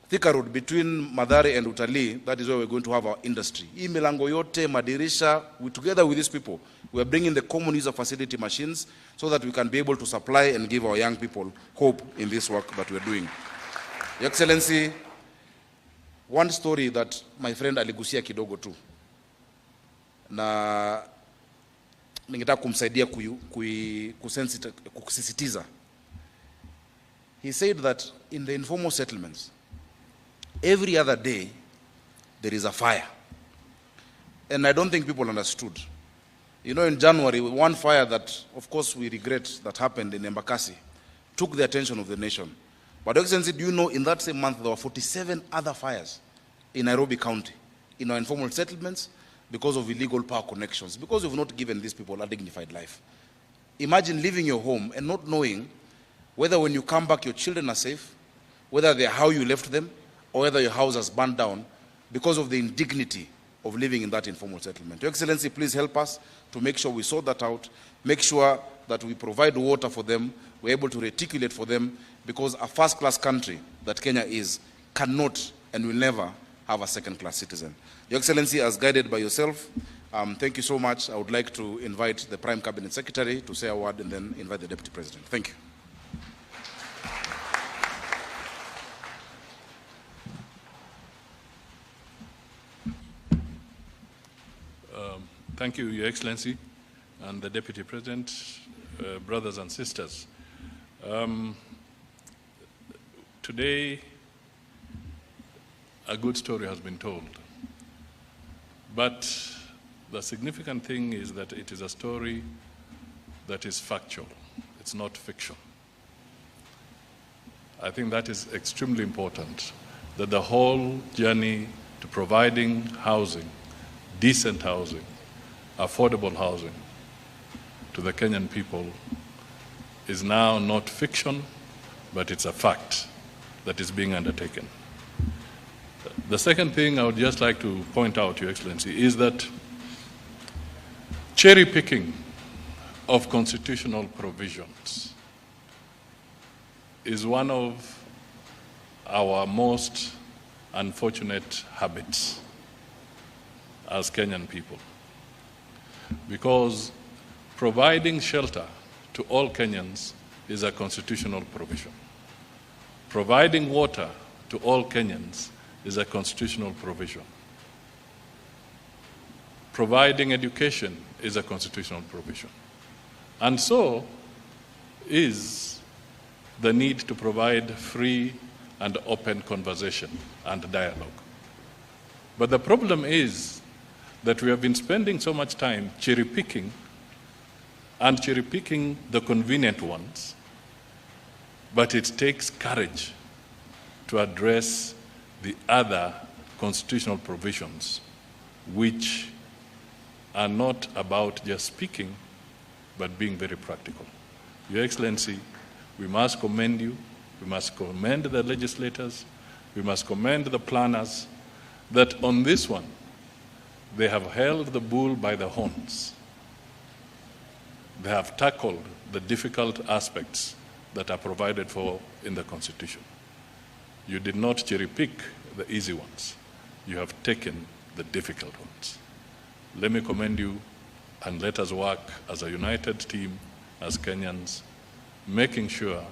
Thika Road, between Mathare and Utalii, that is where we're going to have our industry. Hii milango yote, madirisha, together with these people, we are bringing the common user facility machines so that we can be able to supply and give our young people hope in this work that we're doing. Your Excellency, one story that my friend aligusia kidogo tu, na ningetaka kumsaidia kusisitiza. He said that in the informal settlements, every other day there is a fire. And I don't think people understood. You know, in January, one fire that, of course, we regret that happened in Embakasi took the attention of the nation. But, Your Excellency, do you know in that same month there were 47 other fires in Nairobi County, in our informal settlements, because of illegal power connections, because we've not given these people a dignified life. Imagine leaving your home and not knowing whether when you come back your children are safe, whether they're how you left them, or whether your house has burned down because of the indignity of living in that informal settlement. Your Excellency, please help us to make sure we sort that out, make sure that we provide water for them, we're able to reticulate for them, because a first-class country that Kenya is cannot and will never have a second-class citizen. Your Excellency, as guided by yourself, thank you so much. I would like to invite the Prime Cabinet Secretary to say a word and then invite the Deputy President. Thank you. Thank you, Your Excellency, and the Deputy President, brothers and sisters. Today, a good story has been told. But the significant thing is that it is a story that is factual. It's not fiction. I think that is extremely important, that the whole journey to providing housing, decent housing, affordable housing to the Kenyan people is now not fiction, but it's a fact that is being undertaken. The second thing I would just like to point out, Your Excellency, is that cherry picking of constitutional provisions is one of our most unfortunate habits as Kenyan people. Because providing shelter to all Kenyans is a constitutional provision. Providing water to all Kenyans is a constitutional provision. Providing education is a constitutional provision. And so is the need to provide free and open conversation and dialogue. But the problem is that we have been spending so much time cherry-picking the convenient ones, but it takes courage to address the other constitutional provisions which are not about just speaking, but being very practical. Your Excellency, we must commend you, we must commend the legislators, we must commend the planners, that on this one, they have held the bull by the horns. They have tackled the difficult aspects that are provided for in the Constitution. You did not cherry-pick the easy ones. You have taken the difficult ones. Let me commend you, and let us work as a united team, as Kenyans, making sure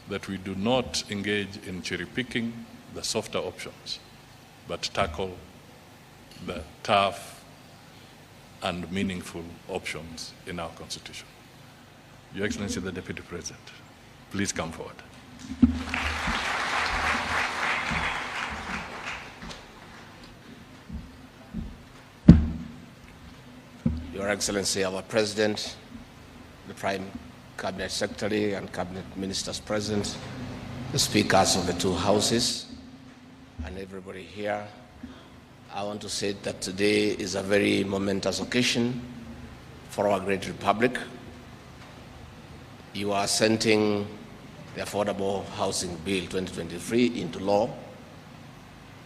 that we do not engage in cherry-picking the softer options, but tackle the tough and meaningful options in our Constitution. Your Excellency, the Deputy President, please come forward. Your Excellency, our President, the Prime Cabinet Secretary and Cabinet Ministers present, the Speakers of the two Houses, and everybody here, I want to say that today is a very momentous occasion for our great republic. You are assenting the Affordable Housing Bill 2023 into law.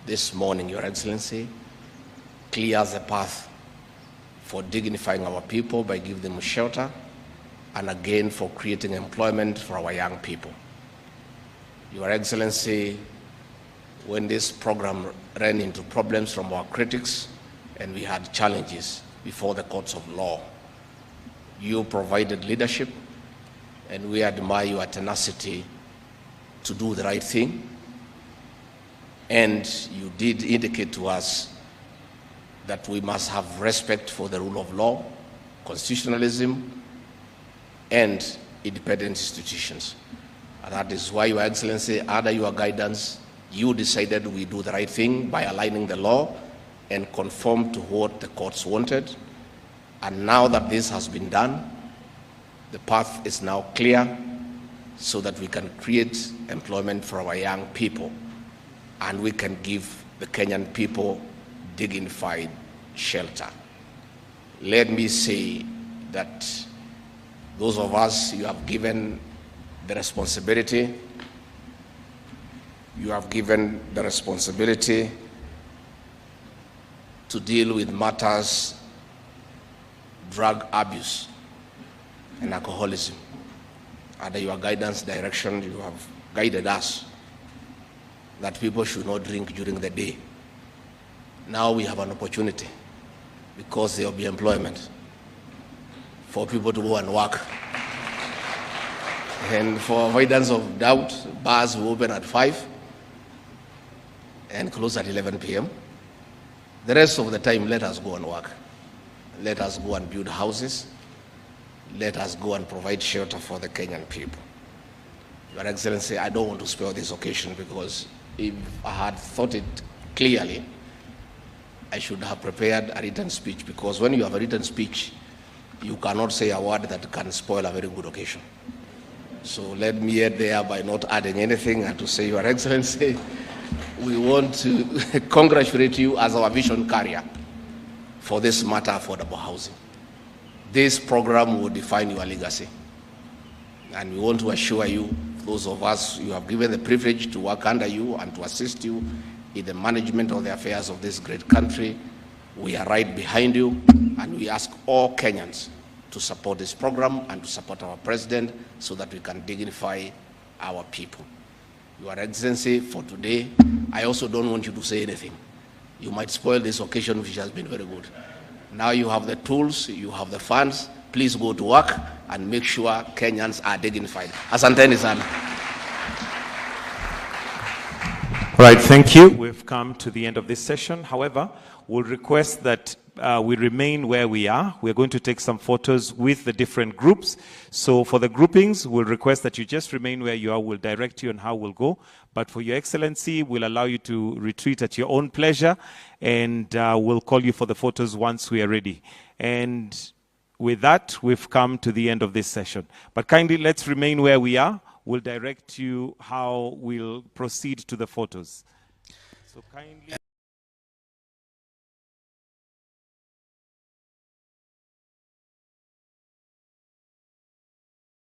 This morning, Your Excellency, clears the path for dignifying our people by giving them shelter, and again for creating employment for our young people. Your Excellency, when this program ran into problems from our critics and we had challenges before the courts of law, you provided leadership, and we admire your tenacity to do the right thing And you did indicate to us that we must have respect for the rule of law, constitutionalism, and independent institutions. And that is why, Your Excellency, under your guidance, you decided we do the right thing by aligning the law and conform to what the courts wanted. And now that this has been done, the path is now clear so that we can create employment for our young people and we can give the Kenyan people dignified shelter. Let me say that those of us you have given the responsibility, to deal with matters drug abuse and alcoholism. Under your guidance, direction, you have guided us that people should not drink during the day. Now we have an opportunity, because there will be employment, for people to go and work. And for avoidance of doubt, bars will open at 5 and close at 11 p.m. The rest of the time, let us go and work. Let us go and build houses. Let us go and provide shelter for the Kenyan people. Your Excellency, I don't want to spare this occasion, because if I had thought it clearly, I should have prepared a written speech, because when you have a written speech, you cannot say a word that can spoil a very good occasion. So let me add there by not adding anything and to say, Your Excellency, we want to congratulate you as our vision carrier for this matter of affordable housing. This program will define your legacy. And we want to assure you, those of us you have given the privilege to work under you and to assist you in the management of the affairs of this great country, we are right behind you, and we ask all Kenyans to support this program and to support our president so that we can dignify our people. Your Excellency, for today, I also don't want you to say anything. You might spoil this occasion, which has been very good. Now you have the tools, you have the funds. Please go to work and make sure Kenyans are dignified. Asanteni sana. All right, thank you. We've come to the end of this session. However, we'll request that we remain where we are. We're going to take some photos with the different groups. So for the groupings, we'll request that you just remain where you are. We'll direct you on how we'll go. But for Your Excellency, we'll allow you to retreat at your own pleasure, and we'll call you for the photos once we are ready. And with that, we've come to the end of this session. But kindly, let's remain where we are. We'll direct you how we'll proceed to the photos. So kindly...